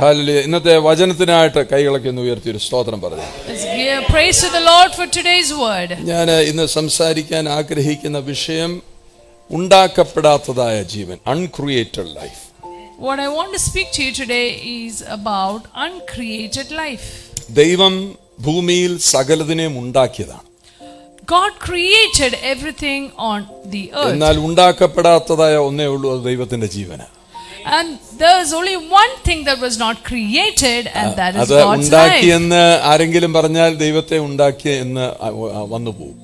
Hallelujah. ഇന്നത്തെ വചനത്തിനായിട്ട് കൈകളൊക്കെ ഒന്ന് ഉയർത്തി ഒരു സ്തോത്രം പറഞ്ഞു. Praise to the Lord for today's word. ഞാൻ ഇന്ന് സംസാരിക്കാൻ ആഗ്രഹിക്കുന്ന വിഷയം ഉണ്ടാക്കപ്പെടാത്തതായ ജീവൻ, uncreated life. What I want to speak to you today is about uncreated life. ദൈവം ഭൂമിയിൽ സകലതിനെയും ഉണ്ടാക്കിയതാണ്. God created everything on the earth. എന്നാൽ ഉണ്ടാക്കപ്പെടാത്തതായ ഒന്നേ ഉള്ളൂ, അത് ദൈവത്തിന്റെ ജീവനാണ്. And there is only one thing that was not created, and that is അത് God's life. ഉണ്ടാക്കിയെന്ന് ആരെങ്കിലും പറഞ്ഞാൽ ദൈവത്തെ ഉണ്ടാക്കിയ എന്ന് വന്നു പോകും.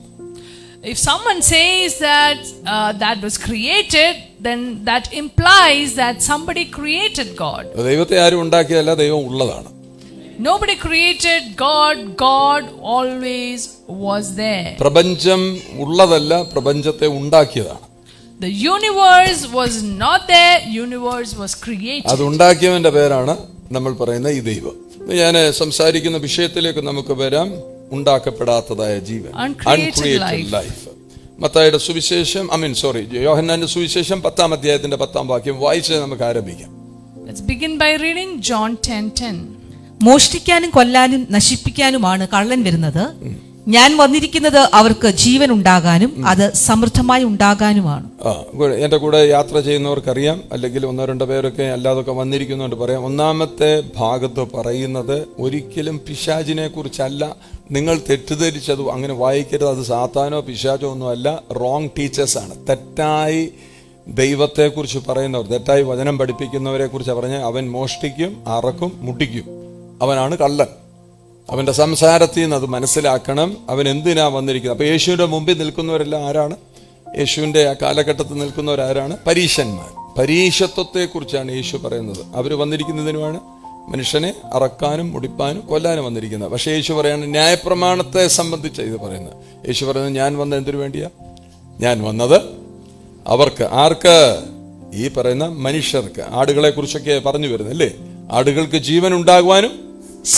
If someone says that that was created, then that implies that somebody created God. ദൈവത്തെ ആരും ഉണ്ടാക്കിയതല്ല, ദൈവം ഉള്ളതാണ്. Nobody created God. God always was there. പ്രപഞ്ചം ഉള്ളതല്ല, പ്രപഞ്ചത്തെ ഉണ്ടാക്കിയതാണ്. The universe was not there, universe was created. അത് ഉണ്ടാക്കിയവന്റെ പേരാണ് നമ്മൾ പറയുന്ന ഈ ദൈവം. ഞാൻ സംസാരിക്കുന്ന വിഷയത്തിലേക്ക് നമുക്ക് വരാം. ഉണ്ടാക്കപ്പെടാത്തതായ ജീവൻ, Uncreated ലൈഫ്. മത്തായിയുടെ സുവിശേഷം, യോഹന്നാന്റെ സുവിശേഷം 10-ാം അധ്യായത്തിന്റെ 10-ാം വാക്യം വായിച്ച് നമുക്ക് ആരംഭിക്കാം. Let's begin by reading John 10:10. മോഷ്ടിക്കാനും കൊല്ലാനും നശിപ്പിക്കാനുമാണ് കള്ളൻ വരുന്നത്. ഞാൻ വന്നിരിക്കുന്നത് അവർക്ക് ജീവൻ ഉണ്ടാകാനും അത് സമൃദ്ധമായി ഉണ്ടാകാനുമാണ്. എന്റെ കൂടെ യാത്ര ചെയ്യുന്നവർക്കറിയാം, അല്ലെങ്കിൽ ഒന്നോ രണ്ടോ പേരൊക്കെ അല്ലാതൊക്കെ വന്നിരിക്കുന്നുണ്ട് പറയാം. ഒന്നാമത്തെ ഭാഗത്ത് പറയുന്നത് ഒരിക്കലും പിശാചിനെ കുറിച്ചല്ല. നിങ്ങൾ തെറ്റിദ്ധരിച്ചത് അങ്ങനെ വായിക്കരുത്. അത് സാത്താനോ പിശാചോ ഒന്നുമല്ല, റോങ് ടീച്ചേഴ്സ് ആണ്. തെറ്റായി ദൈവത്തെക്കുറിച്ച് പറയുന്നവർ, തെറ്റായി വചനം പഠിപ്പിക്കുന്നവരെ കുറിച്ച് പറഞ്ഞ അവൻ മോഷ്ടിക്കും, അറക്കും, മുട്ടിക്കും, അവനാണ് കള്ളൻ. അവന്റെ സംസാരത്തിൽ നിന്ന് അത് മനസ്സിലാക്കണം. അവൻ എന്തിനാ വന്നിരിക്കുന്നത്? അപ്പൊ യേശുവിന്റെ മുമ്പിൽ നിൽക്കുന്നവരെല്ലാം ആരാണ്? യേശുവിന്റെ ആ കാലഘട്ടത്തിൽ നിൽക്കുന്നവരാരാണ്? പരീശന്മാർ. പരീശത്വത്തെ കുറിച്ചാണ് യേശു പറയുന്നത്. അവർ വന്നിരിക്കുന്നതിനുമാണ് മനുഷ്യനെ അറക്കാനും മുടിപ്പാനും കൊല്ലാനും വന്നിരിക്കുന്നത്. പക്ഷെ യേശു പറയാണ് ന്യായപ്രമാണത്തെ സംബന്ധിച്ച് ഇത് പറയുന്നത്. യേശു പറയുന്നത് ഞാൻ വന്നത് എന്തിനു വേണ്ടിയാ? ഞാൻ വന്നത് അവർക്ക്, ആർക്ക്? ഈ പറയുന്ന മനുഷ്യർക്ക്. ആടുകളെ കുറിച്ചൊക്കെ പറഞ്ഞു വരുന്നത് അല്ലേ? ആടുകൾക്ക് ജീവൻ ഉണ്ടാകുവാനും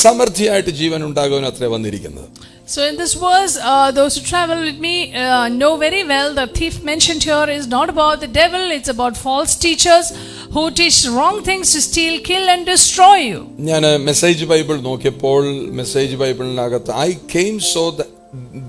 സമൃദ്ധിയായിട്ട് ജീവൻ ഉണ്ടാകുവാനും അത്രേ വന്നിരിക്കുന്നത്. So in this verse, those who travel with me know very well the thief mentioned here is not about the devil, it's about false teachers who teach wrong things to steal, kill and destroy you. ഞാൻ message Bible നോക്കിയപ്പോൾ message ബൈബിളിനകത്ത് I came so that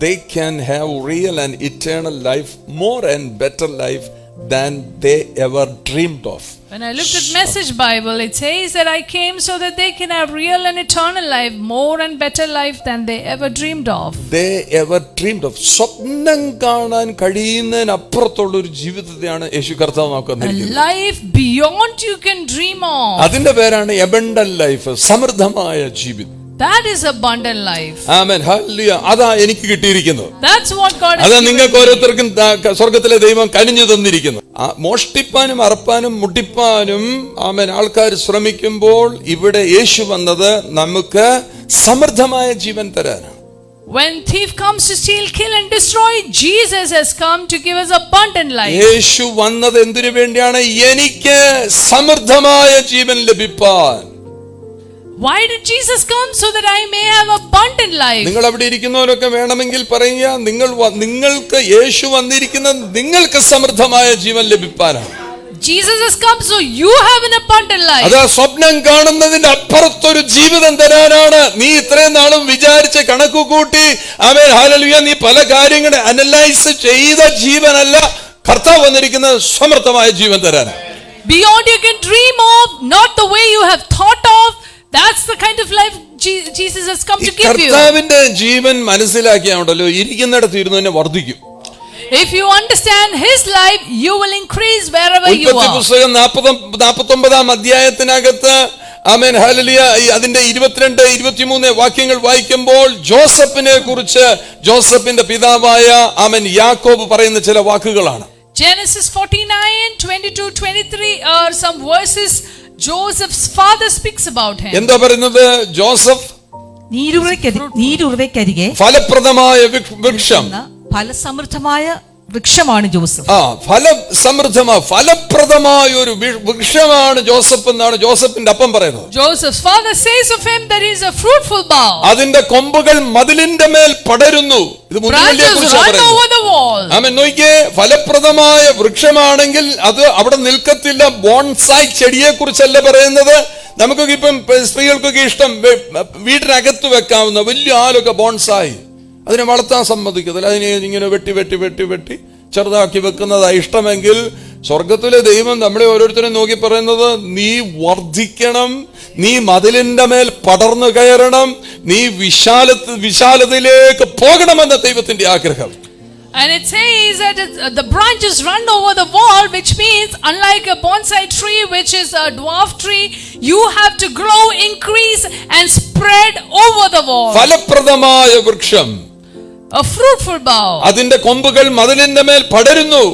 they can have real and eternal life, more and better life than they ever dreamed of. When I looked at Message Bible, it says that I came so that they can have real and eternal life, more and better life than they ever dreamed of. They ever dreamed of. സ്വപ്നം കാണാൻ കഴിയുന്നതിനപ്പുറത്തുള്ള ഒരു ജീവിതത്തെയാണ് യേശു കർത്താവ് നമുക്ക് തന്നിരിക്കുന്നത്. A life beyond you can dream of. അതിന്റെ പേരാണ് abundant life, സമൃദ്ധമായ ജീവിതം. That is abundant life. Amen, hallelujah. അതാ എനിക്ക് കിട്ടിയിരിക്കുന്നത്. That's what God has അതാ given. നിങ്ങൾക്ക് ഓരോരുത്തർക്കും സ്വർഗത്തിലെ ദൈവം കനിഞ്ഞു തന്നിരിക്കുന്നു. മോഷ്ടിപ്പാനും അറപ്പാനും മുട്ടിപ്പാനും ആമേൻ ആൾക്കാർ ശ്രമിക്കുമ്പോൾ ഇവിടെ യേശു വന്നത് നമുക്ക് സമൃദ്ധമായ ജീവൻ തരാനാണ്. When thief comes to steal, kill and destroy, Jesus has come to give us abundant life. യേശു വന്നത് എന്തിനു വേണ്ടിയാണ്? എനിക്ക് സമൃദ്ധമായ ജീവൻ ലഭിപ്പാൻ. Why did Jesus come? So that I may have abundant life. നിങ്ങൾ അവിടെ ഇരിക്കുന്നവരൊക്കെ വേണമെങ്കിൽ പറയുക, നിങ്ങൾക്ക് യേശു വന്നിരിക്കുന്നത് നിങ്ങൾക്ക് സമൃദ്ധമായ ജീവൻ ലഭിപ്പാനാണ്. Jesus has come so you have an abundant life. അതാ സ്വപ്നം കാണുന്നതിന്റെ അപ്പുറത്തൊരു ജീവിതം തരാനാണ്. നീ ഇത്രയും നാളും വിചാരിച്ച് കണക്ക് കൂട്ടി ആമേൻ ഹല്ലേലൂയ നീ പല കാര്യങ്ങളെ അനലൈസ് ചെയ്ത ജീവനല്ല, കർത്താവ് വന്നിരിക്കുന്നത് സമൃദ്ധമായ ജീവൻ തരാനാണ്. Beyond you can dream of, not the way you have thought of. That's the kind of life Jesus has come to give you. കർത്താവിന്റെ ജീവൻ മനസ്സിലാക്കിയാണല്ലോ ഇരിക്കുന്നിടത്ത് ഇരുന്ന് തന്നെ വർദ്ധിക്കും. If you understand his life, you will increase wherever you ഉൽപ്പത്തി are. പുസ്തകം 49-ാം അധ്യായത്തിനകത്ത് amen hallelujah അതിന്റെ 22-23 വാക്യങ്ങൾ വായിക്കുമ്പോൾ ജോസഫിനെ കുറിച്ച്, ജോസഫിന്റെ പിതാവായ ആമേൻ യാക്കോബ് പറയുന്ന ചില വാക്കുകളാണ്. Genesis 49:22-23 are some verses Joseph's father speaks about him. എന്താ പറയുന്നത്? ജോസഫ് നീരുറവയ്ക്കരികെ ഫലപ്രദമായ വൃക്ഷം, ഫലസമൃദ്ധമായ വൃക്ഷമാണ് ജോസഫ്. ഫലപ്രദമായ ഒരു വൃക്ഷമാണ് ജോസഫ് എന്നാണ് ജോസഫിന്റെ അപ്പം പറയുന്നത്. Joseph's father says of him that he is a fruitful bough. അതിന്റെ കൊമ്പുകൾ മതിലിന്റെ മേൽ പടരുന്നു. ഇത് ആമേൻ. നോക്കിയേ, ഫലപ്രദമായ വൃക്ഷമാണെങ്കിൽ അത് അവിടെ നിൽക്കത്തില്ല. ബോൺസായി ചെടിയെ കുറിച്ചല്ല പറയുന്നത്, നമുക്കൊക്കെ ഇപ്പം സ്ത്രീകൾക്കൊക്കെ ഇഷ്ടം വീടിനകത്ത് വെക്കാവുന്ന വലിയ ആലൊക്കെ ബോൺസായി, അതിനെ വളർത്താൻ സമ്മതിക്കത്തില്ല. അതിനെ ഇങ്ങനെ വെട്ടി വെട്ടി വെട്ടി വെട്ടി ചെറുതാക്കി വെക്കുന്നതാണ് ഇഷ്ടമെങ്കിൽ, സ്വർഗത്തിലെ ദൈവം നമ്മളെ ഓരോരുത്തരും നോക്കി പറയുന്നത്, നീ വർദ്ധിക്കണം, നീ മതിലിന്റെ മേൽ പടർന്നു കയറണം, നീ വിശാലതയിലേക്ക് പോകണമെന്ന ദൈവത്തിന്റെ ആഗ്രഹം. And it says that the branches run over the wall, which means unlike a bonsai tree, which is a dwarf tree, you have to grow, increase and spread over the wall. ഫലപ്രദമായ വൃക്ഷം, a fruitful bough, അതിന്റെ കൊമ്പുകൾ മതിലിന്റെ മേൽ പടരുന്നു.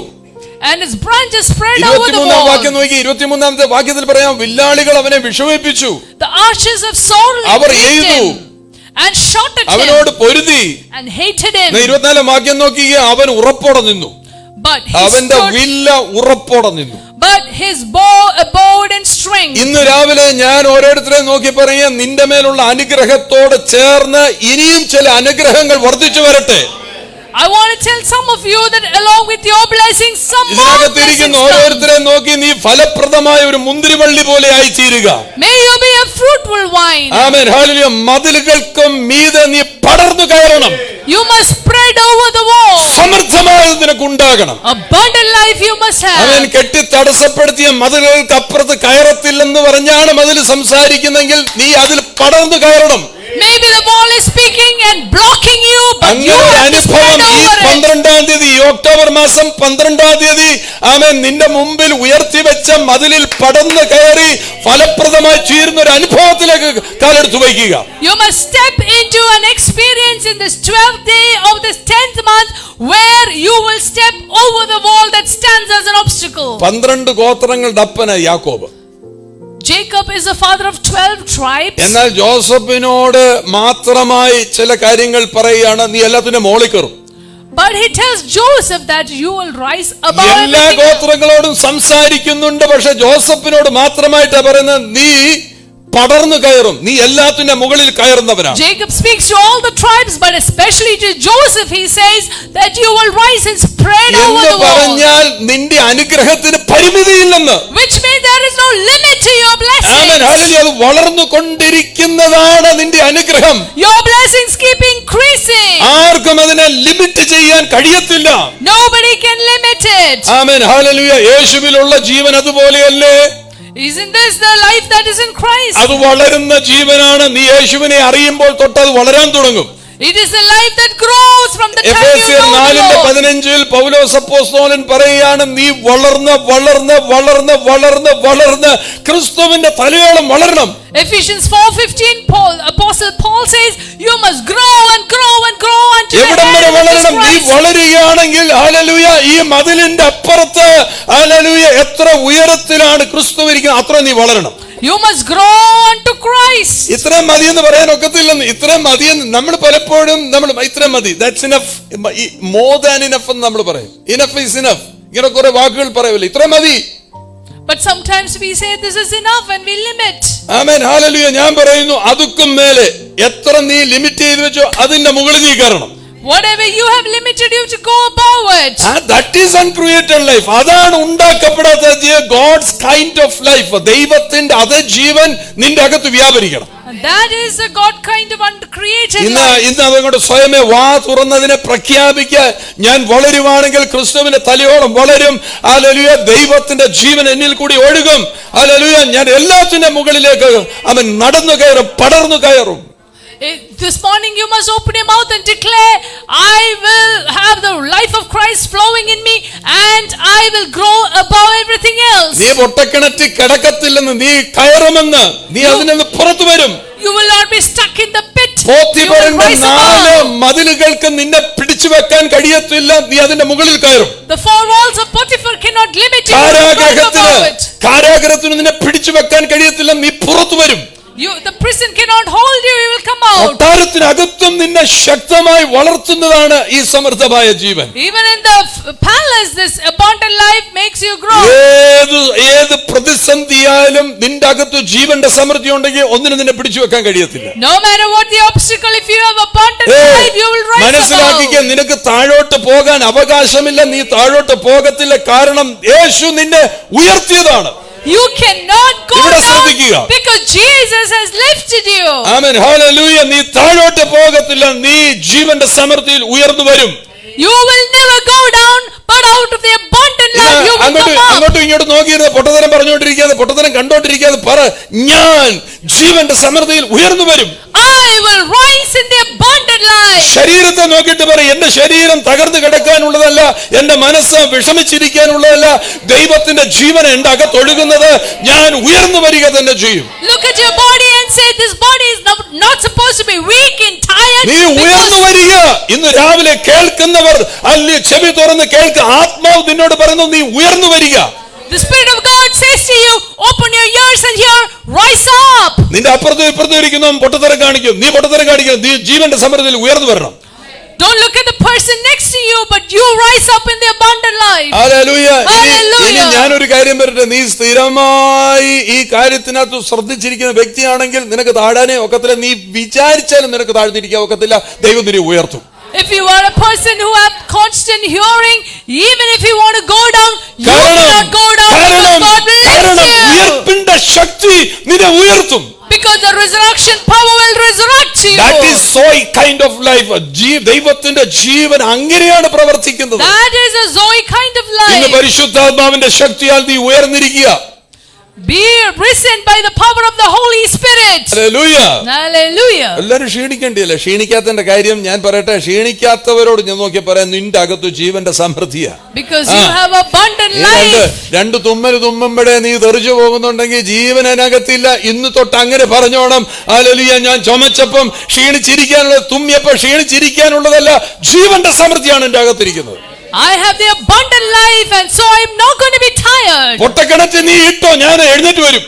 and its branches spread over the wall. വാക്യം നോക്കി, 23-ാമത്തെ വാക്യത്തിൽ പറയാം, വില്ലാളികൾ അവനെ വിഷമിപ്പിച്ചു, The archers of sorely beat him and shot at him അവനോട് പൊരുതി and hated him. 24-ാം വാക്യം നോക്കിയേ, അവൻ ഉറപ്പോടെ നിന്നു, But അവന്റെ വില്ല ഉറപ്പോടെ നിന്നു. But his bow abode in strength. ഇന്ന് രാവിലെ ഞാൻ ഓരോരുത്തരെയും നോക്കി പറയാം, നിന്റെ മേലുള്ള അനുഗ്രഹത്തോട് ചേർന്ന് ഇനിയും ചില അനുഗ്രഹങ്ങൾ വർദ്ധിച്ചു വരട്ടെ. I want to tell some of you that along with your blessings, some more ഇതിനകത്തിരിക്കുന്ന blessings ഓരോരുത്തരെയും നോക്കി, നീ ഫലപ്രദമായ ഒരു മുന്തിരിവള്ളി പോലെ ആയിത്തീരുക. May you be a fruitful vine. ആമേൻ, ഹല്ലേലൂയ. മതിലുകൾക്കും മീതെ നീ പടർന്നു കയറണം. You must spread over the wall. സമൃദ്ധമായത് നിനക്ക് ഉണ്ടാകണം. Abundant life you must have. അവൻ കെട്ടി തടസ്സപ്പെടുത്തിയ മതിലുകൾക്ക് അപ്പുറത്ത് കയറത്തില്ലെന്ന് പറഞ്ഞാണ് മതിൽ സംസാരിക്കുന്നെങ്കിൽ, നീ അതിൽ പടർന്നു കയറണം. Maybe the wall is speaking and blocking you, but you അങ്ങനെ ഒരു have to അനുഭവം spread ഈ over it. 12-ാം തീയതി, ഈ ഒക്ടോബർ മാസം 12-ാം തീയതി, ആമേൻ, നിന്റെ മുമ്പിൽ ഉയർത്തിവെച്ച മതിലിൽ പടർന്നു കയറി ഫലപ്രദമായി തീരുന്ന ഒരു അനുഭവത്തിലേക്ക് കാലെടുത്തു വയ്ക്കുക. You must step into an experience in this 12th day of this 10th month where you will step over the wall that stands as an obstacle. 12 ഗോത്രങ്ങളുടെ അപ്പനായി യാക്കോബ്. Jacob is the father of 12 tribes. എന്നാൽ ജോസഫിനോട് മാത്രമായി ചില കാര്യങ്ങൾ പറയുകയാണ്, നീ എല്ലാത്തിന്റെ മോളിൽ കയറും. But he tells Joseph that you will rise above എല്ലാ everything. ഗോത്രങ്ങളോടും സംസാരിക്കുന്നുണ്ട്, പക്ഷെ ജോസഫിനോട് മാത്രമായിട്ടാ പറയുന്നത്, നീ പടർന്നു കയറും, നീ എല്ലാത്തിന്റെ മുകളിൽ കയറുന്നവനാണ്. Jacob speaks to all the tribes, but especially to Joseph he says that you will rise and spread over എന്ന് the wall. പറഞ്ഞാൽ നിന്റെ അനുഗ്രഹത്തിന് പരിമിതിയില്ലെന്ന്. Which means there is no limit to your blessings. Amen, hallelujah. അത് വളർന്നു കൊണ്ടിരിക്കുന്നതാണ് നിന്റെ അനുഗ്രഹം. Your blessings keep increasing. ആർക്കും അതിനെ ലിമിറ്റ് ചെയ്യാൻ കഴിയത്തില്ല. Nobody can limit it. ആമേൻ, ഹല്ലേലൂയ. യേശുവിലുള്ള ജീവൻ അതുപോലെയല്ലേ? Isn't this the life that is in Christ? അത് വളരുന്ന ജീവനാണ്. നീ യേശുവിനെ അറിയുമ്പോൾ തൊട്ട് അത് വളരാൻ തുടങ്ങും. It is a life that grows from the time you എഫേസ്യർ know the Lord. 4:15 പൗലോസ് അപ്പോസ്തലൻ പറയുകയാണ്, നീ വളർന്ന് വളർന്ന് വളർന്ന് വളർന്ന് വളർന്ന് ക്രിസ്തുവിന്റെ തലയോളം വളരണം. Ephesians 4:15 Apostle Paul says you must grow and grow and grow until the എവിടം വരെ head of വളരണം? നീ Christ. വളരുകയാണെങ്കിൽ ഹല്ലേലൂയ, ഈ മതിലിന്റെ അപ്പുറത്ത് ഹല്ലേലൂയ എത്ര ഉയരത്തിലാണ് ക്രിസ്തു ഇരിക്കുന്നത്, അത്ര നീ വളരണം. You must grow unto Christ. ഇത്രയും മതി എന്ന് പറയാൻ ഒക്കത്തില്ലെന്ന്. ഇത്രയും മതി എന്ന് നമ്മൾ പലപ്പോഴും ഇത്രയും മതി, that's enough, more than enough എന്ന് നമ്മൾ പറയും. ഇനഫ് ഈസ് ഇനഫ്, ഇങ്ങനെ കുറെ വാക്കുകൾ പറയൂല, ഇത്രയും മതി. But sometimes we say this is enough and we limit. Amen, hallelujah. ഞാൻ പറയുന്നു, അതുക്കും മേലെ എത്ര നീ ലിമിറ്റ് ചെയ്ത് വെച്ചോ അതിന്റെ മുകളിൽ നീ കയറണം. Whatever you have limited you to go above it. That is uncreated life. അതാണ് ഉണ്ടാക്കപ്പെടാത്ത ഗോഡ്സ് കൈൻഡ് ഓഫ് ലൈഫ്. ദൈവത്തിന്റെ അതേ ജീവൻ നിന്റെ അകത്ത് വ്യാപരിക്കണം. And that is a God kind of uncreated ഇന്ന് life. അതുകൊണ്ട് സ്വയമേ വാ തുറന്നതിനെ പ്രഖ്യാപിക്കുക, ഞാൻ വളരുവാണെങ്കിൽ ക്രിസ്തുവിന്റെ തലയോളം വളരും. ഹല്ലേലൂയ. ദൈവത്തിന്റെ ജീവൻ എന്നിൽ കൂടി ഒഴുകും. ഹല്ലേലൂയ. ഞാൻ എല്ലാത്തിന്റെ മുകളിലേക്ക് അവൻ നടന്നു കയറും, പടർന്നു കയറും. This morning you must open your mouth and declare, I will have the life of Christ flowing in me and I will grow above everything else. നീ പൊട്ടക്കിണറ്റി കിടക്കത്തില്ലെന്ന്, നീ കയറുമെന്ന്, നീ അതിൽ നിന്ന് പുറത്തു വരും. You will not be stuck in the pit. You will പോത്തിഫറിന്റെ rise 4 above. മതിലുകൾക്ക് നിന്നെ പിടിച്ചു വെക്കാൻ കഴിയത്തില്ല, നീ അതിന്റെ മുകളിൽ കയറും. The 4 walls of Potiphar cannot limit you. You will rise above it. കാരാഗ്രഹത്തിന് നിന്നെ പിടിച്ചു വെക്കാൻ കഴിയത്തില്ല, നീ പുറത്തു വരും. The prison cannot hold you. You will come out. കൊട്ടാരത്തിനകത്തും നിന്നെ ശക്തമായി വളർത്തുന്നതാണ് ഈ സമൃദ്ധമായ ജീവൻ. Even in the palace, this abundant life makes you grow. ഏത് പ്രതിസന്ധിയായാലും നിന്റെ അകത്ത് ജീവന്റെ സമൃദ്ധി ഉണ്ടെങ്കിൽ ഒന്നിനും നിന്നെ പിടിച്ചു വെക്കാൻ കഴിയത്തില്ല. No matter what the obstacle, if you have abundant life, you will rise മനസ്സിലാക്കിക്കുക, above. നിനക്ക് താഴോട്ട് പോകാൻ അവകാശമില്ല, നീ താഴോട്ട് പോകത്തില്ല. കാരണം യേശു നിന്നെ ഉയർത്തിയതാണ്. You cannot go ഇവിടെ down ശ്രദ്ധിക്കുക. because Jesus has lifted you. Amen, hallelujah. നീ താഴോട്ട് പോകത്തില്ല, നീ ജീവന്റെ സമൃദ്ധിയിൽ ഉയർന്നു വരും. You will never go down, but out of the abundant life you will come up. അങ്ങോട്ടും ഇങ്ങോട്ടും നോക്കിയിരുന്ന പൊട്ടത്തരം പറഞ്ഞുകൊണ്ടിരിക്കാതെ, പൊട്ടത്തരം കണ്ടോണ്ടിരിക്കാതെ പറ, ഞാൻ ജീവന്റെ സമൃദ്ധിയിൽ ഉയർന്നു വരും. I will rise in the abundant life. ശരീരത്തെ നോക്കിയിട്ട് പറ, എന്റെ ശരീരം തകർന്നു കിടക്കാനുള്ളതല്ല, എന്റെ മനസ്സ് വിഷമിച്ചിരിക്കാനുള്ളതല്ല, ദൈവത്തിന്റെ ജീവൻ എന്റെ അകത്തൊഴുകുന്നത്, ഞാൻ ഉയർന്നു വരിക തന്നെ ചെയ്യും. Look at your body and say, this body is not supposed to be weak and tired. നീ ഉയർന്നു വരിക. ഇന്ന് രാവിലെ കേൾക്കുന്നവർ അല്ലെ, ചെവി തുറന്ന് കേൾക്ക. ആത്മാവ് നിന്നോട് പറയുന്നു, നീ ഉയർന്നു വരിക. The Spirit of God says to you, open your ears and hear, rise up. നിന്റെ അപ്പുറത്തും ഇപ്പുറത്തും ഇരിക്കുന്നവൻ പൊട്ടത്തരം കാണിക്കും, നീ പൊട്ടത്തരം കാണിക്കും. നീ ജീവന്റെ സമൃദ്ധിയിൽ ഉയർന്നു വരണം. Don't look at the person next to you, but you rise up in the abundant life. Hallelujah. Hallelujah. ഇനി ഞാനൊരു കാര്യം പറയട്ടെ, നീ സ്ഥിരമായി ഈ കാര്യത്തിനകത്ത് ശ്രദ്ധിച്ചിരിക്കുന്ന വ്യക്തിയാണെങ്കിൽ നിനക്ക് താഴാനേ ഒക്കത്തില്ല. നീ വിചാരിച്ചാലും നിനക്ക് താഴ്ന്നിരിക്കാൻ ഒക്കത്തില്ല. ദൈവം നിന്നെ ഉയർത്തും. If you are a person who have constant hearing, even if you want to go down, you cannot go down because God will lift you. ഉയർപ്പിന്റെ ശക്തി നിന്നെ ഉയർത്തും. Because the resurrection power will resurrect you. That is Zoe kind of life. ദൈവത്തിന്റെ ജീവൻ അങ്ങനെയാണ് പ്രവർത്തിക്കുന്നത്. That is a Zoe kind of ഇന്ന് life. പരിശുദ്ധാത്മാവിന്റെ ശക്തിയാൽ നീ ഉയർന്നിരിക്കുക. Be risen by the power of the Holy Spirit. Hallelujah. Hallelujah. എല്ലാവരും ക്ഷീണിക്കേണ്ടിയല്ല. ക്ഷീണിക്കാത്തതിന്റെ കാര്യം ഞാൻ പറയട്ടെ, ക്ഷീണിക്കാത്തവരോട് ഞാൻ നോക്കി പറയാം, നിന്റെ അകത്ത് ജീവന്റെ സമൃദ്ധിയാ. Because you have abundant life. രണ്ട് തുമ്മൽ തുമ്മുമ്പോഴേ നീ തെറിച്ചു പോകുന്നുണ്ടെങ്കിൽ ജീവൻ അതിനകത്തില്ല. ഇന്ന് തൊട്ട് അങ്ങനെ പറഞ്ഞോണം. ഹല്ലേലൂയ. ഞാൻ ചുമച്ചപ്പം ക്ഷീണിച്ചിരിക്കാനുള്ളത്, തുമ്മിയപ്പോൾ ക്ഷീണിച്ചിരിക്കാനുള്ളതല്ല, ജീവന്റെ സമൃദ്ധിയാണ് എന്റെ അകത്തിരിക്കുന്നത്. I have the abundant life, and so I'm not going to be tired. പൊട്ടക്കിണറ്റ് നീ ഇട്ടോ, ഞാൻ എഴുന്നേറ്റ് വരും.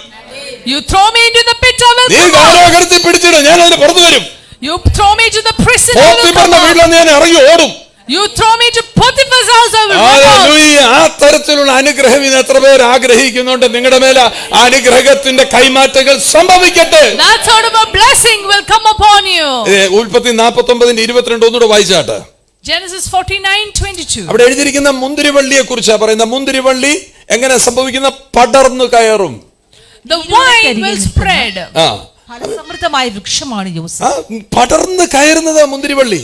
You throw me into the pit, I will നീ come out. കാരാഗൃഹത്തിൽ പിടിച്ചിടും, ഞാൻ അതിന് പുറത്തു വരും. You throw me to the prison, I will come പോത്തിഫറിന്റെ out. വീട്ടിൽ ഞാൻ ഇറങ്ങി ഓടും. You throw me to Potiphar's house, I will come out. Hallelujah. ആ തരത്തിലുള്ള അനുഗ്രഹം ഇന്ന് എത്ര പേർ ആഗ്രഹിക്കുന്നുണ്ട്? നിങ്ങളുടെ മേലെ അനുഗ്രഹത്തിന്റെ കൈമാറ്റങ്ങൾ സംഭവിക്കട്ടെ. That sort of a blessing will come upon you. ഉൽപ്പത്തി 49:22 ഒന്നുകൂടെ വായിച്ചാട്ടെ. Genesis 49:22. അവിടെ എഴുതിയിരിക്കുന്ന മുന്തിരിവള്ളിയെ കുറിച്ചാണ് പറയുന്നത്. മുന്തിരിവള്ളി എങ്ങനെ സംഭവിക്കുന്ന? പടർന്നു കയറും. The vine will spread. ഫലസമൃദ്ധമായ വൃക്ഷമാണ് യോസേഫ്. പടർന്നു കയറുന്നത് മുന്തിരിവള്ളി.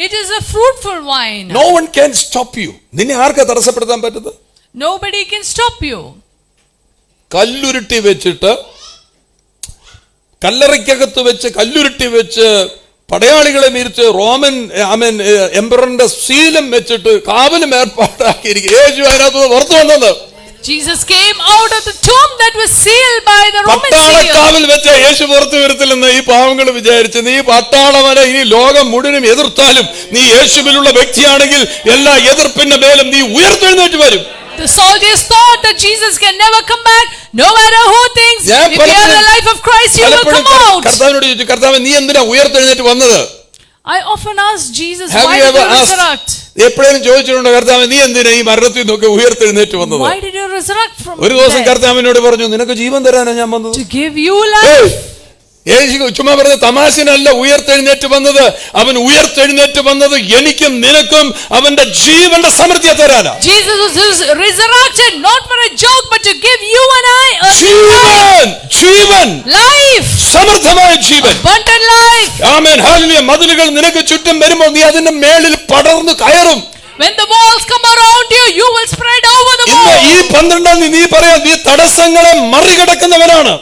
It is a fruitful vine. No one can stop you. നിന്നെ ആർക്കാ തടസ്സപ്പെടുത്താൻ പറ്റുന്നത്? Nobody can stop you. കല്ലുരുട്ടി വെച്ചിട്ട്, കല്ലറയ്ക്കകത്ത് വെച്ച് കല്ലുരുട്ടി വെച്ച് പടയാളികളെ മീരിച്ച് റോമൻ എംപററിന്റെ ശീലം വെച്ചിട്ട് കാവലും ഏർപ്പാടാക്കിയിരിക്കും. യേശു അതിനകത്ത് പുറത്തു വന്നത്. Jesus came out of the tomb that was sealed by the Roman seal. പട്ടാളക്കാവിൽ വെച്ച യേശു പുറത്തു വരത്തില്ലെന്ന് ഈ പാവങ്ങൾ വിചാരിച്ചു. നീ പട്ടാളവനെ ഇനി ലോകം മുഴുവനും എതിർത്താലും നീ യേശുവിലുള്ള വ്യക്തിയാണെങ്കിൽ എല്ലാ എതിർപ്പിന്റെ മേലും നീ ഉയർത്തെഴുന്നേറ്റ് വരും. The soldiers thought that Jesus can never come back, no matter who thinks. If you have the life of Christ, you will come out. കർത്താവിനോട് ചോദിച്ചു, കർത്താവേ നീ എന്തിനാ ഉയർത്തെഴുന്നേറ്റ് വന്നത്? I often ask Jesus, Have why you did ever you asked? resurrect? എപ്പോഴേലും ചോദിച്ചിട്ടുണ്ടോ, കർത്താവേ നീ എന്തിനാ ഈ മരണത്തിൽ നിന്നൊക്കെ ഉയർത്തെഴുന്നേറ്റ് വന്നത്? Why did you resurrect from ഒരു ദിവസം death? കർത്താവിനോട് പറഞ്ഞു, നിനക്ക് ജീവൻ തരാനാ ഞാൻ വന്നത്. To give you life. യേശു ചുമ്മാ പറഞ്ഞ തമാശനല്ല ഉയർത്തെഴുന്നേറ്റ് വന്നത്. അവൻ ഉയർത്തെഴുന്നേറ്റ് വന്നത് എനിക്കും നിനക്കും അവന്റെ ജീവന്റെ സമൃദ്ധിയെ തരാനാ. Jesus was resurrected not for a joke, but to give you and I a Jeevan, Jeevan, life, സമൃദ്ധമായ ജീവൻ. abundant life. ആമേൻ. ഹല്ലേലൂയ. മതിലുകൾ നിനക്ക് ചുറ്റും വരുമ്പോൾ നീ അതിന്റെ മേളിൽ പടർന്നു കയറും. When the walls come around you, you will spread over the ഇന്ന് walls. ഈ 12-ാം തീയതി നീ പറയാം, നീ തടസ്സങ്ങളെ മറികടക്കുന്നവനാണ്.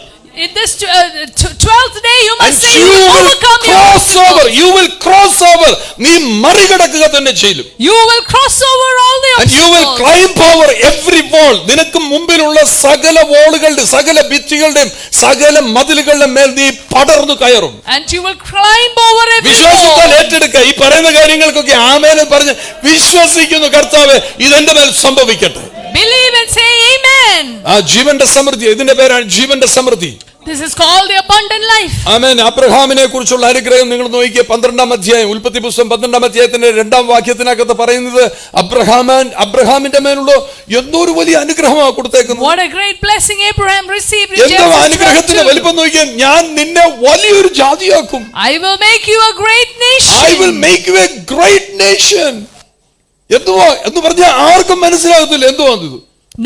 In this 12th day, you And must say you you will will overcome cross over. You will cross over. നീ മറികടക്കുക തന്നെ ചെയ്യും. You will cross over all the And you will obstacles. climb over every wall. നിനക്ക് മുമ്പിലുള്ള സകല വോളുകളുടെ, സകല ഭിത്തികളുടെയും, സകല മതിലുകളുടെ മേൽ നീ പടർന്നു കയറും. And you will climb over every വിശ്വാസത്താൽ wall. ഏറ്റെടുക്കുക. ഈ പറയുന്ന കാര്യങ്ങൾക്കൊക്കെ ആമേൻ പറഞ്ഞ് വിശ്വസിക്കുന്നു. കർത്താവേ ഇതെന്റെ മേൽ സംഭവിക്കട്ടെ. Believe and say amen. ആ ജീവന്റെ സമൃദ്ധി, ഇതിന്റെ പേരാണ് ജീവന്റെ സമൃദ്ധി. This is called the abundant life. ആമേൻ. അബ്രഹാമിനെ കുറിച്ചുള്ള അനുഗ്രഹം നിങ്ങൾ നോക്കിയേ. 12-ാം അധ്യായം, ഉൽപ്പത്തി പുസ്തകം 12-ാം അധ്യായത്തിന്റെ 2-ാം വാക്യത്തിനകത്ത് പറയുന്നത് അബ്രഹാമിന്റെ മേലുള്ള എന്തോ ഒരു വലിയ അനുഗ്രഹമാണ് കൊടുത്തേക്കുന്നത്. What a great blessing Abraham received in എന്തോ Genesis അനുഗ്രഹത്തിന്റെ 12:2. വലിപ്പം നോക്കിയാൽ, ഞാൻ നിന്നെ വലിയൊരു ജാതിയാക്കും. I will make you a great nation. I will make you a great nation. എന്തുവാ എന്ന് പറഞ്ഞാൽ ആർക്കും മനസ്സിലാകത്തില്ല എന്തുവാ ഇത്.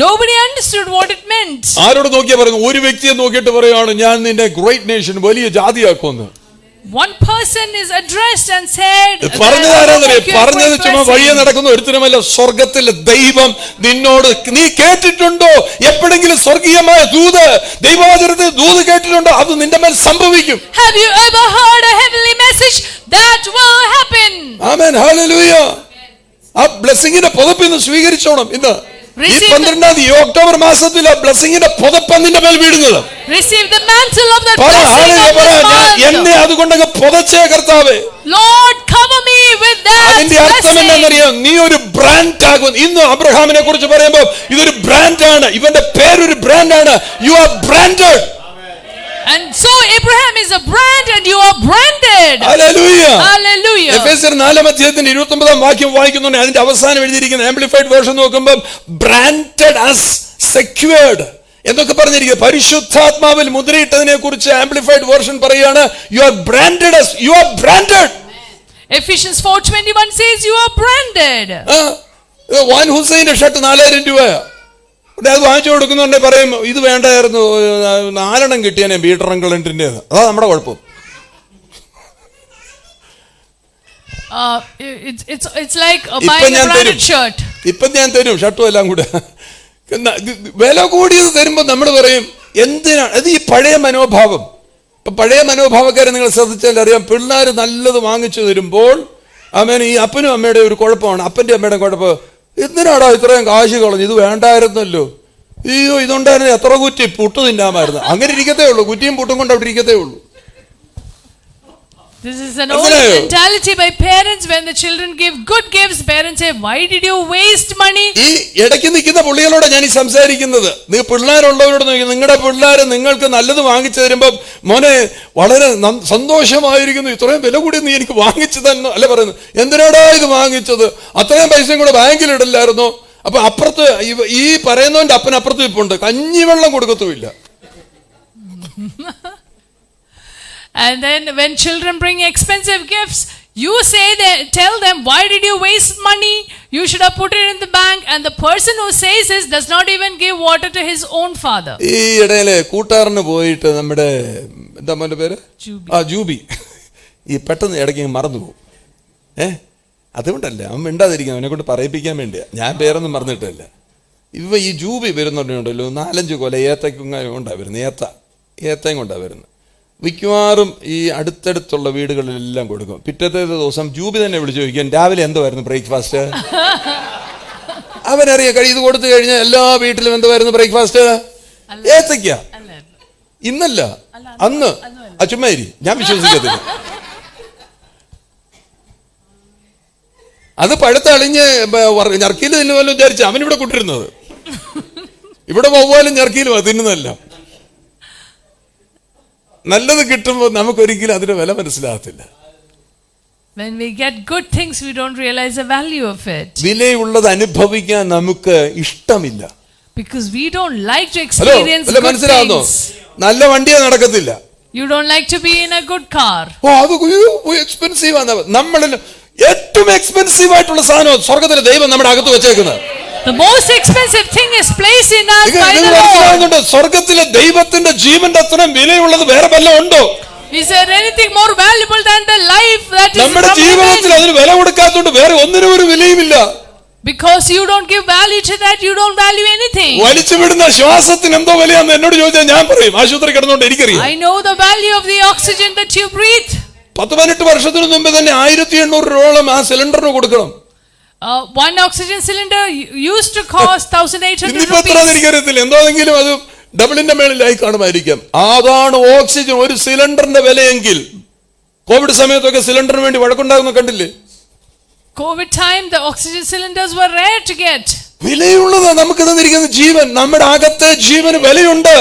Nobody understood what it meant. ആരോട് നോക്കിയാ പറയുന്നു? ഒരു വ്യക്തിയെ നോക്കിയിട്ട് പറയുകയാണ്, ഞാൻ നിന്നെ ഗ്രേറ്റ് നേഷൻ, വലിയ ജാതിയാക്കുമെന്ന്. One person is addressed and said, പറഞ്ഞത് ചുമ്മാ വഴിയെ നടക്കുന്ന ഒരുത്തരമല്ല, സ്വർഗത്തിലെ ദൈവം നിന്നോട്, നീ കേട്ടിട്ടുണ്ടോ എപ്പോഴെങ്കിലും സ്വർഗീയമായ ദൂത്, ദൈവവചനത്തിൽ ദൂത് കേട്ടിട്ടുണ്ടോ? അത് നിന്റെ മേൽ സംഭവിക്കും. Have you ever heard a heavenly message that will happen? Amen, hallelujah. ആ ബ്ലെസ്സിങ്ങിന്റെ പുതപ്പിന്ന് സ്വീകരിച്ചോണം. ഇന്ന് ഈ 12-ാം തീയതി ഒക്ടോബർ മാസത്തിൽ ആ ബ്ലെസ്സിങ്ങിന്റെ പുതപ്പ് നിന്റെ മേൽ വീഴുന്നത്. Receive the mantle of that blessing of this month. എന്നെ അതുകൊണ്ടങ്ങ് പുതച്ചേ കർത്താവേ. Lord, cover me with that അതിന്റെ അർത്ഥം എന്താണെന്നറിയാം? നീ ഒരു ബ്രാൻഡ് ആകും. ഇന്ന് അബ്രഹാമിനെ കുറിച്ച് പറയുമ്പോൾ ഇതൊരു ബ്രാൻഡാണ്, ഇവന്റെ പേരൊരു ബ്രാൻഡാണ്. U are branded. And so Abraham is a brand and you are branded. Hallelujah. Hallelujah. എഫെസ്യർ 4-ാം അധ്യായത്തിന്റെ 29-ാം വാക്യം വായിക്കുന്നുണ്ട്. അതിന്റെ അവസാനം എഴുതിയിരിക്കുന്ന ആംപ്ലിഫൈഡ് വേർഷൻ നോക്കുമ്പോൾ ബ്രാൻഡഡ് ആസ് സെക്യൂർഡ് എന്നൊക്കെ പറഞ്ഞിരിക്കുക. പരിശുദ്ധാത്മാവിൽ മുദ്രയിട്ടതിനെ കുറിച്ച് ആംപ്ലിഫൈഡ് വേർഷൻ പറയുകയാണ്, you are branded as, you are branded. Ephesians 4:21 says you are branded. Van ഹുസൈന്റെ ഷർട്ട് 4000 രൂപ. അത് വാങ്ങിച്ചു കൊടുക്കുന്നുണ്ടെ പറയും, ഇത് വേണ്ടായിരുന്നു, 4 കിട്ടിയാനേ പീറ്റർ അങ്കിളിന്റെ. അതാ നമ്മുടെ കുഴപ്പം. It's like buying a branded shirt. ഇപ്പം ഞാൻ തരും ഷർട്ടും എല്ലാം കൂടെ. വില കൂടിയത് തരുമ്പോ നമ്മൾ പറയും എന്തിനാണ്? അത് ഈ പഴയ മനോഭാവം. ഇപ്പൊ പഴയ മനോഭാവക്കാരെ നിങ്ങൾ ശ്രദ്ധിച്ചാൽ അറിയാം, പിള്ളേർ നല്ലത് വാങ്ങിച്ചു തരുമ്പോൾ ആമേൻ, ഈ അപ്പനും അമ്മയുടെ ഒരു കുഴപ്പമാണ്, അപ്പന്റെ അമ്മയുടെ കുഴപ്പം, എന്തിനാടാ ഇത്രയും കാശ് കളഞ്ഞു, ഇത് വേണ്ടായിരുന്നല്ലോ, അയ്യോ ഇതുണ്ടായിരുന്നു എത്ര കുറ്റി പുട്ട് തിന്നാമായിരുന്നു. അങ്ങനെ ഇരിക്കത്തേ ഉള്ളൂ, കുറ്റിയും പുട്ടും കൊണ്ട് അവിടെ ഇരിക്കത്തേ ഉള്ളൂ. This is an old mentality by parents. When the children give good gifts, parents say, why did you waste money? ഈ ഇടയ്ക്ക് നിൽക്കുന്ന പുള്ളികളോട് ഞാൻ ഈ സംസാരിക്കുന്നത്. നിങ്ങൾ പിള്ളേരുള്ളവരോട് നോക്കി, നിങ്ങളുടെ പിള്ളേർ നിങ്ങൾക്ക് നല്ലത് വാങ്ങിച്ചു തരുമ്പോൾ മോനെ വളരെ സന്തോഷമായിരിക്കുന്നു, ഇത്രയും വില കൂടി നീ എനിക്ക് വാങ്ങിച്ചു തന്നെ അല്ല പറയുന്നത്. എന്തിനാടാ ഇത് വാങ്ങിച്ചത്? അത്രയും പൈസയും കൂടെ ബാങ്കിൽ ഇടില്ലായിരുന്നോ? അപ്പൊ അപ്പുറത്ത് ഈ പറയുന്നവന്റെ അപ്പനപ്പുറത്ത് ഇപ്പുണ്ട്, കഞ്ഞിവെള്ളം കൊടുക്കത്തുമില്ല. And then when children bring expensive gifts, you say that, tell them, why did you waste money? You should have put it in the bank. And the person who says this does not even give water to his own father. ഈ ഇടയിലെ കൂട്ടുകാരന് പോയിട്ട് നമ്മുടെ എന്താ മോന്റെ പേര്, ജൂബി, ഈ പെട്ടെന്ന് ഇടയ്ക്ക് മറന്നു പോകും. അതുകൊണ്ടല്ല അവൻ മിണ്ടാതിരിക്കാൻ, അവനെ കൊണ്ട് പറയിപ്പിക്കാൻ വേണ്ടിയാ. ഞാൻ പേരൊന്നും മറന്നിട്ടില്ല. ഈ ജൂബി വരുന്നുണ്ടല്ലോ, 4-5 കൊല ഏത്തക്കും കൊണ്ടാണ് വരുന്നത്. ഏത്തയും കൊണ്ടാണ് വരുന്നത്. മിക്കവാറും ഈ അടുത്തടുത്തുള്ള വീടുകളിലെല്ലാം കൊടുക്കും. പിറ്റത്തെ ദിവസം ജൂബി തന്നെ വിളിച്ചു ചോദിക്കാൻ, രാവിലെ എന്തുവായിരുന്നു ബ്രേക്ക്ഫാസ്റ്റ്? അവനറിയാം, ഇത് കൊടുത്തു കഴിഞ്ഞാൽ എല്ലാ വീട്ടിലും എന്തുവായിരുന്നു ബ്രേക്ക്ഫാസ്റ്റ്? ഏത്തയ്ക്ക. ഇന്നല്ല, അന്ന്. ചുമ്മാരി, ഞാൻ വിശ്വസിക്കത്തില്ല. അത് പഴുത്തളിഞ്ഞ് ഞർക്കിയിൽ തിന്നുമല്ലോ വിചാരിച്ച അവനിവിടെ കൂട്ടിരുന്നത്. ഇവിടെ വവ്വാലും ഞർക്കിയിലും തിന്നുന്നതല്ല. നല്ലത് കിട്ടുമ്പോൾ നമുക്കൊരിക്കലും അതിന്റെ വില മനസ്സിലാകത്തില്ല. When we get good things, we don't realize the value of it. വിലയുള്ളത് അനുഭവിക്കാൻ നമുക്ക് ഇഷ്ടമില്ല. Because we don't like to experience good things. നല്ല വണ്ടിയെ നടക്കത്തില്ല. You don't like to be in a good car. അത് എക്സ്പെൻസീവ് ആണ്. നമ്മളിൽ ഏറ്റവും എക്സ്പെൻസീവ് ആയിട്ടുള്ള സാധനം സ്വർഗ്ഗത്തിലെ ദൈവം നമ്മുടെ അകത്ത് വെച്ചേക്കുന്നത്. The most expensive thing is placed in us by the Lord. സ്വർഗ്ഗത്തിലെ ദൈവത്തിന്റെ ജീവന്റെ അത്രയും വിലയുള്ളത് വേറെ വല്ലതും ഉണ്ടോ? Is there anything more valuable than the life that is നമ്മുടെ ജീവിതത്തിൽ അതിന് വില കൊടുക്കാത്തതുകൊണ്ട് വേറെ ഒന്നിനും ഒരു വിലയുമില്ല. Because you don't give value to that, you don't value anything. വലിച്ചു വിടുന്ന ശ്വാസത്തിന് എന്തോ വിലയാന്ന് എന്നോട് ചോദിച്ചാൽ ഞാൻ പറയും, ആശുപത്രി കിടന്നുകൊണ്ട് എനിക്കറിയാം. I know the value of the oxygen that you breathe. 18 വർഷത്തിന് മുമ്പ് തന്നെ 1800 രൂപയോളം ആ സിലിണ്ടറിന് കൊടുക്കണം. One oxygen cylinder used to cost 1,800 rupees. എനിക്കറിയത്തില്ല, എന്തോതെങ്കിലും അത് ഡബിളിന്റെ മേളിലായി കാണുമായിരിക്കാം. അതാണ് ഓക്സിജൻ ഒരു സിലിണ്ടറിന്റെ വിലയെങ്കിൽ. കോവിഡ് സമയത്തൊക്കെ സിലിണ്ടറിന് വേണ്ടി വഴക്കുണ്ടാകുന്ന കണ്ടില്ലേ? COVID time, the oxygen cylinders were rare to get. വിലയുള്ളത് നമുക്ക് തന്നിരിക്കുന്ന ജീവൻ, നമ്മുടെ അകത്തെ ജീവന് വിലയുണ്ട്.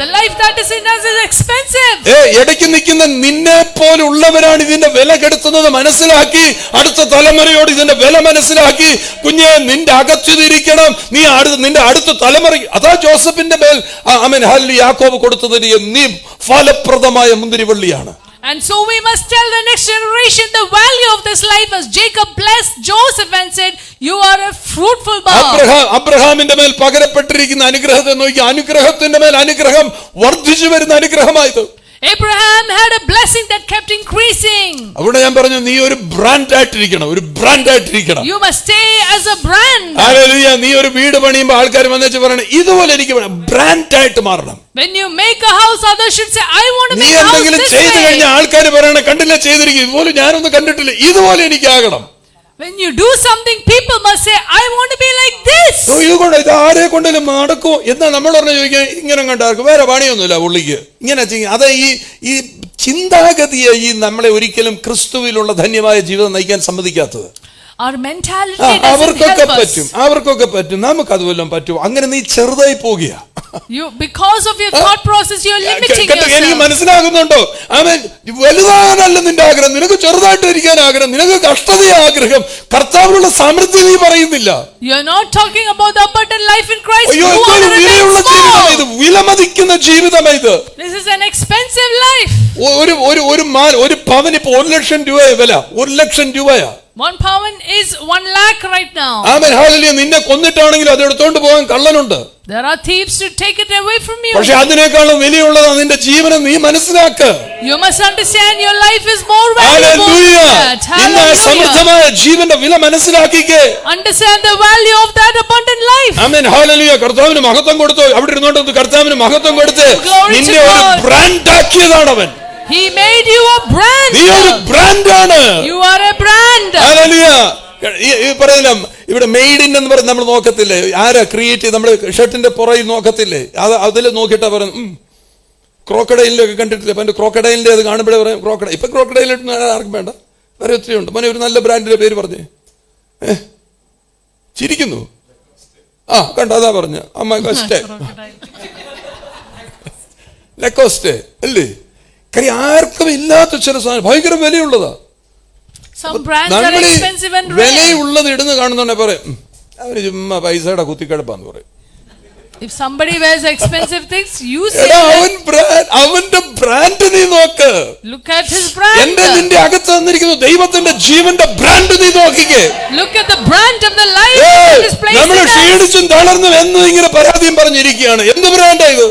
The life that is in us is expensive. ഇടയ്ക്ക് നിൽക്കുന്ന നിന്നെ പോലുള്ളവരാണ് ഇതിന്റെ വില കെടുത്തുന്നത് മനസ്സിലാക്കി, അടുത്ത തലമുറയോട് ഇതിന്റെ വില മനസ്സിലാക്കി, കുഞ്ഞെ നിന്റെ അകത്തിരിക്കണം, നീ നിന്റെ അടുത്ത തലമുറ. അതാ ജോസഫിന്റെ മേൽ യാക്കോബ് കൊടുത്തത്, നീ ഫലപ്രദമായ മുന്തിരിവള്ളിയാണ്. And so we must tell the next generation the value of this life, as Jacob blessed Joseph and said, you are a fruitful bough. അബ്രഹാമിന്റെ മേൽ പകരപ്പെട്ടിരിക്കുന്ന അനുഗ്രഹത്തെ നോക്കി, അനുഗ്രഹത്തിന്റെ മേൽ അനുഗ്രഹം വർദ്ധിച്ചു വരുന്ന അനുഗ്രഹമായത്. Abraham had a blessing that kept increasing. അവിടെ ഞാൻ പറഞ്ഞു, നീ ഒരു ബ്രാൻഡ് ആയിട്ടിരിക്കണം, ഒരു ബ്രാൻഡ് ആയിട്ടിരിക്കണം. You must stay as a brand. ഹല്ലേലൂയ. നീ ഒരു വീട് പണിയുമ്പോൾ ആൾക്കാർ വന്നേച്ച് പറയണം, ഇതുപോലെ എനിക്ക് വേണം, ബ്രാൻഡ് ആയിട്ട് മാറണം. When you make a house, others should say, I want to നീ make a house എന്തെങ്കിലും this ചെയ്തു way. കഴിഞ്ഞാൽ ആൾക്കാർ പറയണം, കണ്ടില്ല ചെയ്തിരിക്കും, ഇതുപോലെ ഞാനൊന്നും കണ്ടിട്ടില്ല, ഇതുപോലെ എനിക്കാകണം. When you do something, people must say, I want to be like this. ഇതുകൊണ്ട് ഇത് ആരെ കൊണ്ടെങ്കിലും നടക്കും എന്നാ നമ്മൾ പറഞ്ഞ ചോദിക്കാൻ, ഇങ്ങനെ കണ്ടാർക്കും വേറെ പണിയൊന്നുമില്ല പുള്ളിക്ക്, ഇങ്ങനെ ചെയ്യും. അത് ഈ ചിന്താഗതിയെ ഈ നമ്മളെ ഒരിക്കലും ക്രിസ്തുവിലുള്ള ധന്യമായ ജീവിതം നയിക്കാൻ സമ്മതിക്കാത്തത്. Our mentality doesn't help അവർക്കൊക്കെ പറ്റും, നമുക്ക് അതുവല്ലം പറ്റും. അങ്ങനെ നീ ചെറുതായി പോകുക. Because of your thought process, you are limiting yourself. എനിക്ക് മനസ്സിലാകുന്നുണ്ടോ? ആമേൻ. വലുതാകാനല്ല നിന്റെ ആഗ്രഹം, നിനക്ക് ചെറുതായിട്ട് ഇരിക്കാൻ ആഗ്രഹം, നിനക്ക് കഷ്ടതയെ ആഗ്രഹം. കർത്താവിനുള്ള സമൃദ്ധി നീ പറയുന്നില്ല. You are not talking about the abundant life in Christ. അയ്യോ, വിലയുള്ള ജീവിതം ഇത്, വിലമതിക്കുന്ന ജീവിതം ഇത്. This is an expensive life. ഒരു പവന് ഇപ്പൊ 1 ലക്ഷം രൂപയാ വില, 1 ലക്ഷം രൂപയാ. 1 pound is 1 lakh right now. Amen. Hallelujah. നിന്നെ കൊന്നിട്ടാണെങ്കിലും അത് എടുത്തോണ്ട് പോകാൻ കള്ളനുണ്ട്. There are thieves to take it away from you. പക്ഷെ അതിനേക്കാളും വിലയുള്ളത് നിന്റെ ജീവനം നീ മനസ്സിലാക്ക്. You must understand your life is more valuable than that. ഇന്ന് സമൃദ്ധമായ ജീവന്റെ വില മനസ്സിലാക്കിക്കേ. Understand the value of that abundant life. Amen. Hallelujah. കർത്താവിന് മഹത്വം കൊടുത്തു. അവിടെ ഇരുന്നോണ്ട് കർത്താവിന് മഹത്വം കൊടുത്ത് നിന്നെ ഒരു ബ്രാൻഡ് ആക്കിയതാണ് അവൻ. He made you a brand. നീ ഒരു ബ്രാൻഡാണ്. You are a brand. Hallelujah. ഈ പറയുന്ന ഇവിടെ മെയ്ഡ് ഇൻ എന്ന് പറഞ്ഞ് നമ്മൾ നോക്കത്തില്ലേ, ആരാ ക്രിയേറ്റ് ചെയ്ത്, നമ്മൾ ഷർട്ടിന്റെ പുറയിൽ നോക്കത്തില്ലേ, അതിൽ നോക്കിയിട്ടാ പറയുന്നത്. ക്രോക്കഡൈലിലൊക്കെ കണ്ടിട്ടില്ലേ, അപ്പൊ ക്രോക്കഡൈലിന്റെ അത് കാണുമ്പോഴേ പറയും ക്രോക്കഡൈൽ. ഇപ്പൊ ക്രോക്കഡൈൽ ആർക്കും വേണ്ട, വേറെ ഒത്തിരി ഉണ്ട്. മോനെ ഒരു നല്ല ബ്രാൻഡിന്റെ പേര് പറഞ്ഞേ. ചിരിക്കുന്നു. കണ്ട, അതാ പറഞ്ഞ അമ്മ ലെക്കോസ്റ്റേ അല്ലേ. കാര്യം ആർക്കും ഇല്ലാത്ത ചില സാധനം ഭയങ്കര വിലയുള്ളതാ. വിലയുള്ളത് ഇടുന്ന് കാണുന്നോണ്ടെ പറയും, അവര് ചുമ്മാ പൈസയുടെ കുത്തിക്കിടപ്പാന്ന് പറയും. If somebody wears expensive things, you say അവന്റെ ബ്രാൻഡ് നീ നോക്ക്. Look at his brand. എന്റെ നിന്റെ അകത്ത് തന്നിരിക്കുന്ന ദൈവത്തിന്റെ ജീവന്റെ ബ്രാൻഡ് നീ നോക്കിക്കേ. Look at the brand of the life that is placed in us. നമ്മൾ ക്ഷീണിച്ചും തളർന്നും എന്ന് ഇങ്ങനെ പരാതിയും പറഞ്ഞിരിക്കുകയാണ്. എന്ത് ബ്രാൻഡാ ഇത്?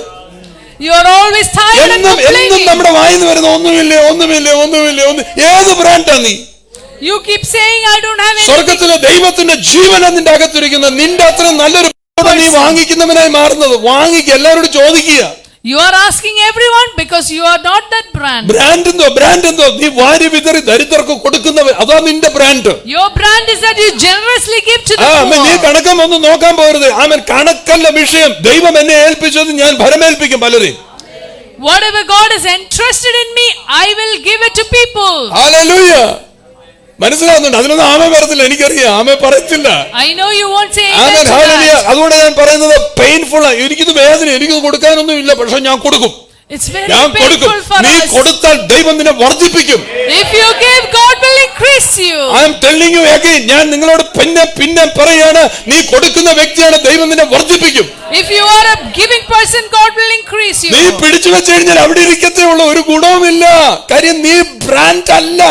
You are always tired and complaining. എന്നും നമ്മുടെ വായിന്ന് വരുന്ന ഒന്നുമില്ലേ. ഏത് ബ്രാൻഡാ നീ? You keep saying I don't have anything. സ്വർഗ്ഗത്തിലെ ദൈവത്തിന്റെ ജീവനാ നിന്റെ അകത്തിരിക്കുന്ന. നിന്റെ അത്ര നല്ലൊരു നീ വാങ്ങിക്കുന്നവനായി മാറുന്നത്. വാങ്ങിക്കുക, എല്ലാവരോടും ചോദിക്കുക. You are asking everyone because you are not that brand. Brand എന്തോ? നീ വാരി വിതറി ദരിദ്രർക്ക് കൊടുക്കുന്നവൻ, അതാ നിന്റെ brand. Your brand is that you generously give to the poor. നീ കണക്കം ഒന്നും നോക്കാൻ പോകരുത്. ആമേൻ. കണക്കല്ല വിഷയം. ദൈവം എന്നെ ഏൽപ്പിച്ചത് ഞാൻ ഭരമേൽപ്പിക്കും പലരെയും. Whatever God has entrusted in me, I will give it to people. Hallelujah. മനസ്സിലാവുന്നുണ്ട്? അതിനൊന്നും ആമേ പറയത്തില്ല, എനിക്കറിയാം. ആമേ പറയത്തില്ല. I know you won't say amen. Hallelujah. അതുകൊണ്ട് ഞാൻ പറയുന്നത് പെയിൻഫുൾ ആണ്. എനിക്കിത് വേദന, എനിക്കിത് കൊടുക്കാനൊന്നും ഇല്ല, പക്ഷെ ഞാൻ കൊടുക്കും. It's very painful for നീ us. കൊടുത്താൽ ദൈവം നിന്നെ വർദ്ധിപ്പിക്കും. If you give, God will increase you. I am telling you again. ഞാൻ നിങ്ങളോട് പിന്നെ പറയാണ്, നീ കൊടുക്കുന്ന വ്യക്തിയാണ്, ദൈവം നിന്നെ വർദ്ധിപ്പിക്കും. If you are a giving person, God will increase you. നീ പിടിച്ചു വെച്ച് കഴിഞ്ഞാൽ അവിടെ ഇരിക്കത്തേ ഉള്ള ഒരു ഗുണവുമില്ല. കാര്യം നീ ബ്രാൻഡ് അല്ല.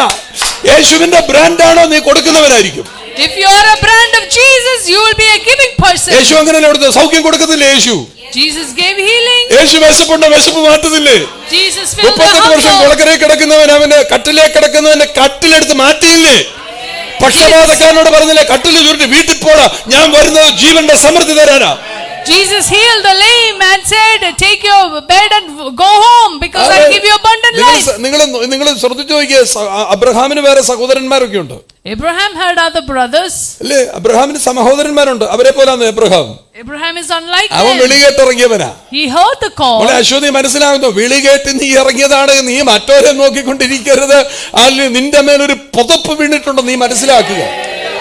യേശുവിന്റെ ബ്രാൻഡാണോ, നീ കൊടുക്കുന്നവനായിരിക്കും. If you are a brand of Jesus, you will be a giving person. യേശു അങ്ങനെയല്ല കൊടുത്തത്. സൗഖ്യം കൊടുക്കത്തില്ലേ യേശു? Jesus gave healing. യേശു വിശപ്പുണ്ട്, വിശപ്പ് മാറ്റുന്നില്ലേ? Jesus filled the 38 വർഷം hunger. കുളക്കരയിൽ കിടക്കുന്നവൻ അവന്റെ കട്ടിലേക്ക് കിടക്കുന്നവന്റെ കട്ടിലെടുത്ത് മാറ്റിയില്ലേ? പക്ഷപാതക്കാരനോട് പറഞ്ഞില്ലേ, കട്ടിൽ ചുരുട്ടി വീട്ടിൽ പോടാ, ഞാൻ വരുന്നത് ജീവന്റെ സമൃദ്ധി തരാനാ. Jesus healed the lame and said, take your bed and go home because I give you abundant life. നിങ്ങൾ ശ്രദ്ധിച്ചു നോക്കിയേ, അബ്രഹാമിന് വേറെ സഹോദരന്മാരൊക്കെ ഉണ്ട്. Abraham had other brothers. അല്ലേ? അബ്രഹാമിന് സഹോദരന്മാരുണ്ട്. അവരെ പോലാന്ന് Abraham. Abraham is unlike them. അവൻ വിളികേട്ടിറങ്ങിയവനാ. He heard the call. Aswathy മനസ്സിലാകുന്നു. വിളികേട്ട് നീ ഇറങ്ങിയതാണ്, നീ മറ്റോരെ നോക്കിക്കൊണ്ടിരിക്കരുത്. അല്ലെങ്കിൽ നിന്റെ മേലൊരു പുതപ്പ് വീണിട്ടുണ്ടോ നീ മനസ്സിലാക്കുക.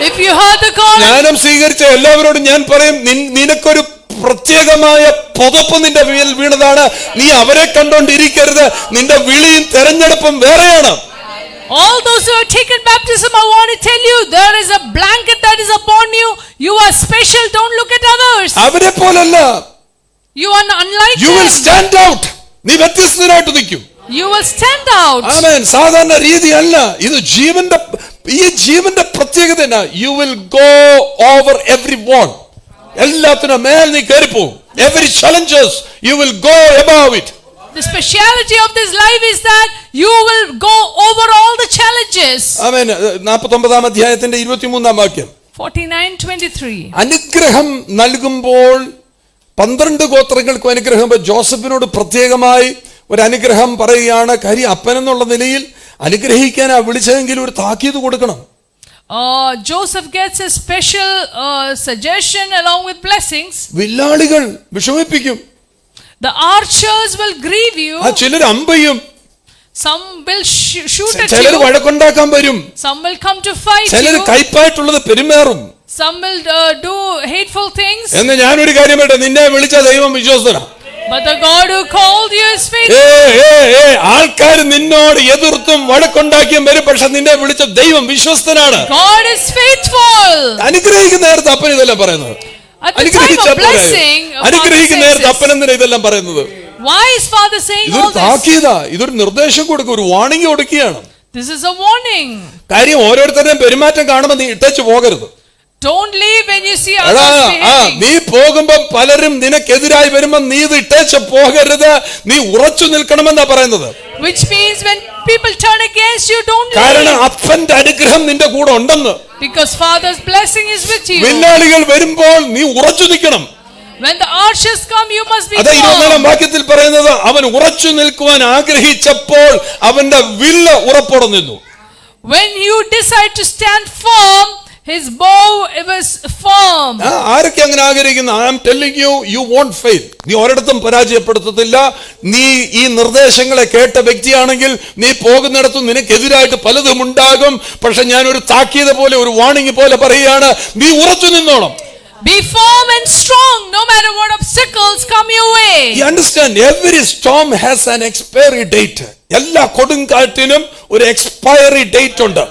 If you heard the call, ജ്ഞാനം സ്വീകരിച്ച എല്ലാവരോടും ഞാൻ പറയും, നിനക്കൊരു പ്രത്യേകമായ പുതപ്പ് നിന്റെ മേൽ വീണതാണ്. നീ അവരെ കണ്ടോണ്ടിരിക്കരുത്. നിന്റെ വിളിയും തെരഞ്ഞെടുപ്പും വേറെയാണ്. all those who have taken baptism, I want to tell you, there is a blanket that is upon you. You are special. Don't look at others. അവരെ പോലല്ല. You are unlike You will them. stand out. നീ വ്യത്യസ്തനായിട്ട് നിൽക്കും. You will stand out. ആമേൻ. സാധാരണ രീതിയല്ല ഇത്. ഈ ജീവന്റെ പ്രത്യേകത എന്നാ? You will go over every wall. എല്ലാത്തിനും മേൽ നീ കയറിപ്പോകും. Every challenges you will go above it. The speciality of this life is that you will go over all the challenges. ആമേൻ. 49 അധ്യായത്തിന്റെ 23 വാക്യം. 49:23. അനുഗ്രഹം നൽകുമ്പോൾ 12 ഗോത്രങ്ങൾക്കും അനുഗ്രഹം. ജോസഫിനോട് പ്രത്യേകമായി ഒരു അനുഗ്രഹം പറയുകയാണ്. കാര്യം അപ്പനെന്നുള്ള നിലയിൽ അനുഗ്രഹിക്കാനാ വിളിച്ചതെങ്കിൽ ഒരു താക്കീത് കൊടുക്കണം. Joseph gets a special suggestion along with blessings. വില്ലാളികൾ വിഷമിപ്പിക്കും. The archers will grieve you. ചിലർ അമ്പയും. Some will shoot at ചിലർ you. വഴക്കുണ്ടാക്കാൻ വരും. Some will come to fight ചിലർ you. കൈപ്പായിട്ടുള്ളത് പെരുമാറും. Some will do hateful things. എന്ന് ഞാനൊരു കാര്യം പറയട്ടെ, നിന്നെ വിളിച്ച ദൈവം വിശ്വസ്തനാ. But the God who called you is faithful. ആൾക്കാർ നിന്നോട് എതിർത്തും വഴക്കുണ്ടാക്കിയും വരും, പക്ഷെ നിന്നെ വിളിച്ച ദൈവം വിശ്വസ്തനാണ്. God is faithful. അനുഗ്രഹിക്കുന്ന നേരത്തെ അപ്പൻ ഇതെല്ലാം പറയുന്നത്. At the time of blessing, അനുഗ്രഹിക്കുന്ന നേരത്തെ അപ്പൻ എന്തിനാ ഇതെല്ലാം പറയുന്നത്? Why is Father saying all ഇതൊരു this? താക്കീതാ, ഇതൊരു നിർദ്ദേശം കൊടുക്കുക, ഒരു വാണിംഗ് കൊടുക്കുകയാണ്. This is a warning. കാര്യം ഓരോരുത്തരുടെയും പെരുമാറ്റം കാണുമ്പോൾ നീ ഇട്ടേച്ച് പോകരുത്. Don't leave when you see others behaving. നീ പോകുമ്പോ പലരും നിനക്കെതിരായി വരുമ്പോ നീ ഇത് ഇട്ടേച്ച് പോകരുത്, നീ ഉറച്ചു നിൽക്കണമെന്നാ പറയുന്നത്. Which means when people turn against you, don't leave. കാരണം അപ്പന്റെ അനുഗ്രഹം നിന്റെ കൂടെ ഉണ്ടെന്ന്. Because Father's blessing is with you. വില്ലാളികൾ വരുമ്പോൾ നീ ഉറച്ചു നിൽക്കണം. When the archers come, you must be അതെ, 24 firm. വാക്യത്തിൽ പറയുന്നത് അവൻ ഉറച്ചു നിൽക്കുവാൻ ആഗ്രഹിച്ചപ്പോൾ അവന്റെ വില്ല് ഉറപ്പോടെ നിന്നു. When you decide to stand firm, his bow was firm. ആരൊക്കെ അങ്ങനെ ആഗ്രഹിക്കുന്നു? I am telling you, you won't fail. നീ ഒരിടത്തും പരാജയപ്പെടുത്തത്തില്ല. നീ ഈ നിർദ്ദേശങ്ങളെ കേട്ട വ്യക്തിയാണെങ്കിൽ നീ പോകുന്നിടത്തും നിനക്കെതിരായിട്ട് പലതും ഉണ്ടാകും. പക്ഷെ ഞാൻ ഒരു താക്കീത് പോലെ, ഒരു വാണിംഗ് പോലെ പറയുകയാണ്, നീ ഉറച്ചു നിന്നോണം. Be firm and strong no matter what obstacles come your way. You understand, every storm has an expiry date. എല്ലാ കൊടുങ്കാറ്റിനും ഒരു എക്സ്പയറി ഡേറ്റ് ഉണ്ട്.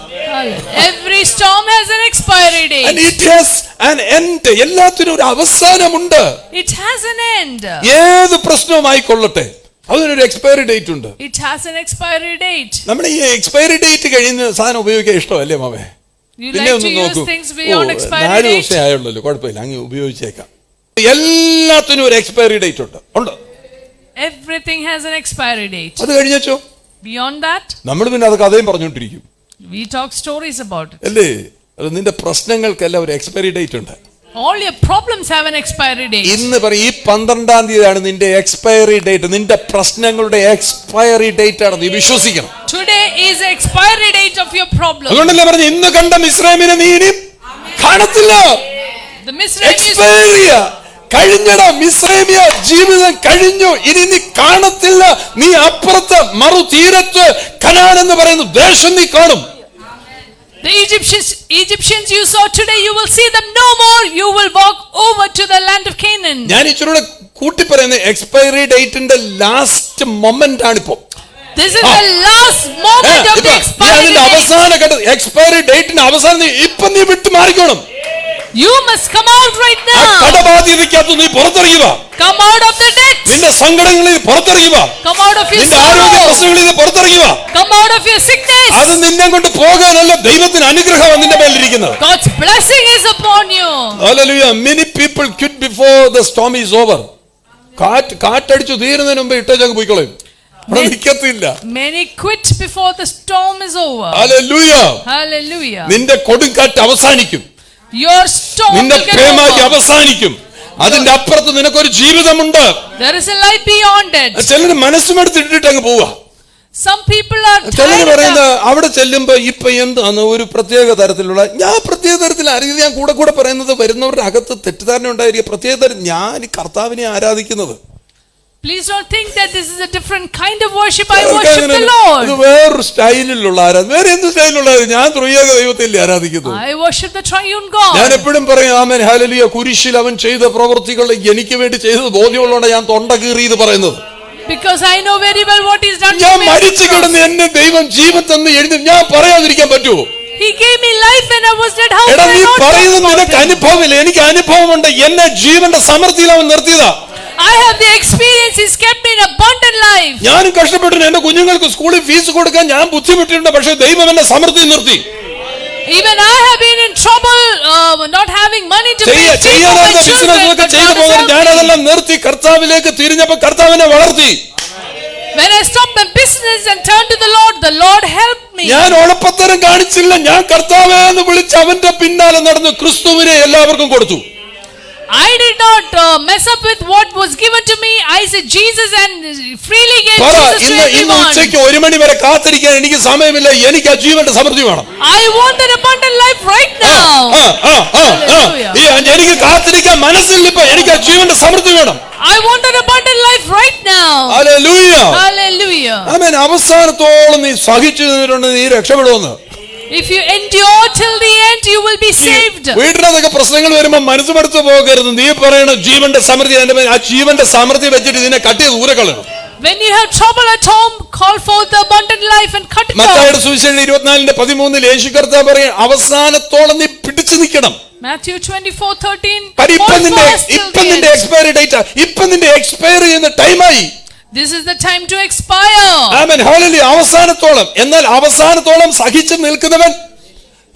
Every storm has an expiry date. And it has an end. എല്ലാത്തിനും ഒരു അവസാനമുണ്ട്. It has an end. ഏത് പ്രശ്നവുമായിക്കൊള്ളട്ടെ, അതിനൊരു expiry date ഉണ്ട്. It has an expiry date. നമ്മുടെ ഈ എക്സ്പയറി ഡേറ്റ് കഴിഞ്ഞ് സാധനം ഉപയോഗിക്കാൻ ഇഷ്ടമല്ലേ മാമേ? You പിന്നെ like ഒന്ന് to use നോക്കൂ, things beyond expiry 4 date. ദിവസമേ ആയുള്ളൂ, കുഴപ്പമില്ല, അങ്ങ് ഉപയോഗിച്ചേക്കാം. എല്ലാത്തിനും ഒരു എക്സ്പയറി ഡേറ്റ് ഉണ്ട്. Everything has an expiry date. അത് കഴിഞ്ഞോ Beyond that, നമ്മൾ പിന്നെ അത് കഥയും പറഞ്ഞുകൊണ്ടിരിക്കും we talk stories about it. അല്ലേ? അത് നിന്റെ പ്രശ്നങ്ങൾക്കെല്ലാം ഒരു എക്സ്പയറി ഡേറ്റ് ഉണ്ട്. All your problems have an expiry date. ഇന്ന് പറയും, ഈ 12-ാം തീയതിയാണ് നിന്റെ എക്സ്പയറി ഡേറ്റ്. നിന്റെ പ്രശ്നങ്ങളുടെ എക്സ്പയറി ഡേറ്റ് ആണ്, നീ വിശ്വസിക്കണം. Today is the expiry date of your problem. അതുകൊണ്ടല്ലേ പറഞ്ഞു, ഇന്ന് കണ്ട മിസ്രൈമിനെ നീ ഇനി കാണത്തില്ല. The Mizraim is എക്സ്പയറിയ കഴിഞ്ഞടാ, മിസ്രൈമിയ ജീവിതം കഴിഞ്ഞു, ഇനി നീ കാണത്തില്ല. നീ അപ്പുറത്ത് മറു തീരത്ത് കനാൻ എന്ന് പറയുന്ന ദേശം നീ കാണും. the Egyptians you saw today, you will see them no more. You will walk over to the land of Canaan. ഞാൻ ഇച്ചിരൂടെ കൂട്ടി പറയുന്നത്, എക്സ്പയറി ഡേറ്റിന്റെ ലാസ്റ്റ് മൊമെന്റ് ആണിപ്പോ. This is the last moment of the expiry date. അവസാന ഘട്ടം, expiry ഡേറ്റിന്റെ അവസാനം ഇപ്പൊ നീ വിട്ടു മാറിക്കോണം. You must come out right now. കടബാധ്യതയ്ക്കകത്ത് നീ പുറത്തിറങ്ങുക. Come out of the debt. നിന്റെ സങ്കടങ്ങളിൽ പുറത്തിറങ്ങുക. Come out of your നിന്റെ ആരോഗ്യ sorrow. പ്രശ്നങ്ങളിൽ പുറത്തിറങ്ങുക. Come out of your sickness. അത് നിന്നെ കൊണ്ട് പോകാനല്ല, ദൈവത്തിന് അനുഗ്രഹം നിന്റെ മേലിരിക്കുന്നത്. God's blessing is upon you. Hallelujah. Many people quit before the storm is over. കാറ്റടിച്ചു തീരുന്നതിന് മുമ്പ് ഇട്ടേച്ചങ്ങ് പോയിക്കോളും, അവിടെ നിൽക്കത്തില്ല. Many quit before the storm is over. Hallelujah. Hallelujah. നിന്റെ കൊടുങ്കാറ്റ് അവസാനിക്കും. Your storm നിന്റെ will get പേമാരി over. അവസാനിക്കും. അതിന്റെ അപ്പുറത്ത് നിനക്കൊരു ജീവിതമുണ്ട്. There is a life beyond it. ചിലര് മനസ്സുമെടുത്തിട്ടിട്ട് അങ്ങ് പോവാ. Some people are ചിലര് tired പറയുന്ന of. അവിടെ ചെല്ലുമ്പോ ഇപ്പൊ എന്താണ് ഒരു പ്രത്യേക തരത്തിലുള്ള, ഞാൻ പ്രത്യേക തരത്തിൽ അറിയില്ല, ഞാൻ കൂടെ പറയുന്നത് വരുന്നവരുടെ അകത്ത് തെറ്റിദ്ധാരണ ഉണ്ടായിരിക്കും. പ്രത്യേക തരം, ഞാൻ കർത്താവിനെ ആരാധിക്കുന്നത്. Please don't think that this is a different kind of worship. I worship the Lord. ഇത് വേറൊരു സ്റ്റൈലിലുള്ള ആരാധന. വേറെ എന്ത് സ്റ്റൈലിലുള്ള? ഞാൻ ത്രിയേക ദൈവത്തെ ആരാധിക്കുന്നു. I worship the triune God. ഞാൻ എപ്പോഴും പറയും, ആമേൻ ഹല്ലേലൂയ, കുരിശിൽ അവൻ ചെയ്ത പ്രവൃത്തികൾ എനിക്ക് വേണ്ടി ചെയ്തത് ബോധ്യമുള്ളതുകൊണ്ട് ഞാൻ തൊണ്ട കീറി ഇത് പറയുന്നത്. Because I know very well what He's done ഞാൻ to me. മരിച്ചു കിടന്ന് എന്നെ ദൈവം ജീവൻ തന്ന് എഴുതി, ഞാൻ പറയാതിരിക്കാൻ പറ്റുമോ? He gave me life when I was dead. How എടാ, can I നീ not talk പറയുന്നത് about നിനക്ക് Him? അനുഭവമില്ല, എനിക്ക് അനുഭവമുണ്ട്. എന്നെ ജീവന്റെ സമൃദ്ധിയിൽ അവൻ നിർത്തിയതാ. I have the experience. He's kept me in abundant life. ഞാനും കഷ്ടപ്പെട്ടിട്ടുണ്ട്. എന്റെ കുഞ്ഞുങ്ങൾക്ക് സ്കൂളിൽ ഫീസ് കൊടുക്കാൻ ഞാൻ ബുദ്ധിമുട്ടിട്ടുണ്ട്. പക്ഷേ ദൈവം എന്നെ സമൃദ്ധി നിർത്തി. Even I have been in trouble, not having money to pay fees for my ചെയ്യാനായിരുന്ന children. ബിസിനസ്സൊക്കെ But ചെയ്തു God has പോകാൻ helped ഞാൻ me. അതെല്ലാം നിർത്തി കർത്താവിലേക്ക് തിരിഞ്ഞപ്പോൾ കർത്താവിനെ വളർത്തി. When I stopped my business and turned to the Lord helped me. ഞാൻ ഒളപ്പത്തരം കാണിച്ചില്ല. ഞാൻ കർത്താവേ എന്ന് വിളിച്ച് അവന്റെ പിന്നാലെ നടന്ന് ക്രിസ്തുവിനെ എല്ലാവർക്കും കൊടുത്തു. I did not mess up with what was given to me. I said Jesus and freely gave പറ, Jesus to ഇന്ന് everyone. ഉച്ചയ്ക്ക് 1 മണി വരെ കാത്തിരിക്കാൻ എനിക്ക് സമയമില്ല. എനിക്ക് ആ ജീവന്റെ സമൃദ്ധി വേണം. I want that abundant life right now. എനിക്ക് കാത്തിരിക്കാൻ മനസ്സില്ല. ഇപ്പൊ എനിക്ക് ആ ജീവന്റെ സമൃദ്ധി വേണം. I want that abundant life right now. Hallelujah. Hallelujah. ആമേൻ. അവസാനത്തോളം നീ സഹിച്ചു നിന്നിട്ടുണ്ടെങ്കിൽ നീ രക്ഷപ്പെടുമെന്ന്. If you endure till the end, you will be saved. വീട്ടിനകത്തൊക്കെ പ്രശ്നങ്ങൾ വരുമ്പോൾ മനസ്സ് മടുത്തു പോകരുത്. നീ പറയണം ജീവന്റെ സമൃദ്ധി എന്റെ മേൽ. ആ ജീവന്റെ സമൃദ്ധി വെച്ചിട്ട് ഇതിനെ കട്ടി ദൂരെ കളയണം. When you have trouble at home, call forth the abundant life and cut it മത്തായിയുടെ off. സുവിശേഷം 24:13 യേശു കർത്താവ് പറയും അവസാനത്തോളം നീ പിടിച്ചു നിൽക്കണം. Matthew 24:13. ഇപ്പൊ നിന്റെ എക്സ്പയറി ഡേറ്റ്, ഇപ്പൊ നിന്റെ എക്സ്പയർ ചെയ്യുന്ന ടൈമായി. This is the time to expire. ആമേൻ. ഹല്ലേലൂയ. അവസാനത്തോളം. എന്നാൽ അവസാനത്തോളം സഹിച്ചു നിൽക്കുന്നവൻ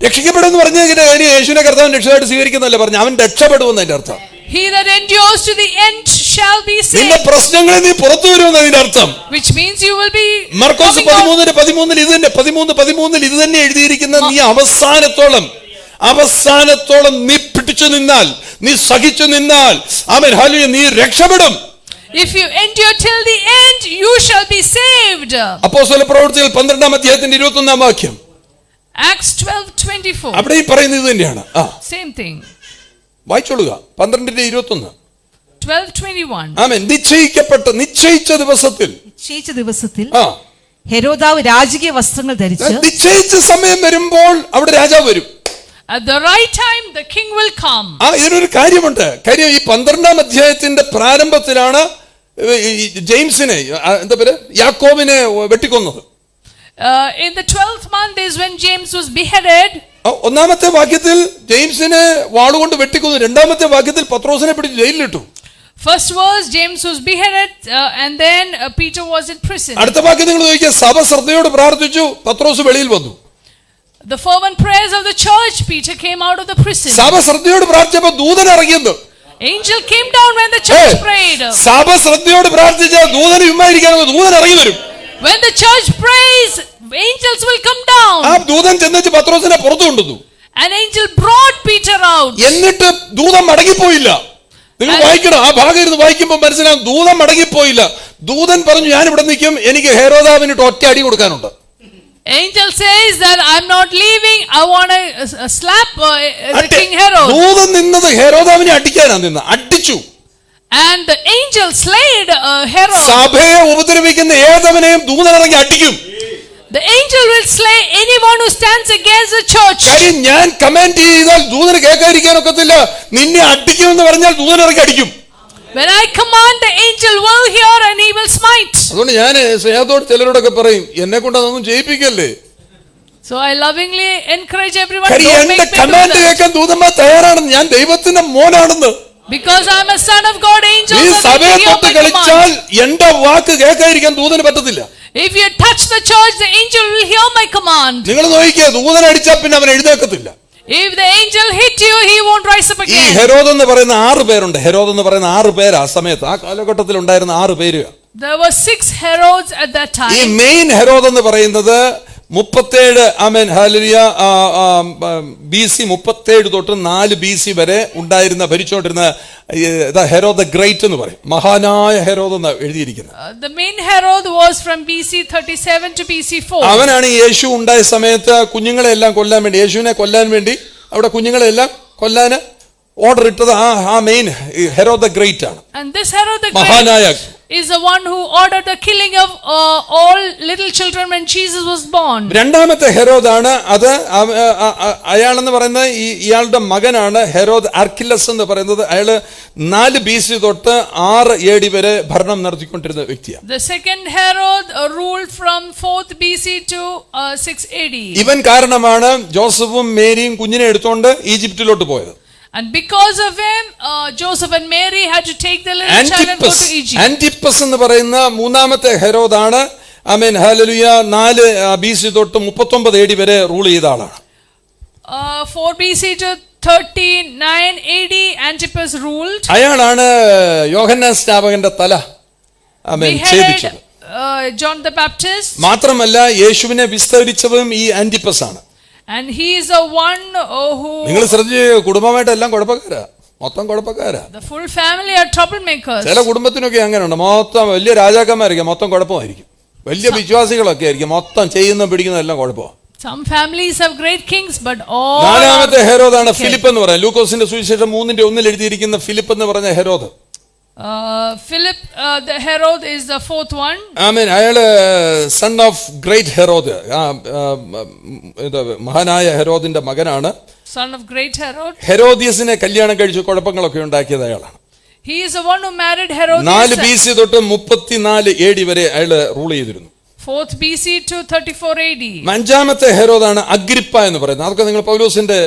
രക്ഷിക്കപ്പെടുമെന്ന് പറഞ്ഞതിന്റെ കാര്യം യേശുവിനെ കർത്താവ് രക്ഷയായിട്ട് സ്വീകരിക്കുന്നല്ലേ പറഞ്ഞു. അവൻ രക്ഷപ്പെടുമെന്ന് അതിന്റെ അർത്ഥം. He that endures to the end shall be നിന്റെ saved. പ്രശ്നങ്ങളിൽ നീ പുറത്തു വരുമെന്ന് അതിന്റെ അർത്ഥം. Which means you will be Markose coming out. 13:13 ഇത് തന്നെ 13:13 ഇത് തന്നെ എഴുതിയിരിക്കുന്ന നീ അവസാനത്തോളം നീ പിടിച്ചു നിന്നാൽ, നീ സഹിച്ചു നിന്നാൽ, ആമേൻ ഹല്ലേലൂയ, നീ രക്ഷപ്പെടും. If you endure till the end, you shall be saved. അപ്പോസ്തല പ്രവൃത്തികൾ 12:21 വാക്യം. Acts 12:24. അവിടെ ഈ പറയുന്നത് ഇത് തന്നെയാണ്. Same thing. വായിച്ചോളുക. 12:21. 12:21. ആമേൻ. നിശ്ചയിച്ച ദിവസത്തിൽ ഹെരോദാവ് രാജകീയ വസ്ത്രങ്ങൾ ധരിച്ച് നിശ്ചയിച്ച സമയം വരുമ്പോൾ അവിടെ രാജാവ് വരും. At the right time, the king will come. ഇതിനൊരു കാര്യമുണ്ട്. കാര്യം ഈ 12-ാം അധ്യായത്തിന്റെ പ്രാരംഭത്തിലാണ് ജെയിംസിനെ എന്താ പേര് യാക്കോബിനെ വെട്ടിക്കൊന്നത്. In the 12th month is when James was beheaded. ഒന്നാമത്തെ വാക്യത്തിൽ ജെയിംസിനെ വാളുകൊണ്ട് വെട്ടിക്കൊന്നു. രണ്ടാമത്തെ വാക്യത്തിൽ പത്രോസിനെ പിടിച്ച് ജയിലിലിട്ടു. First verse, James was beheaded and then Peter was in prison. അടുത്ത വാക്യം നിങ്ങൾ നോക്കിയാൽ സഭ ശ്രദ്ധയോട് പ്രാർത്ഥിച്ചു, പത്രോസ് വെളിയിൽ വന്നു. The fervent prayers of the church, Peter came out of the prison. സഭ ശ്രദ്ധയോട് പ്രാർത്ഥിച്ചപ്പോൾ ദൂതൻ ഇറങ്ങിയത്. Angel came down when the church prayed. സഭ ശ്രദ്ധയോട് പ്രാർത്ഥിച്ചാൽ ദൂതൻ ഇമ്മായിരിക്കാൻ ദൂതൻ ഇറങ്ങി വരും. When the church prays, angels will come down. ആ ദൂതൻ ചെന്നിട്ട് പത്രോസിനെ പുറത്തു കൊണ്ടുവന്നു. An angel brought Peter out. എന്നിട്ട് ദൂതൻ മടങ്ങിപ്പോയില്ല. നിങ്ങൾ വായിക്കണം. ആ ഭാഗം ഇരുന്ന് വായിക്കുമ്പോൾ മനസ്സിലാകും ദൂതൻ മടങ്ങിപ്പോയില്ല. ദൂതൻ പറഞ്ഞു ഞാൻ ഇവിടെ നിൽക്കും, എനിക്ക് ഹെരോദാവിനിട്ട് ഒറ്റ അടി കൊടുക്കാനുണ്ട്. Angel says that I'm not leaving. I want to slap the King Herod. ദൂതൻ നിന്നത് ഹെരോദാവിനെ അടിക്കാനാ നിന്ന്. അടിച്ചു. And the angel slayed Herod. സഭയെ ഉപദ്രവിക്കുന്ന ഏതവനെയും ദൂതൻ ഇറങ്ങി അടിക്കും. The angel will slay anyone who stands against the church. കാര്യം ഞാൻ കമാൻഡ് ചെയ്താൽ ദൂതന് കേൾക്കാതിരിക്കാൻ ഒക്കത്തില്ല. നിന്നെ അടിക്കുമെന്ന് പറഞ്ഞാൽ ദൂതൻ ഇറങ്ങി അടിക്കും. When I command, the angel will hear and he will smite. അതുകൊണ്ട് ഞാൻ സ്നേഹത്തോട് ചിലരോടൊക്കെ പറയും എന്നെ കൊണ്ട് അതൊന്നും ചെയ്യിപ്പിക്കല്ലേ. So I lovingly encourage everyone. കാര്യം Don't എന്റെ make me do command that. കേൾക്കാൻ ദൂതന്മാർ തയ്യാറാണെന്ന്. ഞാൻ ദൈവത്തിന്റെ മോനാണെന്ന്. Because I am a son of God, angels ഈ are സഭയെ ready to hear തൊട്ട് my കളിച്ചാൽ command. എന്റെ വാക്ക് കേൾക്കാതിരിക്കാൻ ദൂതന് പറ്റത്തില്ല. If you touch the church, the angel will hear my command. നിങ്ങൾ നോക്കിയാൽ ദൂതൻ അടിച്ചാൽ പിന്നെ അവൻ എഴുന്നേക്കത്തില്ല. If the angel hit you, he won't rise up ഈ again. ഹെരോദ് എന്ന് പറയുന്ന 6 പേരുണ്ട്. ഹെരോദ് എന്ന് പറയുന്ന 6 പേര് ആ സമയത്ത് ആ കാലഘട്ടത്തിൽ ഉണ്ടായിരുന്ന 6 പേര്. There were 6 Herods at that ഈ time. മെയിൻ ഹെരോദ് എന്ന് പറയുന്നത് 37 ആമേൻ ഹല്ലേലൂയ BC 37 തൊട്ട് 4 BC വരെ ഉണ്ടായിരുന്ന ഭരിച്ചുകൊണ്ടിരുന്ന ഹെരോദ് ദ ഗ്രേറ്റ് എന്ന് പറയും. മഹാനായ ഹെരോദ് എന്ന് എഴുതിയിരിക്കുന്നത്. The main Herod was from BC 37 to BC 4. അവനാണ് യേശു ഉണ്ടായ സമയത്ത് കുഞ്ഞുങ്ങളെ എല്ലാം കൊല്ലാൻ വേണ്ടി, യേശുവിനെ കൊല്ലാൻ വേണ്ടി അവിടെ കുഞ്ഞുങ്ങളെ എല്ലാം കൊല്ലാന് ഓർഡർ ഇട്ടത് ആ മെയിൻ ഹെരോദ് ദ ഗ്രേറ്റ് ആണ്. And this Herod the മഹാനായ Great is the one who ordered the killing of all little children when Jesus was born. രണ്ടാമത്തെ ഹെരോദാണ്. അത് അയാളെന്ന് പറയുന്നത് ഇയാളുടെ മകനാണ് ഹെരോദ് ആർക്കിലസ് എന്ന് പറയുന്നത്. അയാള് 4 BC തൊട്ട് 6 AD വരെ ഭരണം നടത്തിക്കൊണ്ടിരുന്ന വ്യക്തിയാണ്. The second Herod ruled from 4th BC to 6 AD. ഇവൻ കാരണമാണ് ജോസഫും മേരിയും കുഞ്ഞിനെ എടുത്തുകൊണ്ട് ഈജിപ്തിലോട്ട് പോയത്. And because of him, Joseph and Mary had to take the little child and go to Egypt. ആന്റിപ്പസ് എന്ന് പറയുന്ന മൂന്നാമത്തെ ഹെരോദാണ് ആമേൻ ഹല്ലേലൂയ 4 BC തൊട്ട് 39 AD വരെ റൂൾ ചെയ്ത ആളാണ്. 4 BC to 39 AD Antipas ruled. അയാളാണ് യോഹന്നാൻ സ്നാപകന്റെ തല ആമേൻ ഛേദിച്ചത്. John the Baptist. മാത്രമല്ല യേശുവിനെ വിസ്തരിച്ചതും ഈ ആന്റിപ്പസ് ആണ്. And he is the one who നിങ്ങൾ ശ്രദ്ധിച്ച് കുടുംബമായിട്ട് എല്ലാം കുഴപ്പക്കാരാ, മൊത്തം കുഴപ്പക്കാരാ. the full family are troublemakers. ചില കുടുംബത്തിനൊക്കെ അങ്ങനെയുണ്ട്, മൊത്തം വലിയ രാജാക്കന്മാരായിരിക്കും, മൊത്തം കുഴപ്പമായിരിക്കും. വലിയ വിശ്വാസികളൊക്കെ ആയിരിക്കും, മൊത്തം ചെയ്യുന്ന പിടിക്കുന്ന എല്ലാം കുഴപ്പമാണ്. Some families have great kings, but all. നാലാമത്തെ ഹെരോദാണ് ഫിലിപ്പ് എന്ന് പറയുന്നത്. ലൂക്കോസിന്റെ സുവിശേഷം 3:1 എഴുതിയിരിക്കുന്ന ഫിലിപ്പ് എന്ന് പറഞ്ഞ Herod. Philip, the Herod is the fourth one. ആമേൻ. അയാള് സൺ ഓഫ് ഗ്രേറ്റ് ഹെരോദ്, മഹാനായ ഹെരോദിന്റെ മകനാണ്. Son of great Herod. ഹെരോദിയസിനെ കല്യാണം കഴിച്ച് കുഴപ്പങ്ങളൊക്കെ ഉണ്ടാക്കിയത് അയാളാണ്. He is the one who married Herodias. 4 BC തൊട്ട് 34 AD വരെ അയാള് റൂൾ ചെയ്തിരുന്നു. 4th BC to 34 AD. അഞ്ചാമത്തെ ഹെരോദാണ് അഗ്രിപ്പ എന്ന് പറയുന്നത്. അതൊക്കെ നിങ്ങൾ പൗലോസിന്റെ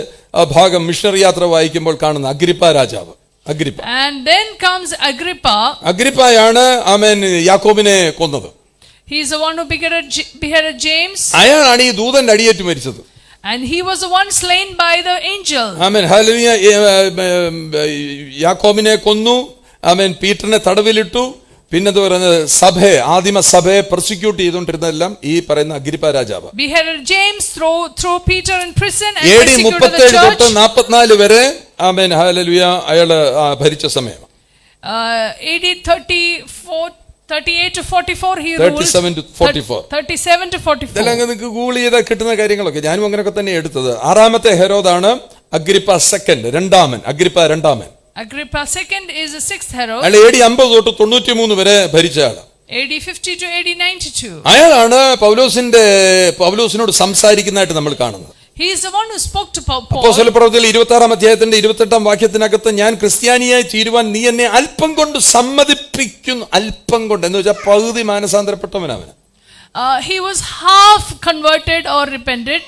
ഭാഗം മിഷണറി യാത്ര വായിക്കുമ്പോൾ കാണുന്ന അഗ്രിപ്പ രാജാവ്. Agrippa. And then comes Agrippa. അഗ്രിപ്പയാണ് ആമേൻ യാക്കോബിനെ കൊന്നത്. He is the one who beheaded James. അയാളാണ് ഈ ദൂതന്റെ അടിയേറ്റ് മരിച്ചത്. And he was the one slain by the angel. Amen hallelujah. യാക്കോബിനെ കൊന്നു. ആമേൻ പീറ്ററിനെ തടവിലിട്ടു. പിന്നെന്ത് പറയുന്നത്, സഭയെ, ആദിമ സഭയെ പ്രോസിക്യൂട്ട് ചെയ്തുകൊണ്ടിരുന്നതെല്ലാം ഈ പറയുന്ന അഗ്രിപ്പ രാജാവ്. Beheaded James, throw Peter in prison and AD persecuted the 37 തൊട്ട് church. 44 വരെ ആമേൻ ഹല്ലേലൂയ അയാള് ഭരിച്ച സമയം. AD 38 to 44 he ruled. 37 to 44. 37 to 44. ഇതെല്ലാം നിങ്ങൾക്ക് ഗൂഗിൾ ചെയ്താൽ കിട്ടുന്ന കാര്യങ്ങളൊക്കെ. ഞാനും അങ്ങനെയൊക്കെ തന്നെ എടുത്തത്. ആറാമത്തെ ഹെരോദാണ് അഗ്രിപ്പ സെക്കൻഡ്, രണ്ടാമൻ. അഗ്രിപ്പ രണ്ടാമൻ. Agrippa second is the sixth Herod. അയാൾ AD 50 തൊട്ട് 93 വരെ ഭരിച്ച ആള്. AD 50 to AD 92. അയാളാണ് പൗലോസിനോട് സംസാരിക്കുന്നതായിട്ട് നമ്മൾ കാണുന്നത്. He is the one who spoke to Paul. അപ്പോസ്തലപ്രവൃത്തിയിൽ 26 അധ്യായത്തിന്റെ 28 വാക്യത്തിനകത്ത്, ഞാൻ ക്രിസ്ത്യാനിയായി തീരുവാൻ നീ എന്നെ അല്പം കൊണ്ട് സമ്മതിപ്പിക്കുന്നു. അല്പം കൊണ്ട് എന്ന് വെച്ചാൽ പകുതി മാനസാന്തരപ്പെട്ടവനവന്. He was half converted or repented.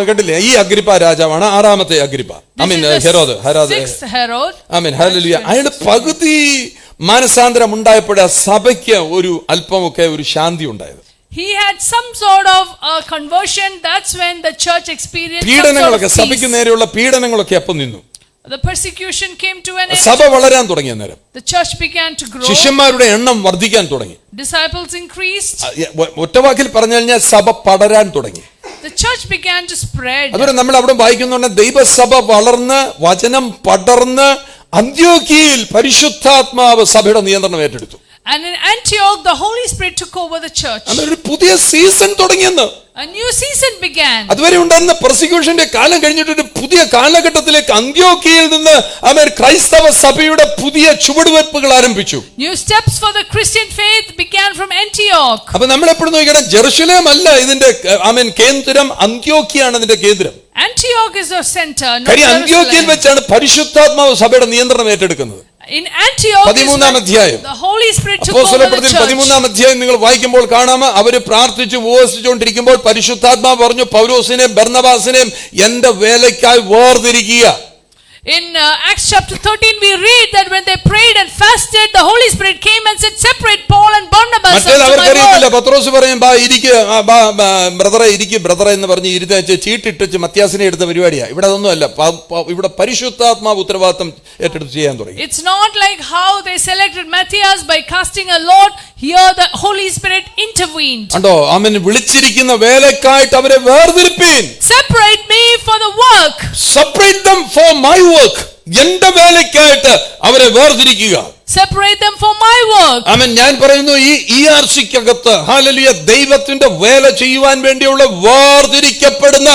കണ്ടില്ലേ, ഈ അഗ്രിപ്പ രാജാവാണ് ആറാമത്തെ അഗ്രിപ്പ. ഹെരോദ്. Sixth Herod. ആമേൻ ഹല്ലേലൂയ. അയാൾ പകുതി മാനസാന്തരം ഉണ്ടായപ്പോഴാ സഭയ്ക്ക് ഒരു അല്പമൊക്കെ ഒരു ശാന്തി ഉണ്ടായത്. He had some sort of conversion. That's when the church experienced some sort of പീഡനങ്ങളൊക്കെ, peace. സഭയ്ക്ക് നേരെയുള്ള പീഡനങ്ങളൊക്കെ അപ്പം നിന്നു. The persecution came to an end. സഭ വളരാൻ തുടങ്ങിയ നേരം The church began to grow. ശിഷ്യന്മാരുടെ എണ്ണം വർദ്ധിക്കാൻ തുടങ്ങി. Disciples increased. ഒറ്റവാക്കിൽ പറഞ്ഞു കഴിഞ്ഞാൽ സഭ പടരാൻ തുടങ്ങി. The church began to spread. അതുപോലെ നമ്മൾ അവിടെ വായിക്കുന്നുണ്ട്, ദൈവസഭ വളർന്ന് വചനം പടർന്ന് അന്ത്യോക്യയിൽ പരിശുദ്ധാത്മാവ് സഭയുടെ നിയന്ത്രണം ഏറ്റെടുത്തു. And in Antioch, the Holy Spirit took over the church. ഒരു പുതിയ സീസൺ തുടങ്ങിയെന്ന്. A new season began. അതുവരെ ഉണ്ടായിരുന്ന പെർസിക്യൂഷന്റെ കാലം കഴിഞ്ഞിട്ട് ഒരു പുതിയ കാലഘട്ടത്തിലേക്ക് അന്ത്യോക്യയിൽ നിന്ന് ക്രൈസ്തവ സഭയുടെ പുതിയ ചുവടുവെപ്പുകൾ ആരംഭിച്ചു. New steps for the Christian faith began from Antioch. അപ്പൊ നമ്മൾ എപ്പോഴും നോക്കണം, ജെറുസലേം അല്ല ഇതിന്റെ കേന്ദ്രം, അന്ത്യോക്യയാണ് ഇതിന്റെ കേന്ദ്രം. Antioch is the center. കാര്യം അന്ത്യോക്യയിൽ വെച്ചാണ് പരിശുദ്ധാത്മാവ് സഭയുടെ നിയന്ത്രണം ഏറ്റെടുക്കുന്നത്. In Antioch, 13-ാം അധ്യായം, the Holy Spirit took over the അപ്പോസ്തലപ്രവൃത്തിയിൽ church. 13-ാം അധ്യായം നിങ്ങൾ വായിക്കുമ്പോൾ കാണാം, അവര് പ്രാർത്ഥിച്ചു ഉപവസിച്ചുകൊണ്ടിരിക്കുമ്പോൾ പരിശുദ്ധാത്മാവ് പറഞ്ഞു, പൗലോസിനെയും ബർന്നബാസിനെയും എന്റെ വേലയ്ക്കായി വേർതിരിക്കുക. In Acts chapter 13 we read that when they prayed and fasted, the Holy Spirit came and said, separate Paul and Barnabas unto my അവർക്കറിയത്തില്ല. work. പത്രോസ് പറയും, ബ്രദറെ എന്ന് പറഞ്ഞ് ഇരുന്ന് ചീട്ടിട്ട് മത്യാസിനെ എടുത്ത പരിപാടിയാ. ഇവിടെ അതൊന്നും അല്ല. ഇവിടെ പരിശുദ്ധാത്മാവ് ഉത്തരവാദിത്തം ഏറ്റെടുത്ത് ചെയ്യാൻ തുടങ്ങി. It's not like how they selected Matthias by casting a lot. Here the Holy Spirit intervened. കണ്ടോ, അവൻ വിളിച്ചിരിക്കുന്ന വേലക്കായിട്ട് അവരെ വേർതിരിപ്പീൻ. Separate me for the work. Separate them for my work. എന്റെ വേലക്കായിട്ട് അവരെ വേർതിരിക്കുക. Separate them for my work. ആമേൻ. ഞാൻ പറയുന്നു, ഈ ERCക്കകത്ത് hallelujah ദൈവത്തിന്റെ വേല ചെയ്യുവാൻ വേണ്ടിയുള്ള വേർതിരിക്കപ്പെടുന്ന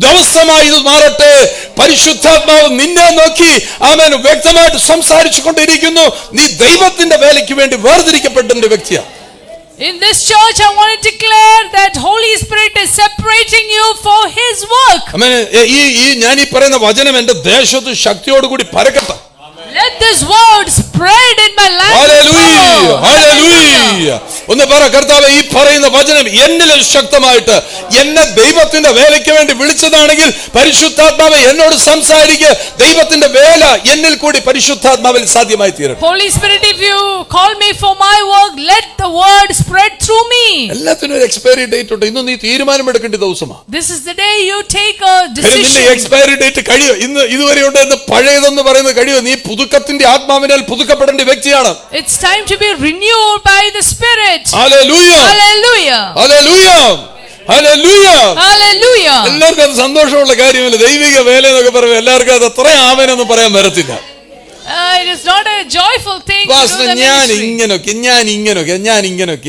ദിവസമായി ഇത് മാറട്ടെ. പരിശുദ്ധാത്മാവ് നിന്നെ നോക്കി ആമേൻ വ്യക്തമായിട്ട് സംസാരിച്ചു കൊണ്ടിരിക്കുന്നു, നീ ദൈവത്തിന്റെ വേലയ്ക്ക് വേണ്ടി വേർതിരിക്കപ്പെട്ട വ്യക്തിയാണ്. In this church I want to declare that Holy Spirit is separating you for His work. ആമേൻ. ഞാൻ ഈ പറയുന്ന വചനം എന്റെ ദേശത്ത് ശക്തിയോടുകൂടി പരക്കട്ടെ. Let this word spread in my life. Hallelujah, hallelujah. ഒന്ന് പറ, കർത്താവേ, ഈ പറയുന്ന വചനം എന്നിലും ശക്തമായിട്ട് എന്നെ ദൈവത്തിന്റെ വേലയ്ക്ക് വേണ്ടി വിളിച്ചതാണെങ്കിൽ പരിശുദ്ധാത്മാവെ എന്നോട് സംസാരിക്കുക. ദൈവത്തിന്റെ വേല എന്നിൽ കൂടി പരിശുദ്ധാത്മാവിൽ സാധ്യമായി തീരട്ടെ. Holy Spirit, if you call me for my work, let the word spread through me. എല്ലാത്തിനും ഒരു എക്സ്പയറി ഡേറ്റ് ഉണ്ട്. ഇന്ന് നീ തീരുമാനമെടുക്കേണ്ട ദിവസമാണ്. This is the day you take a നിന്റെ decision. എക്സ്പയറി ഡേറ്റ് കഴിയോ? ഇന്ന് ഇതുവരെ ഉണ്ട് എന്ന് പഴയതെന്ന് പറയുന്നത് കഴിയോ? നീ പുതുക്കത്തിന്റെ ആത്മാവിനാൽ പുതുക്കപ്പെടേണ്ട വ്യക്തിയാണ്. It's time to be renewed by the Spirit. Hallelujah, Hallelujah. Hallelujah, hallelujah. Hallelujah. എല്ലാവർക്കും അത് സന്തോഷമുള്ള കാര്യമല്ല. ദൈവിക വേല എന്നൊക്കെ പറയുമ്പോൾ എല്ലാവർക്കും അത് അത്ര ആമേനൊന്നും പറയാൻ വരത്തില്ല. It is not a joyful thing to do the ഞാൻ ministry. ഇങ്ങനൊക്കെ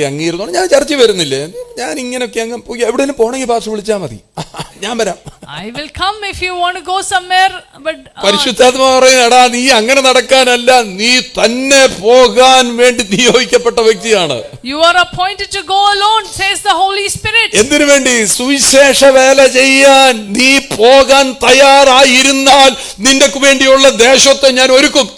അങ്ങിരുന്നു. ഞാൻ ചർച്ച വരുന്നില്ലേ, ഞാൻ ഇങ്ങനൊക്കെ അങ്ങ് പോയി എവിടെയെങ്കിലും പോണെങ്കിൽ പാസ്റ്റർ വിളിച്ചാൽ മതി, ഞാൻ വരാം. I will come if you want to go somewhere, but പരിശുദ്ധാത്മാ പറയുന്നത്, എടാ നീ അങ്ങനെ നടക്കാനല്ല, നീ തന്നെ പോകാൻ വേണ്ടി നിയോഗിക്കപ്പെട്ട വ്യക്തിയാണ്. you are appointed to go alone, says the Holy Spirit. എന്തിനു വേണ്ടി? സുവിശേഷ വേല ചെയ്യാൻ നീ പോകാൻ തയ്യാറായിരുന്നാൽ നിന്റെ വേണ്ടിയുള്ള ദേശത്തെ ഞാൻ ഒരുക്കും.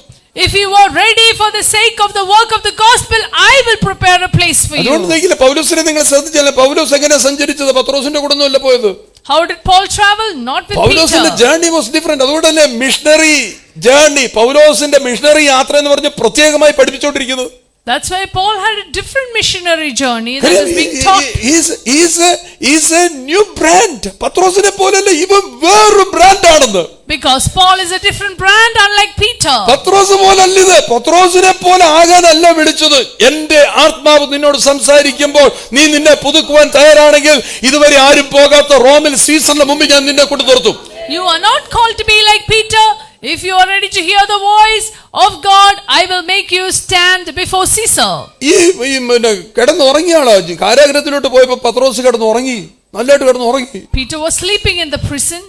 If you are ready for the sake of the work of the gospel, I will prepare a place for അതുകൊണ്ട് you. പൗലോസിനെ നിങ്ങൾ ശ്രദ്ധിച്ചാൽ പൗലോസ് എങ്ങനെ സഞ്ചരിച്ചത്? പത്രോസിന്റെ കൂടെ ഒന്നുമല്ല പോയത്. How did Paul travel? Not with പൗലോസിന്റെ Peter. Journey was different. അതുകൊണ്ടല്ലേ മിഷണറി ജേർണി, പൗലോസിന്റെ മിഷണറി യാത്ര എന്ന് പറഞ്ഞ് പ്രത്യേകമായി പഠിപ്പിച്ചുകൊണ്ടിരിക്കുന്നത്. That's why Paul had a different missionary journey that is being taught. He's a new brand. പത്രോസിനെ പോലല്ല, ഇവൻ വേറൊരു ബ്രാൻഡ് ആണെന്ന്. Because Paul is a different brand, unlike Peter. പത്രോസ് പോലല്ല ഇത്. പത്രോസിനെ പോലെ ആകാനല്ല വിളിച്ചത്. എന്റെ ആത്മാവ് നിന്നോട് സംസാരിക്കുമ്പോൾ നീ നിന്നെ പുതുക്കുവാൻ തയ്യാറാണെങ്കിൽ ഇതുവരെ ആരും പോകാത്ത റോമിൽ സീസറിന് മുമ്പ് ഞാൻ നിന്നെ കൊണ്ട് നിർത്തും. You are not called to be like Peter. If you are ready to hear the voice of God, I will make you stand before Caesar. ഈ കിടന്നുറങ്ങിയ ആളാ. കാരാഗ്രഹത്തിലോട്ട് പോയപ്പോ പത്രോസ് കിടന്നുറങ്ങി, നല്ലതായിട്ട് കിടന്നുറങ്ങി. Peter was sleeping in the prison.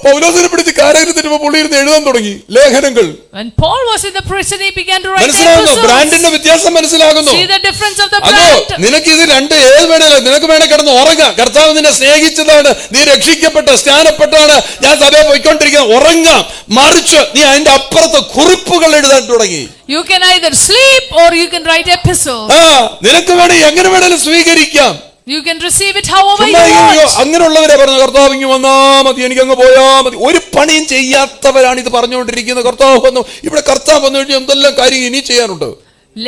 പൗലോസിനെ പിടിച്ച് കാരാഗ്രഹത്തിന് പുള്ളിയിരുന്ന് എഴുതാൻ തുടങ്ങി ലേഖനങ്ങൾ. When Paul was in the prison, he began to write മനസ്സിലാകുന്നു, epistles. ബ്രാൻഡിന്റെ വ്യത്യാസം മനസ്സിലാകുന്നു. See the difference of the അതോ brand. നിനക്ക് ഇത് രണ്ട് ഏത് വേണേലും നിനക്ക് വേണേ കിടന്ന് ഉറങ്ങാം. കർത്താവ് നിന്നെ സ്നേഹിച്ചതാണ്, നീ രക്ഷിക്കപ്പെട്ട സ്നാനപ്പെട്ടാണ്, ഞാൻ സഭയെ പോയിക്കൊണ്ടിരിക്കുന്നത്, ഉറങ്ങാം. മറിച്ച് നീ അതിന്റെ അപ്പുറത്ത് കുറിപ്പുകൾ എഴുതാൻ തുടങ്ങി. You can either sleep or you can write epistles. നിനക്ക് വേണേ എങ്ങനെ വേണേലും സ്വീകരിക്കാം. You can receive it however you ചുമ്മാ want. അങ്ങനെയുള്ളവരെ പറഞ്ഞു, കർത്താവ് ഇങ്ങ് വന്നാ മതി, എനിക്ക് അങ്ങ് പോയാ മതി. ഒരു പണിയും ചെയ്യാത്തവരാണ് ഇത് പറഞ്ഞുകൊണ്ടിരിക്കുന്നത്. കർത്താവ് വന്നു, ഇവിടെ കർത്താവ് വന്നു കഴിഞ്ഞാൽ എന്തെല്ലാം കാര്യം ഇനി ചെയ്യാനുണ്ട്.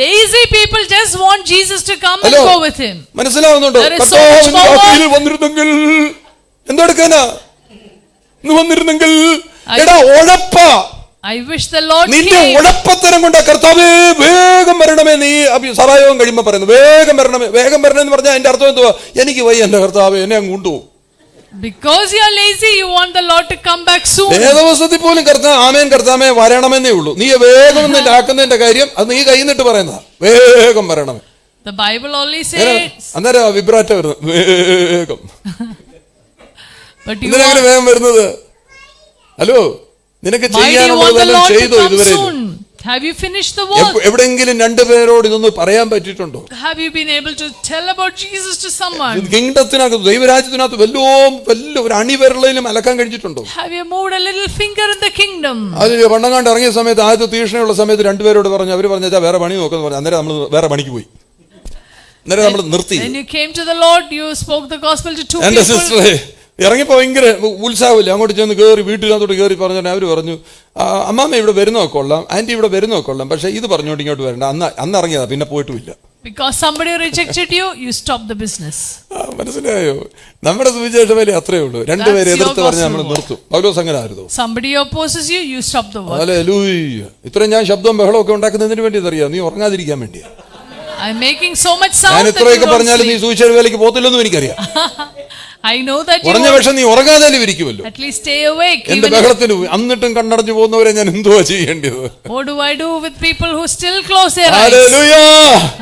Lazy people just want Jesus to come and go with him. മനസ്സിലാവുന്നുണ്ടോ? There is so much more കർത്താവ് work. വന്നിരുന്നെങ്കിൽ എന്തെടുക്കാനാ, ഇന്ന് വന്നിരുന്നെങ്കിൽ. എടാ ഉഴപ്പാ, I wish the Lord നിന്റെ came. ഉഴപ്പത്തരം കൊണ്ട് കർത്താവേ വേഗം വരണമേ. നീ സഭായോഗം കഴിയുമ്പോ പറയുന്നു വേഗം വരണമേ, വേഗം വരണമെന്ന് പറഞ്ഞാൽ അതിന്റെ അർത്ഥം എന്തുവാ? എനിക്ക് വയ്യ എന്റെ കർത്താവേ, എന്നെ അങ്ങ് കൊണ്ടുപോകും. Because you are lazy, you want the Lord to come back soon. വേദവസത്തിൽ പോലും ആമേൻ കർത്താവേ വരണമെന്നേ ഉള്ളൂ. നീ വേഗം ആക്കുന്നതിന്റെ കാര്യം അത് നീ കൈന്നിട്ട് പറയുന്നതാ, വേഗം വരണമേ. The Bible only says. അന്നേരം വിഭ്രാറ്റ വരുന്നത് വേഗം. But you ഇതിനെങ്ങനെ വേഗം വരുന്നത്? ഹലോ, നിനക്ക് why do you want the ചെയ്യാനുള്ളതെല്ലാം Lord to ചെയ്തോ? come ഇതുവരെ soon? Have you finished the work? എവിടെങ്കിലും രണ്ടുപേരോട് ഇതൊന്ന് പറയാൻ പറ്റിയിട്ടുണ്ടോ? Have you been able to tell about Jesus to someone? കിങ്ഡത്തിനകത്ത്, ദൈവരാജ്യത്തിനകത്ത് വലിയ ഒരു അണിവിരലിലും അലക്കാൻ കഴിഞ്ഞിട്ടുണ്ടോ? Have you moved a little finger in the kingdom? അത് പണ്ടങ്ങാണ്ട് ഇറങ്ങിയ സമയത്ത്, ആദ്യത്തെ തീഷ്ണയുള്ള സമയത്ത് രണ്ടുപേരോട് പറഞ്ഞു, അവര് പറഞ്ഞാൽ വേറെ പണി നോക്കുന്നു പറഞ്ഞു. അന്നേരം നമ്മൾ വേറെ പണിക്ക് പോയി, അന്നേരം നമ്മൾ നിർത്തി. When you came to the Lord, you spoke the gospel to two എന്റെ people. സിസ്റ്ററെ ഇറങ്ങിപ്പോ ഭയങ്കര ഉത്സാഹമില്ല. അങ്ങോട്ട് ചെന്ന് കയറി വീട്ടിനകത്തോട്ട് കയറി പറഞ്ഞോണ്ട് അവര് പറഞ്ഞു, അമ്മാമ്മ ഇവിടെ വരുന്നതൊക്കെ കൊള്ളാം, ആന്റി ഇവിടെ വരുന്നതൊക്കെ കൊള്ളാം, പക്ഷെ ഇത് പറഞ്ഞോണ്ട് ഇങ്ങോട്ട് വരണ്ട. അന്ന് ഇറങ്ങിയതാ, പിന്നെ പോയിട്ടുമില്ല. Because somebody rejected you, you stopped the business. മനസ്സിലായോ? നമ്മുടെ സുവിശേഷ വേല അത്രേ ഉള്ളൂ. രണ്ടുപേരെ എതിർത്ത് പറഞ്ഞ് നമ്മൾ നിർത്തും. പൗലോസ് അങ്ങനെ ആയിരുന്നു. Somebody opposes you, you stop the work. Hallelujah. ഇത്രയും ഞാൻ ശബ്ദവും ബഹളവും ഒക്കെ ഉണ്ടാക്കുന്നതിന് വേണ്ടി അറിയാം, നീ ഉറങ്ങാതിരിക്കാൻ വേണ്ടിയാ. I'm making so much sound ഞാൻ that you ഇത്രയൊക്കെ don't പറഞ്ഞാലും നീ sleep. സുവിശേഷ വേലയ്ക്ക് പോത്തില്ലെന്നും എനിക്കറിയാം. I know that you കുറഞ്ഞ won't. പക്ഷം നീ ഉറങ്ങാതാലും ഇരിക്കുമല്ലോ. At least stay awake. എന്റെ Even ബഹളത്തിന് എന്നിട്ടും കണ്ണടഞ്ഞു പോകുന്നവരെ ഞാൻ എന്തുവാ ചെയ്യേണ്ടത്? what do I do with people who still close their eyes? ഹല്ലേലൂയ.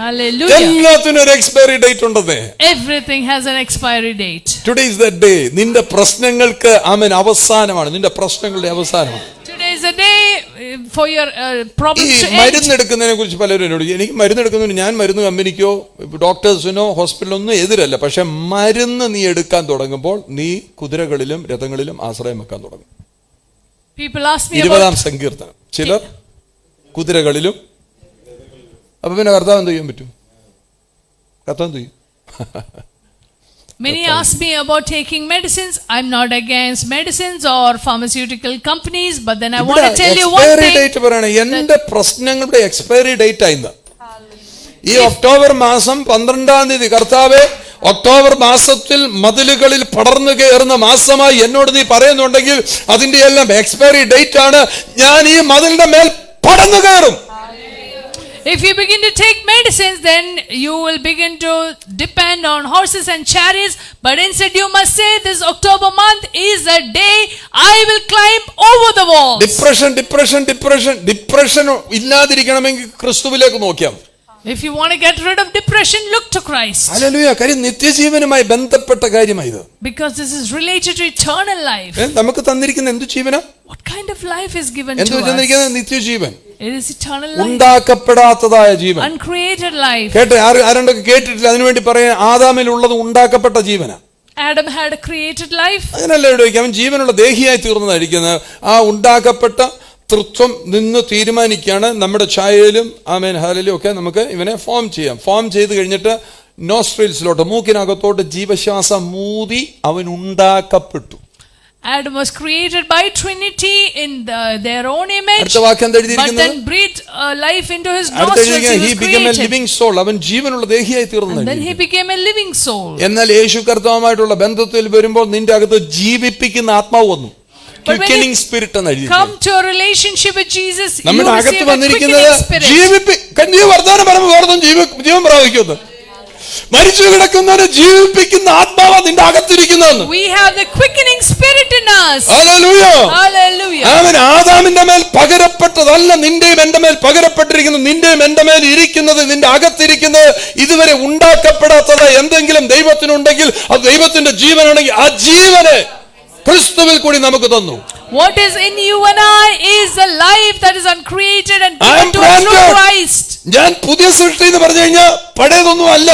Hallelujah. എല്ലാത്തിനും ഒരു എക്സ്പയറി ഡേറ്റ് ഉണ്ടെന്നേ. Everything has an expiry date. Today is the day. നിന്റെ പ്രശ്നങ്ങൾക്ക് ആമേൻ അവസാനമാണ്. നിന്റെ പ്രശ്നങ്ങളുടെ അവസാനമാണ്. Today is a day for your ഈ problems to end. മരുന്നെടുക്കുന്നതിനെ കുറിച്ച് പലരും എന്നോട്, എനിക്ക് മരുന്നെടുക്കുന്നതിന് ഞാൻ മരുന്ന് കമ്പനിക്കോ ഡോക്ടേഴ്സിനോ ഹോസ്പിറ്റലൊന്നും എതിരല്ല. പക്ഷെ മരുന്ന് നീ എടുക്കാൻ തുടങ്ങുമ്പോൾ നീ കുതിരകളിലും രഥങ്ങളിലും ആശ്രയം വെക്കാൻ തുടങ്ങും. People ask me 20-ാം about സങ്കീർത്തനം. ചിലർ കുതിരകളിലും. അപ്പൊ പിന്നെ കർത്താവ് എന്ത് ചെയ്യാൻ പറ്റും? കത്താൻ ചെയ്യും. Many ask me about taking medicines. I'm not against medicines or pharmaceutical companies, but then I want to tell you one expiry thing. Date പറയണേ, എന്റെ പ്രശ്നങ്ങളുടെ എക്സ്പയറി ഡേറ്റ് ആയിന്ന്. ഈ ഒക്ടോബർ മാസം 12-ാം തീയതി കർത്താവേ, ഒക്ടോബർ മാസത്തിൽ മതിലുകളിൽ പടർന്നു കയറുന്ന മാസമായി എന്നോട് നീ പറയുന്നുണ്ടെങ്കിൽ അതിന്റെ എല്ലാം എക്സ്പയറി ഡേറ്റ് ആണ്. ഞാൻ ഈ മതിലിന്റെ മേൽ പടർന്നു കയറും. If you begin to take medicines, then you will begin to depend on horses and chariots. But instead you must say, this October month is a day I will climb over the walls. Depression ഇല്ലാതിരിക്കണമെങ്കിൽ ക്രിസ്തുവിലേക്ക് നോക്കിയാൽ. If you want to get rid of depression, look to Christ. Hallelujah. കാര്യം നിത്യജീവനുമായി ബന്ധപ്പെട്ട കാര്യമായത്. Because this is related to eternal life. നമുക്ക് തന്നിരിക്കുന്ന എന്തു ജീവനാ? What kind of life is given to എന്തു us? തന്നിരിക്കുന്നത്? നിത്യജീവൻ. It is eternal life. ഉണ്ടാക്കപ്പെടാത്തതായ Jeevan. Uncreated life. കേട്ടെ, ആരണ്ടൊക്കെ കേട്ടിട്ടില്ല. അതിനുവേണ്ടി പറയാൻ ആദാമിലുള്ളത് ഉണ്ടാക്കപ്പെട്ട ജീവനാ. Adam had a created life. അങ്ങനല്ല ചോദിക്കാം. അവൻ ജീവനുള്ള ദേഹിയായി തീർന്നതായിരിക്കുന്നത്. ആ ഉണ്ടാക്കപ്പെട്ട തൃത്വം നിന്ന് തീരുമാനിക്കുകയാണ് നമ്മുടെ ഛായയിലും ആമേൻ ഹല്ലേലൂയ ഒക്കെ നമുക്ക് ഇവനെ ഫോം ചെയ്യാം. ഫോം ചെയ്ത് കഴിഞ്ഞിട്ട് നോസ്ട്രിൽസിലോട്ട്, മൂക്കിനകത്തോട്ട് ജീവശ്വാസം മൂതി അവൻ ഉണ്ടാക്കപ്പെട്ടു. Adam was created by Trinity in their own image. അടുത്ത വാക്യം എഴുതിയിരിക്കുന്നത്, but then breathed life into his nostrils. he became a living soul. അവൻ ജീവനുള്ള ദേഹിയായി തീർന്നു. And then he became a living soul. എന്നാൽ യേശു കർത്താവുമായിട്ടുള്ള ബന്ധത്തിൽ വരുമ്പോൾ നിന്റെ അകത്ത് ജീവിപ്പിക്കുന്ന ആത്മാവ് വന്നു. Quickening spirit എന്ന് എഴുതി. Come to a relationship with Jesus. നമ്മുടെ അകത്ത് വന്നിരിക്കുന്നത് നീ വർദ്ധാനം പറയുമ്പോൾ വേറൊന്നും ജീവൻ പ്രാപിക്കുന്നു. മരിച്ചു കിടക്കുന്നവരെ ജീവിപ്പിക്കുന്ന ആത്മാവ് നിന്റെ അകത്തിരിക്കുന്നു. We have the quickening spirit in us. Hallelujah. Hallelujah. അവൻ ആദാമിന്റെ മേൽ പകരപ്പെട്ടതല്ല, നിന്റെയും എന്റെ മേൽ പകരപ്പെട്ടിരിക്കുന്നു. നിന്റെയും എന്റെ മേൽ ഇരിക്കുന്നത്, നിന്റെ അകത്തിരിക്കുന്നത് ഇതുവരെ ഉണ്ടാക്കപ്പെടാത്തത് എന്തെങ്കിലും ദൈവത്തിനുണ്ടെങ്കിൽ അത് ദൈവത്തിന്റെ ജീവനാണെങ്കിൽ ആ ജീവനെ ക്രിസ്തുവിൽ കൂടി നമുക്ക് തന്നു. What is in you and I is a life that is uncreated and given to us through Christ. ഞാൻ പുതിയ സൃഷ്ടി എന്ന് പറഞ്ഞു കഴിഞ്ഞാൽ പഴയതൊന്നും അല്ല.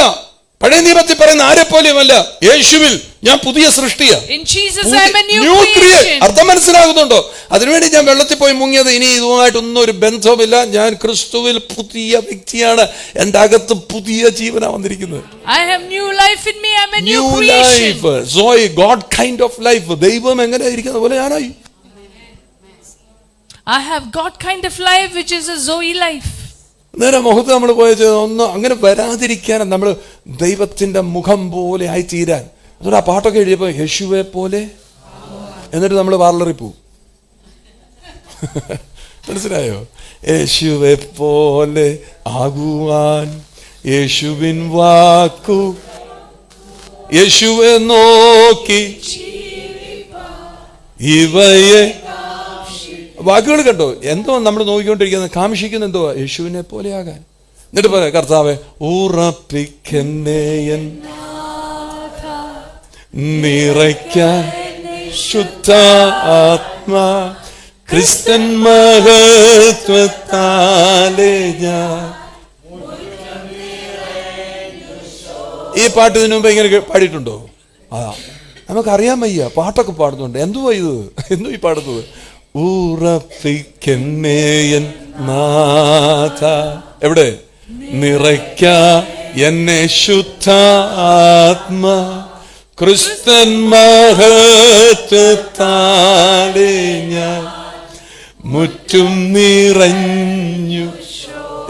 പഴയ നിയമത്തിൽ പറയുന്ന ആരെ പോലെയുമല്ല. യേശുവിൽ ഞാൻ പുതിയ സൃഷ്ടിയാ. In Jesus I am a new creation. അർത്ഥം മനസ്സിലാകുന്നുണ്ടോ? അതിനുവേണ്ടി ഞാൻ വെള്ളത്തിൽ പോയി മുങ്ങിയത്. ഇനി ഇതുമായിട്ടൊന്നും ഒരു ബന്ധവുമില്ല. ഞാൻ ക്രിസ്തുവിൽ പുതിയ വ്യക്തിയാണ്. എന്റെ അകത്ത് പുതിയ ജീവനാ വന്നിരിക്കുന്നത്. I have new life in me. I am a new creation. Zoe, God kind of life. ദൈവം എങ്ങനെ ഇരിക്കുന്ന പോലെ ഞാനായി. I have God kind of life which is a Zoe life. നേരെ മുഖത്ത് നമ്മൾ പോയത് ഒന്ന് അങ്ങനെ വരാതിരിക്കാനും നമ്മൾ ദൈവത്തിന്റെ മുഖം പോലെ ആയി തീരാൻ. അതുകൊണ്ട് ആ പാട്ടൊക്കെ എഴുതിയപ്പോ യേശുവെ പോലെ, എന്നിട്ട് നമ്മൾ പാർലറിൽ പോവും. മനസ്സിലായോ? യേശുവെ പോലെ ആകുവാൻ യേശുവിൻ വാക്കു, യേശുവെ നോക്കി ഇവയെ വാക്കുകൾ കണ്ടോ? എന്തോ നമ്മൾ നോക്കിക്കൊണ്ടിരിക്കുന്നത്, കാംക്ഷിക്കുന്ന എന്തോ യേശുവിനെ പോലെയാകാൻ. എന്നിട്ട് പറയാം, കർത്താവെ ഉറപ്പിക്കന്നേയൻ നിറയ്ക്കാൻ ശുദ്ധ ആത്മാ ക്രിസ്തൻ മഹത്വത്താലേ ഞാൻ. ഈ പാട്ട് ഇതിനു മുമ്പ് ഇങ്ങനെ പാടിയിട്ടുണ്ടോ? അതാ നമുക്കറിയാൻ വയ്യ. പാട്ടൊക്കെ പാടുന്നുണ്ട്. എന്തുവാ ഇത്? എന്തോ ഈ പാടുന്നത്? ഉറപ്പിക്കന്നേയൻ നാഥ, എവിടെ? നിറയ്ക്ക എന്നെ ശുദ്ധ ആത്മാ ക്രിസ്തൻ മഹത്വത്താലേ ഞാൻ മുറ്റും നിറഞ്ഞു.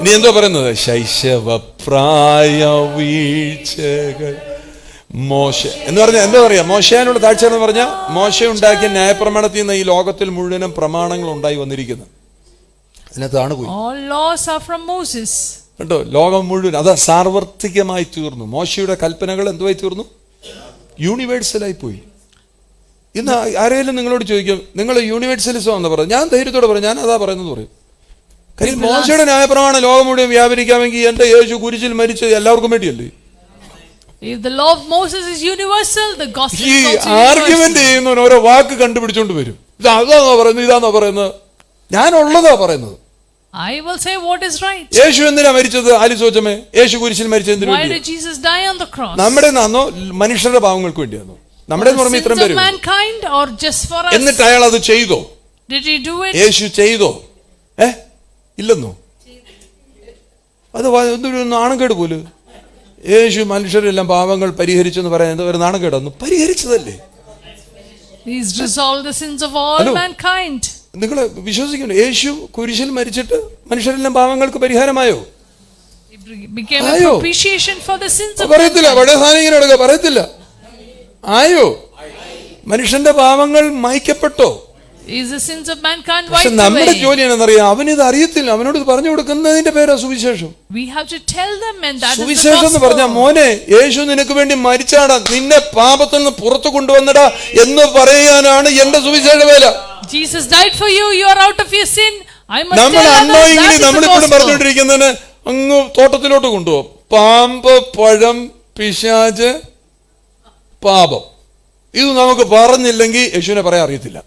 ഇനി എന്തോ പറയുന്നത്? ശൈശവപ്രായ വീഴ്ചകൾ മോശ എന്ന് പറഞ്ഞാൽ എന്താ പറയാ? മോശേനുള്ള താഴ്ച എന്ന് പറഞ്ഞാൽ മോശ ഉണ്ടാക്കിയ ന്യായപ്രമാണത്തിൽ നിന്ന് ഈ ലോകത്തിൽ മുഴുവനും പ്രമാണങ്ങൾ ഉണ്ടായി വന്നിരിക്കുന്നത്. അതിനകത്താണ് പോയി. All laws are from Moses. കേട്ടോ, ലോകം മുഴുവൻ അത് സാർവത്രികമായി തീർന്നു. മോശയുടെ കൽപ്പനകൾ എന്തുവായി തീർന്നു? യൂണിവേഴ്സലായി പോയി. ഇന്ന് ആരെങ്കിലും നിങ്ങളോട് ചോദിക്കും, നിങ്ങൾ യൂണിവേഴ്സലിസം എന്ന് പറഞ്ഞു, ഞാൻ ധൈര്യത്തോടെ പറയും, ഞാൻ അതാ പറയുന്നത് പറയും. കാര്യം മോശയുടെ ന്യായപ്രമാണം ലോകം മുഴുവൻ വ്യാപരിക്കാമെങ്കിൽ എന്റെ യേശു കുരിശിൽ മരിച്ചത് എല്ലാവർക്കും വേണ്ടിയല്ലേ? If the law of Moses is universal, the gospel is also universal. Argument ചെയ്യുന്നവൻ ഓരോ വാക്ക് കണ്ടുപിടിച്ചോണ്ട് വരും. അതാണോ പറയുന്നത്, ഇതാണോ പറയുന്നത്? ഞാനുള്ളതാ പറയുന്നത്. I will say what is right. യേശു എന്തിനാ മരിച്ചത്? ആലിസോച്ചമേ, യേശു കുരിശിൽ മരിച്ചത് എന്തിനു Why വേണ്ടി? did Jesus die on the cross? നമ്മുടെ നാന്നോ മനുഷ്യരുടെ പാവങ്ങൾക്ക് വേണ്ടിയാണോ? നമ്മുടെ പറയുമ്പോൾ ഇത്രയും പേര്. Mankind or just for us? എന്നിട്ട് അയാൾ അത് ചെയ്തോ? Did he do it? യേശു ചെയ്തോ? ഇല്ലെന്നോ? അത് എന്തൊരു നാണംകേട് പോലും. യേശു മനുഷ്യരെല്ലാം പാപങ്ങൾ പരിഹരിച്ചെന്ന് പറയുന്നത് ഒരു നാണക്കേടൊന്നു പരിഹരിച്ചതല്ലേ? He's resolved the sins of all Hello. mankind. നിങ്ങൾ വിശ്വസിക്കുന്നു യേശു കുരിശിൽ മരിച്ചിട്ട് മനുഷ്യരെല്ലാം പാപങ്ങൾക്ക് പരിഹാരമായോ? He became a Ayo. propitiation for the sins of പറയത്തില്ല. mankind. പഴയ സാധനം ഇങ്ങനെ എടുക്കുക, പറയത്തില്ല. ആയോ? മനുഷ്യന്റെ പാപങ്ങൾ മായ്ക്കപ്പെട്ടോ? Is the sins of mankind പക്ഷെ wiped നമ്മുടെ away? ജോലി എന്നറിയാം, അവനിത് അറിയത്തില്ല. അവനോട് ഇത് പറഞ്ഞു കൊടുക്കുന്നതിന്റെ പേരാ സുവിശേഷം. We have to tell them, and that is the സുവിശേഷം എന്ന് പറഞ്ഞ gospel. മോനെ യേശു നിനക്ക് വേണ്ടി മരിച്ചാടാ, നിന്നെ പാപത്തിൽ നിന്ന് പുറത്തു കൊണ്ടുവന്നടാ എന്ന് പറയാനാണ് എന്റെ സുവിശേഷ വേല. Jesus died for you. You are out of your sin. I must നമ്മൾ tell others. അന്നോയിങ്ങനെ That is the നമ്മളിപ്പോഴും gospel. പറഞ്ഞുകൊണ്ടിരിക്കുന്നതിന് അങ്ങ് തോട്ടത്തിലോട്ട് കൊണ്ടുപോകും. പാമ്പ്, പഴം, പിശാച്, പാപം, ഇത് നമുക്ക് പറഞ്ഞില്ലെങ്കിൽ യേശുവിനെ പറയാൻ അറിയത്തില്ല.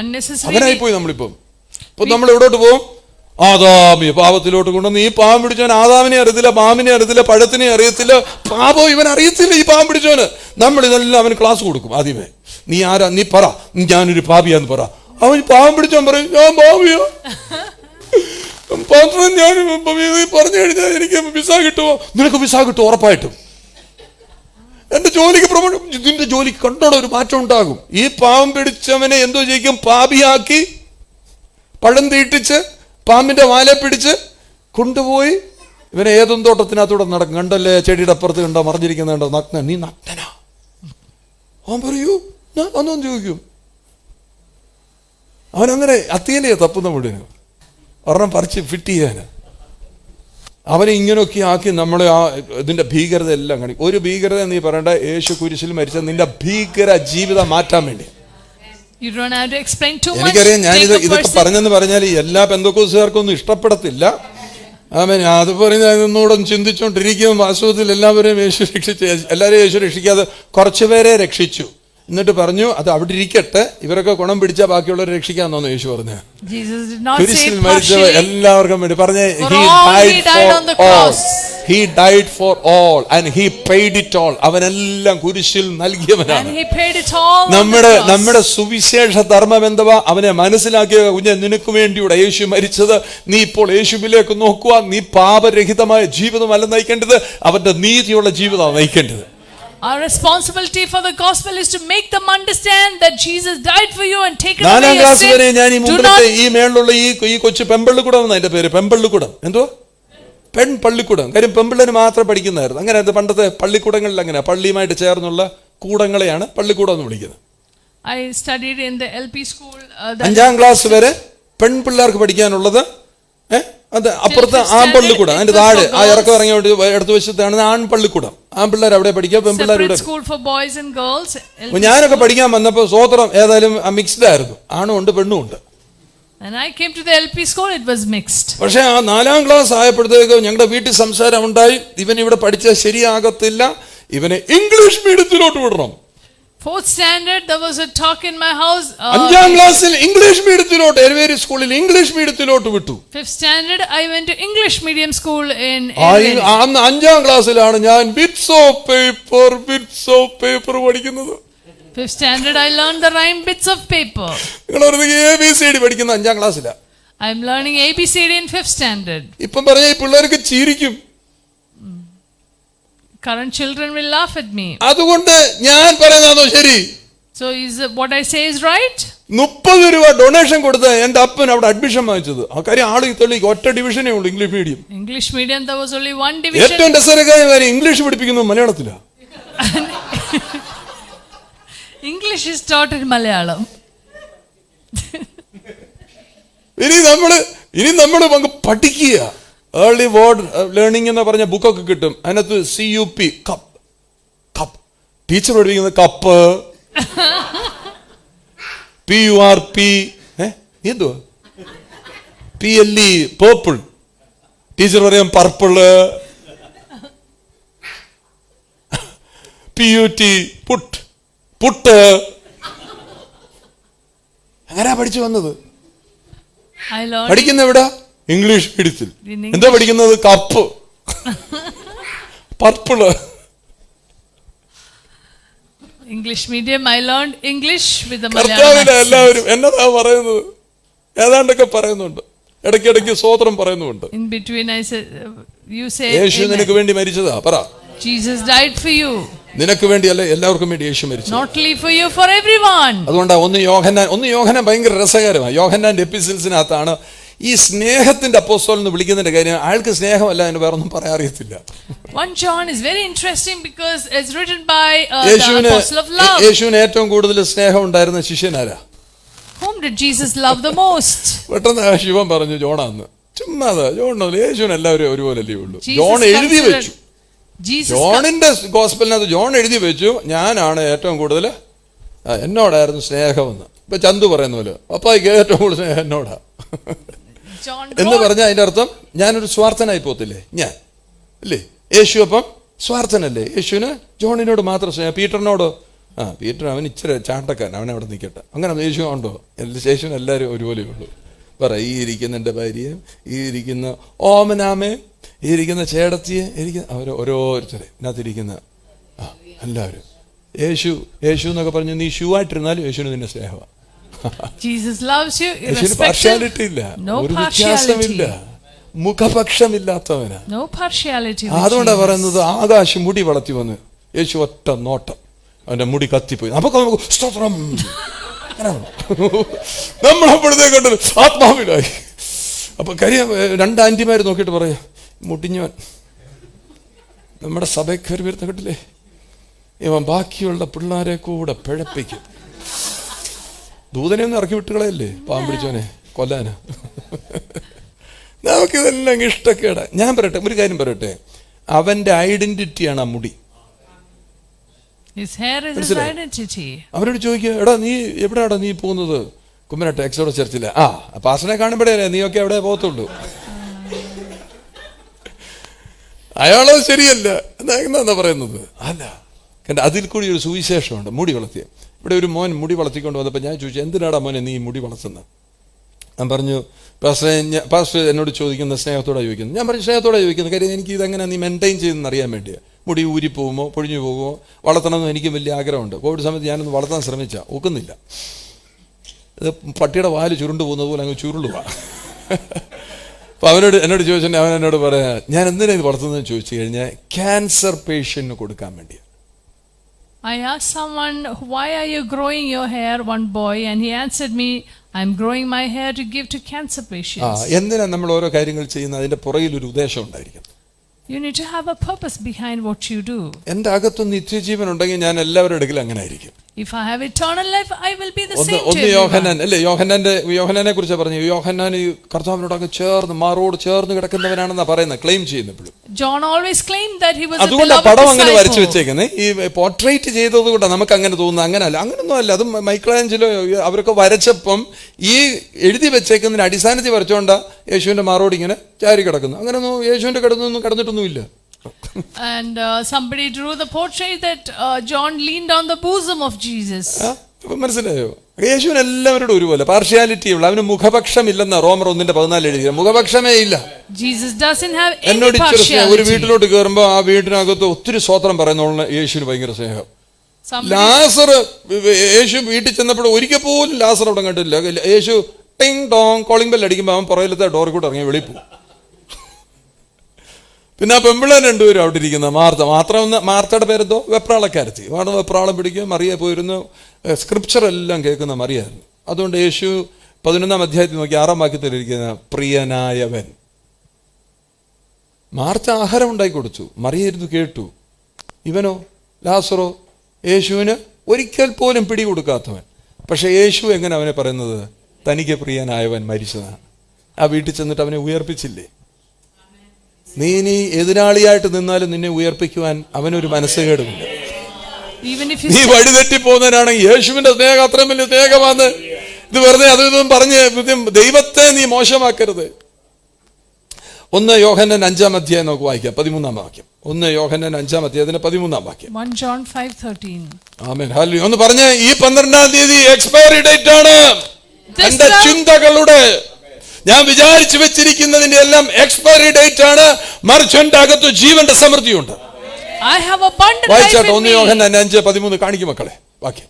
Unnecessary. അവനായി പോയി നമ്മളിപ്പം. ഇപ്പൊ നമ്മൾ എവിടോട്ട് പോകും? ആദാമി പാപത്തിലോട്ട് കൊണ്ടുവന്ന് ഈ പാമ്പ് പിടിച്ചവൻ ആദാമിനെ അറിയത്തില്ല, പാമ്പിനെ അറിയത്തില്ല, പഴത്തിനെ അറിയത്തില്ല, പാപം ഇവൻ അറിയത്തില്ല. ഈ പാമ്പ് പിടിച്ചവന് നമ്മൾ ഇതെല്ലാം അവന് ക്ലാസ് കൊടുക്കും. ആദ്യമേ നീ ആരാ, നീ പറ, ഞാനൊരു പാപിയാന്ന് പറ. അവൻ പാമ്പ് പിടിച്ചവൻ പറയും ഞാൻ പാപിയോ, ഞാൻ പറഞ്ഞു കഴിഞ്ഞാൽ എനിക്ക് വിസ കിട്ടുമോ? നിനക്ക് വിസ കിട്ടും ഉറപ്പായിട്ടും. എന്റെ ജോലിക്ക് ഇതിന്റെ ജോലിക്ക് കണ്ടോടെ ഒരു മാറ്റം ഉണ്ടാകും. ഈ പാമ്പ് പിടിച്ചവനെ എന്തോ ചെയ്യും? പാപിയാക്കി പഴം തീട്ടിച്ച് പാമ്പിന്റെ വാലെ പിടിച്ച് കൊണ്ടുപോയി ഇവനെ ഏതും തോട്ടത്തിനകത്തൂടെ നടക്കും. കണ്ടല്ലേ ചെടിയുടെ അപ്പുറത്ത് കണ്ടോ മറിഞ്ഞിരിക്കുന്നുണ്ടോ, നഗ്ന, നീ നഗ്നനാ. അവൻ പറയൂ അന്നൊന്നും ചോദിക്കും. അവനങ്ങനെ അത്തിയല്ലേ തപ്പുന്ന മുഴുവനും ഒരെണ്ണം പറിച്ച് ഫിറ്റ് ചെയ്യാന്. അവനെ ഇങ്ങനെയൊക്കെ ആക്കി നമ്മളെ ആ ഇതിന്റെ ഭീകരത എല്ലാം കാണിക്കും. ഒരു ഭീകരത നീ പറയണ്ട, യേശു കുരിശിൽ മരിച്ച നിന്റെ ഭീകര ജീവിതം മാറ്റാൻ വേണ്ടി. You don't have to explain too much. എനിക്കറിയാം, ഞാൻ Take a ഇതൊക്കെ person. പറഞ്ഞെന്ന് പറഞ്ഞാൽ എല്ലാ പെന്തക്കോസുകാർക്കൊന്നും ഇഷ്ടപ്പെടത്തില്ല. അത് പറഞ്ഞ് ഒന്നുകൂടെ ചിന്തിച്ചുകൊണ്ടിരിക്കും. വാസ്തവത്തിൽ എല്ലാവരെയും യേശു രക്ഷിച്ച്, എല്ലാവരെയും യേശു രക്ഷിക്കാതെ കുറച്ചുപേരെ രക്ഷിച്ചു. എന്നിട്ട് പറഞ്ഞു അത് അവിടെ ഇരിക്കട്ടെ, ഇവരൊക്കെ ഗുണം പിടിച്ചാൽ ബാക്കിയുള്ളവരെ രക്ഷിക്കാന്നോന്ന് യേശു പറഞ്ഞു. Jesus did not കുരിശിൽ say മരിച്ച partially. എല്ലാവർക്കും വേണ്ടി പറഞ്ഞേ, For he all died he died for on the all. cross. He died for all and he paid it all. അവനെല്ലാം കുരിശിൽ നൽകിയവനാണ്. And he paid it all on the നമ്മുടെ cross. സുവിശേഷ ധർമ്മം എന്തുവാ? അവനെ മനസ്സിലാക്കിയ കുഞ്ഞെ, നിനക്ക് വേണ്ടിയുടെ യേശു മരിച്ചത്. നീ ഇപ്പോൾ യേശുവിലേക്ക് നോക്കുക. നീ പാപരഹിതമായ ജീവിതമല്ല നയിക്കേണ്ടത്, അവന്റെ നീതിയുള്ള ജീവിതമാണ് നയിക്കേണ്ടത്. Our responsibility for the gospel is to make them understand that Jesus died for you and taken away നാലാം your ക്ലാസ് വരെ ഞാൻ ഈ sin. Do മുമ്പിലത്തെ not ഈ മേളിലുള്ള ഈ കൊച്ചു പെമ്പള്ളിക്കൂടം എന്നാ അതിന്റെ പേര്. പെമ്പള്ളിക്കൂടം എന്തോ പെൺപള്ളിക്കൂടം. കാര്യം പെമ്പിള്ളേര് മാത്രം പഠിക്കുന്നതായിരുന്നു. അങ്ങനെ പണ്ടത്തെ പള്ളിക്കൂടങ്ങളിൽ അങ്ങനെ പള്ളിയുമായിട്ട് ചേർന്നുള്ള കൂടങ്ങളെയാണ് പള്ളിക്കൂടം എന്ന് വിളിക്കുന്നത്. I studied in the LP school. 5ാം class വരെ പെൺപിള്ളേർക്ക് പഠിക്കാനുള്ളത്. അത് അപ്പുറത്ത് ആൺപള്ളിക്കൂടം, അതിന്റെ താഴെ ആ ഇറക്കം ഇറങ്ങി എടുത്തു വശത്താണ് ആൺപള്ളിക്കൂടം. ആൺപിള്ളേർ അവിടെ പഠിക്കുക, പെൺപിള്ളേർ ഇവിടെ. Separate school for boys and girls. ഞാനൊക്കെ പഠിക്കാൻ വന്നപ്പോൾ സ്വോത്രം ഏതായാലും മിക്സ്ഡ് ആയിരുന്നു, ആണും ഉണ്ട് പെണ്ണും ഉണ്ട്. And I came to the LP school, it was mixed. പക്ഷെ ആ 4ാം ക്ലാസ് ആയപ്പോഴത്തേക്ക് ഞങ്ങളുടെ വീട്ടിൽ സംസാരം ഉണ്ടായി, ഇവൻ ഇവിടെ പഠിച്ചാൽ ശരിയാകത്തില്ല, ഇവനെ ഇംഗ്ലീഷ് മീഡിയത്തിലോട്ട് വിടണം. 4th standard, there was a talk in my house. 5ാം ക്ലാസ്സിൽ ഇംഗ്ലീഷ് മീഡിയത്തിലോട്ട്, എരവേരി സ്കൂളിൽ ഇംഗ്ലീഷ് മീഡിയത്തിലോട്ട് വിട്ടു. 5th standard, I went to English medium school in അന്ന് 5ാം ക്ലാസ്സിലാണ് ഞാൻ ബിറ്റ്സ് ഓഫ് പേപ്പർ പഠിക്കുന്നത്. 5th standard, I learned the rhyme bits of paper. നിങ്ങൾ ABCD പഠിക്കുന്ന 5ാം ക്ലാസ്സിലാണ്. I am learning ABCD in 5th standard. ഇപ്പം പറഞ്ഞ ഈ പിള്ളേർക്ക് ചിരിക്കും. Current children will laugh at me. അതുകൊണ്ട് ഞാൻ പറയുന്നതാണോ ശരി? So is what I say is right? 30 രൂപ ഡൊണേഷൻ കൊടുത്ത എന്റെ അപ്പൻ അവിടെ അഡ്മിഷൻ വാങ്ങിച്ചത്. ആ കാര്യം ആള് തെളിയിക്കും, ഒറ്റ ഡിവിഷനേ ഉള്ളൂ English medium. English medium, there was only one division. ഏറ്റവും രസകരമായ കാര്യം, ഇംഗ്ലീഷ് പഠിപ്പിക്കുന്നത് മലയാളത്തിലാണ്. English is taught in Malayalam. ഇനി നമ്മള് പഠിക്കുക. ഏർലി വേർഡ് ലേണിംഗ് എന്ന് പറഞ്ഞ ബുക്കൊക്കെ കിട്ടും. അതിനകത്ത് CUP കപ്പ് കപ്പ് ടീച്ചർ പഠിപ്പിക്കുന്നത് കപ്പ്, PURP എന്തുവാ PLE പേർപ്പിൾ, ടീച്ചർ പറയാം പർപ്പിള്, PUT പുട്ട് പുട്ട്. അങ്ങനെ പഠിച്ചു വന്നത്. പഠിക്കുന്ന എവിടാ? ഇംഗ്ലീഷ് മീഡിയത്തിൽ. എന്താ പഠിക്കുന്നത്? Cup, purple. English medium, I learned English with the കർത്താവിനെ Malayalam accent. എല്ലാവരും എന്നതാ പറയുന്നത്? ഏതാണ്ടൊക്കെ പറയുന്നുണ്ട്, ഇടയ്ക്കിടയ്ക്ക് സ്വോത്രം പറയുന്നുമുണ്ട്. In between I said, you say Yeshu amen. നിനക്ക് വേണ്ടി മരിച്ചതാ പറ. Jesus died for you. നിനക്ക് വേണ്ടിയല്ല, എല്ലാവർക്കും വേണ്ടി യേശു മരിച്ചു. Not only for you, for everyone. അതുകൊണ്ടാണ് ഒന്ന് യോഹന്നാൻ ഭയങ്കര രസകരമാണ്. യോഹന്നാന്റെ എപ്പിസിൽസിനകത്താണ് ഈ സ്നേഹത്തിന്റെ അപ്പോസ്തലൻ എന്ന് വിളിക്കുന്നതിന്റെ കാര്യം. അയാൾക്ക് സ്നേഹമല്ല, അതിന് വേറെ ഒന്നും പറയാൻ അറിയത്തില്ല. 1 John is very interesting because it's written by the apostle of love. യേശുവിന് ഏറ്റവും കൂടുതൽ സ്നേഹം ഉണ്ടായിരുന്ന ശിഷ്യനാരാ? Whom did Jesus love the most? പെട്ടെന്ന് ശിവൻ പറഞ്ഞു ജോണാന്ന്. ചുമ്മാതാ, ജോണല്ല, യേശുവിന് എല്ലാവരും ഒരുപോലല്ലേ ഉള്ളൂ. ജോൺ എഴുതി വെച്ചു, ജോണിന്റെ ഗോസ്പലിനകത്ത് ജോൺ എഴുതി വെച്ചു, ഞാനാണ് ഏറ്റവും കൂടുതൽ, എന്നോടായിരുന്നു സ്നേഹമെന്ന്. ഇപ്പൊ ചന്തു പറയുന്ന പോലെ അപ്പായിക്ക് ഏറ്റവും കൂടുതൽ സ്നേഹം എന്നോടാ എന്ന് പറഞ്ഞാൽ അതിന്റെ അർത്ഥം ഞാനൊരു സ്വാർത്ഥനായി പോത്തില്ലേ, ഞാൻ അല്ലേ? യേശു അപ്പം സ്വാർത്ഥനല്ലേ? യേശുവിന് ജോണിനോട് മാത്രം സ്നേഹം. പീറ്ററിനോടോ? പീറ്റർ അവൻ ഇച്ചിരി ചാട്ടക്കാരൻ, അവനെ അവിടെ നിൽക്കട്ടെ. അങ്ങനെ യേശു ഉണ്ടോ? യേശുവിന് എല്ലാവരും ഒരുപോലെ ഉള്ളൂ. പറ, ഈ ഇരിക്കുന്ന എൻ്റെ ഭാര്യയും, ഈ ഇരിക്കുന്ന ഓമനാമയും, ഈ ഇരിക്കുന്ന ചേടത്തിയെ, അവർ ഓരോരുത്തരെ ഇതിനകത്തിരിക്കുന്ന എല്ലാവരും യേശു എന്നൊക്കെ പറഞ്ഞു. നീ ഷൂ ആയിട്ടിരുന്നാലും യേശുവിന് നിന്റെ സ്നേഹമാണ്. യേശുവിന് പാർഷ്യാലിറ്റി ഇല്ല, ഒരു വ്യത്യാസമില്ല, മുഖപക്ഷമില്ലാത്തവനാ. അതുകൊണ്ടാണ് പറയുന്നത് ആകാശം മുടി വളർത്തി വന്ന് യേശു ഒറ്റ നോട്ടം അവന്റെ മുടി കത്തിപ്പോയി. നമുക്ക് സ്തോത്രം നമ്മളപ്പോഴത്തേക്ക് കണ്ടത് ആത്മാവിലായി. അപ്പൊ കാര്യം 2 ആന്റിമാര് നോക്കിയിട്ട് പറയാ, മുടിഞ്ഞവൻ നമ്മുടെ സഭയ്ക്ക് ഒരു വീർത്ത കിട്ടില്ലേ, ഇവൻ ബാക്കിയുള്ള പിള്ളേരെ കൂടെ പിഴപ്പിക്കും. ദൂതനെ ഒന്നും ഇറക്കി വിട്ടുകളയല്ലേ, പാവം പിടിച്ചവനെ കൊല്ലാന്. നമുക്കിതെല്ലാം ഇഷ്ടക്കേടാ. ഞാൻ പറയട്ടെ, ഒരു കാര്യം പറയട്ടെ, അവന്റെ ഐഡന്റിറ്റിയാണ് ആ മുടി. അവരോട് ചോദിക്കുക, എടാ നീ എവിടെയാടാ നീ പോകുന്നത്? കുമ്മനാട്ടെ എക്സോഡോ ചർച്ചില്ല. പാസ്റ്ററിനെ കാണുമ്പോഴേ നീയൊക്കെ എവിടെ പോകത്തുള്ളൂ. അയാളത് ശരിയല്ല എന്നാ പറയുന്നത്. അല്ല, കണ്ട, അതിൽ കൂടി ഒരു സുവിശേഷമുണ്ട്. മുടി വളർത്തിയ ഇവിടെ ഒരു മോൻ മുടി വളർത്തിക്കൊണ്ട് വന്നപ്പോൾ ഞാൻ ചോദിച്ചു, എന്തിനാടാ മോനെ നീ മുടി വളർത്തുന്നത്? ഞാൻ പറഞ്ഞു, പാസ്റ്റർ എന്നോട് ചോദിക്കുന്ന സ്നേഹത്തോടെ ചോദിക്കുന്നത്. ഞാൻ പറഞ്ഞു, സ്നേഹത്തോടെ ചോദിക്കുന്നത്. കാര്യം എനിക്ക് ഇതെങ്ങനെ നീ മെയിൻറ്റെയിൻ ചെയ്യുന്നതെന്ന് അറിയാൻ വേണ്ടിയാണ്. മുടി ഊരിപ്പോകുമോ പൊഴിഞ്ഞു പോകുമോ വളർത്തണമെന്ന് എനിക്ക് വലിയ ആഗ്രഹമുണ്ട്. കോവിഡ് സമയത്ത് ഞാനൊന്ന് വളർത്താൻ ശ്രമിച്ചാൽ ഒക്കുന്നില്ല. ഇത് പട്ടിയുടെ വാല് ചുരുണ്ടു പോകുന്നത് പോലെ അങ്ങ് ചുരുളുക. അപ്പോൾ എന്നോട് ചോദിച്ചിട്ടുണ്ടെങ്കിൽ അവൻ എന്നോട് പറയാ, ഞാൻ എന്തിനാണ് ഇത് വളർത്തുന്നതെന്ന് ചോദിച്ചു കഴിഞ്ഞാൽ ക്യാൻസർ പേഷ്യന്റിന് കൊടുക്കാൻ വേണ്ടിയാണ്. I asked someone, why are you growing your hair, one boy, and he answered me, I'm growing my hair to give to cancer patients. എന്തിനാ നമ്മൾ ഓരോ കാര്യങ്ങൾ ചെയ്യുന്നത്? അതിന്റെ പുറകിൽ ഒരു ഉദ്ദേശം ഉണ്ടായിരിക്കും. You need to have a purpose behind what you do. എൻ്റെ അകത്ത് നിത്യജീവൻ ഉണ്ടെങ്കിൽ ഞാൻ എല്ലാവരുടെ അടുക്കൽ അങ്ങനെ ആയിരിക്കും. If I have eternal life, I will be the same to everyone. യോഹന്നാൻ അല്ലേ, യോഹന്നാനെ കുറിച്ച് പറഞ്ഞു. യോഹന്നാൻ കർത്താവിനോടൊക്കെ ചേർന്ന് മാറോട് ചേർന്ന് കിടക്കുന്നവനാണെന്നാ പറയുന്നത്, claim ചെയ്യുന്നപ്പോഴും. John always claimed that he was a അതുകൊണ്ട് പടം അങ്ങനെ വരച്ചു വെച്ചേക്കുന്നത്. ഈ പോർട്രേറ്റ് ചെയ്തത് കൊണ്ടാണ് നമുക്ക് അങ്ങനെ തോന്നുന്നത്. അങ്ങനല്ല, അങ്ങനൊന്നും അല്ല. അത് മൈക്കിളാഞ്ചലോ അവരൊക്കെ വരച്ചപ്പം ഈ എഴുതി വെച്ചേക്കുന്നതിന് അടിസ്ഥാനത്തിൽ വരച്ചോണ്ടാ യേശുവിന്റെ മാറോട് ഇങ്ങനെ ചാരി കിടക്കുന്നു. അങ്ങനൊന്നും യേശുവിന്റെ കിടന്നിട്ടൊന്നുമില്ല. And somebody drew the portrait that John leaned on the bosom of Jesus. മനസ്സിലായോ? യേശുവിന് എല്ലാവരോടും ഒരുപോലെ പാർഷ്യാലിറ്റി ഉള്ള, അവന് മുഖപക്ഷമില്ലെന്ന റോമർ 1:14 എഴുതിയ. മുഖപക്ഷമേ ഇല്ല. Jesus doesn't have any എന്നോട് partiality. ഒരു വീട്ടിലോട്ട് കയറുമ്പോൾ ആ വീട്ടിനകത്ത് ഒത്തിരി സ്തോത്രം പറയുന്ന യേശുവിന് ഭയങ്കര സ്നേഹം. ലാസർ, യേശു വീട്ടിൽ ചെന്നപ്പോൾ ഒരിക്കൽ പോലും ലാസർ അവിടെ കണ്ടില്ല. യേശു ടിങ് ടോങ് കോളിംഗ് ബെൽ അടിക്കുമ്പോൾ അവൻ പുറകിലത്തെ ഡോറിൽ കൂടെ ഇറങ്ങി വെളിയിൽ പോകും. പിന്നെ ആ പെമ്പിള്ളേർ 2 പേരും അവിടെ ഇരിക്കുന്ന മാർത്തയുടെ പേരെന്തോ, വെപ്രാളക്കാരത്തി. വെപ്രാളം പിടിക്കും. മറിയ പോയിരുന്നു. സ്ക്രിപ്ചർ എല്ലാം കേൾക്കുന്ന മറിയായിരുന്നു. അതുകൊണ്ട് യേശു 11-ാം അധ്യായത്തിൽ നോക്കി 6-ാം വാക്യത്തിൽ ഇരിക്കുന്ന പ്രിയനായവൻ. മാർത്ത ആഹാരം ഉണ്ടാക്കി കൊടുത്തു, മറിയ ഇരുന്ന് കേട്ടു. ഇവനോ, ലാസറോ, യേശുവിന് ഒരിക്കൽ പോലും പിടി കൊടുക്കാത്തവൻ. പക്ഷെ യേശു എങ്ങനെ അവനെ പറയുന്നത്? തനിക്ക് പ്രിയനായവൻ മരിച്ചതാണ്. ആ വീട്ടിൽ ചെന്നിട്ട് അവനെ ഉയർപ്പിച്ചില്ലേ? നീ എതിരാളിയായിട്ട് നിന്നാലും നിന്നെ ഉയർപ്പിക്കുവാൻ അവനൊരു മനസ്സുകേടുമില്ല. നീ വഴിതെറ്റി പോകുന്നവനാണെങ്കിൽ യേശുവിന്റെ സ്നേഹം അത്രയും വലിയ സ്നേഹമാണ്. ഇത് വെറുതെ അതും പറഞ്ഞ് ദൈവത്തെ നീ മോശമാക്കരുത്. 1 യോഹന്നാൻ 5-ാം അധ്യായം നമുക്ക് വായിക്കാം, 13-ാം വാക്യം. 1 യോഹന്നാൻ 5-ാം അധ്യായത്തിന് 13-ാം വാക്യം. 1 John 5:13. ആമേൻ, ഹല്ലേലൂയ. ഒന്ന് പറഞ്ഞേ, ഈ 12-ാം തീയതി എക്സ്പയറി ഡേറ്റ് ആണ്. എന്റെ ചിന്തകളുടെ, ഞാൻ വിചാരിച്ചു വെച്ചിരിക്കുന്നതിന്റെ എല്ലാം എക്സ്പയറി ഡേറ്റ് ആണ്. മറിച്ച് എന്റെ അകത്ത് ജീവന്റെ സമൃദ്ധിയുണ്ട്. വായിച്ചാട്ടെ 1 യോഹന്നാൻ 5:13 കാണിക്കും മക്കളെ വാക്യം.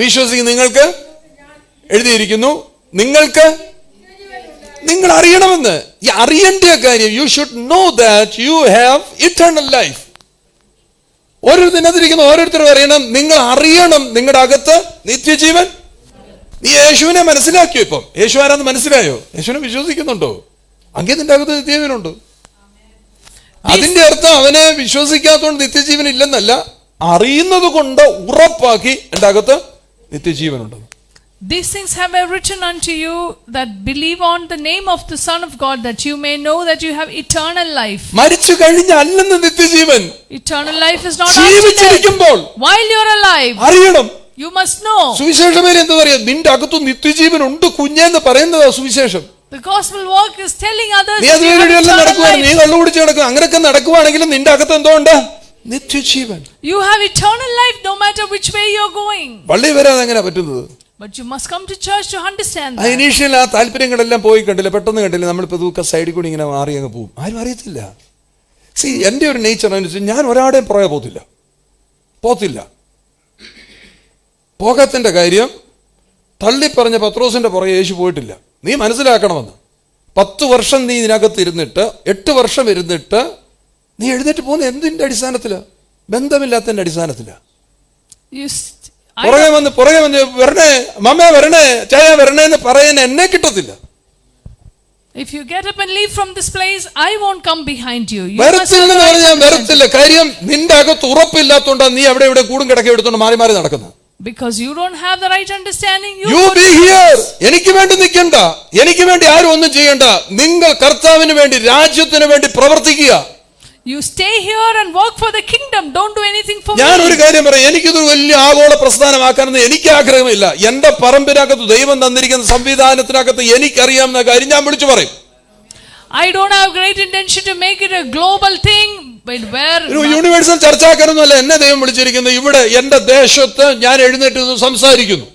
വിശ്വസിക്കുന്ന നിങ്ങൾക്ക് എഴുതിയിരിക്കുന്നു, നിങ്ങൾക്ക് നിങ്ങൾ അറിയണമെന്ന്. ഈ അറിയേണ്ട കാര്യം, you should know that you have eternal life. ഓരോ ദിനത്തിരിക്കുന്ന ഓരോരുത്തരും അറിയണം, നിങ്ങൾ അറിയണം നിങ്ങളുടെ അകത്ത് നിത്യജീവൻ. നീ യേശുവിനെ മനസ്സിലാക്കിയോ? ഇപ്പം യേശു ആരാന്ന് മനസ്സിലായോ? യേശുവിനെ വിശ്വസിക്കുന്നുണ്ടോ? അങ്ങനെ നിന്റെ അകത്ത് നിത്യജീവനുണ്ട്. അതിന്റെ അർത്ഥം അവനെ വിശ്വസിക്കാത്തതുകൊണ്ട് നിത്യജീവൻ ഇല്ലെന്നല്ല, അറിയുന്നത് കൊണ്ട് ഉറപ്പാക്കി എന്റെ അകത്ത് നിത്യജീവനുണ്ട്. These things have I written unto you that believe on the name of the Son of God, that you may know that you have eternal life. മരിച്ചു കഴിഞ്ഞല്ലെന്ന് നിത്യജീവൻ. Eternal life is not after ജീവിച്ചിരിക്കുമ്പോൾ death. While you are alive, അറിയണം. you must know. സുവിശേഷമേലെ എന്താ പറയാ? നിന്റെ അകത്ത് നിത്യജീവൻ ഉണ്ട് കുഞ്ഞെന്ന് പറയുന്നതാ സുവിശേഷം. The gospel work is telling others നീ that you have അതുവഴിയെല്ലാം eternal നടക്കുവാണ്, നീ life. കള്ളുകുടിച്ച് നടക്കുക, അങ്ങനെയൊക്കെ നടക്കുവാണെങ്കിലും നിന്റെ അകത്ത് എന്തോ ഉണ്ട്? നിത്യജീവൻ. You have eternal life no matter which way you are going. പള്ളി വരാൻ എങ്ങനെ പറ്റുന്നത്? But you must come to church to understand ആ that. ഇനീഷ്യൽ ആ താല്പര്യങ്ങളെല്ലാം പോയി കണ്ടില്ല, പെട്ടെന്ന് കണ്ടില്ല, നമ്മളിപ്പോ ദൂക്ക സൈഡിൽ കൂടി ഇങ്ങനെ മാറി അങ്ങ് പോകും. ആരും അറിയത്തില്ല. സി, എൻ്റെ ഒരു നേച്ചർ അനുസരിച്ച് ഞാൻ ഒരാടെയും പുറകെ പോത്തില്ല. പോകാത്തതിന്റെ കാര്യം, തള്ളിപ്പറഞ്ഞ പത്രോസിന്റെ പുറകെ യേശു പോയിട്ടില്ല. നീ മനസ്സിലാക്കണമെന്ന്. 10 വർഷം നീ ഇതിനകത്ത് ഇരുന്നിട്ട്, 8 വർഷം ഇരുന്നിട്ട് നീ എഴുന്നേറ്റ് പോകുന്ന എന്തിന്റെ അടിസ്ഥാനത്തിലാ? ബന്ധമില്ലാത്തതിന്റെ അടിസ്ഥാനത്തിലാ. പുറകെ വന്ന് വരണേ, മമ്മ വരണേ, ചായ വരണേ എന്ന് പറയാൻ എന്നെ കിട്ടത്തില്ല. If you get up and leave from this place, I won't come behind you. വരത്തില്ലെന്ന് പറഞ്ഞാൽ വരത്തില്ല. കാര്യം നിന്റെ അകത്ത് ഉറപ്പില്ലാത്തോണ്ടാണ് നീ അവിടെ ഇവിടെ കൂടും കിടക്കെ എടുത്തോണ്ട് മാറി മാറി നടക്കുന്നത്. Because you don't have the right understanding. You be here. എനിക്ക് വേണ്ടി നിൽക്കണ്ട, എനിക്ക് വേണ്ടി ആരും ഒന്നും ചെയ്യണ്ട. നിങ്ങൾ കർത്താവിന് വേണ്ടി, രാജ്യത്തിന് വേണ്ടി പ്രവർത്തിക്കുക. You stay here and work for the kingdom. Don't do anything for me. ഞാൻ ഒരു കാര്യം പറയാം, എനിക്കിത് വലിയ ആഗോള പ്രസ്ഥാനമാക്കാനൊന്നും എനിക്ക് ആഗ്രഹമില്ല. എന്റെ പറമ്പിനകത്ത് ദൈവം തന്നിരിക്കുന്ന സംവിധാനത്തിനകത്ത് എനിക്കറിയാവുന്ന കാര്യം ഞാൻ വിളിച്ചു പറയും. I don't have great intention to make it a global thing, but where ഒരു യൂണിവേഴ്സൽ ചർച്ചാക്കാരൊന്നുമല്ല എന്നെ ദൈവം വിളിച്ചിരിക്കുന്നത്. ഇവിടെ എന്റെ ദേശത്ത് ഞാൻ എഴുന്നേറ്റ് സംസാരിക്കുന്നു.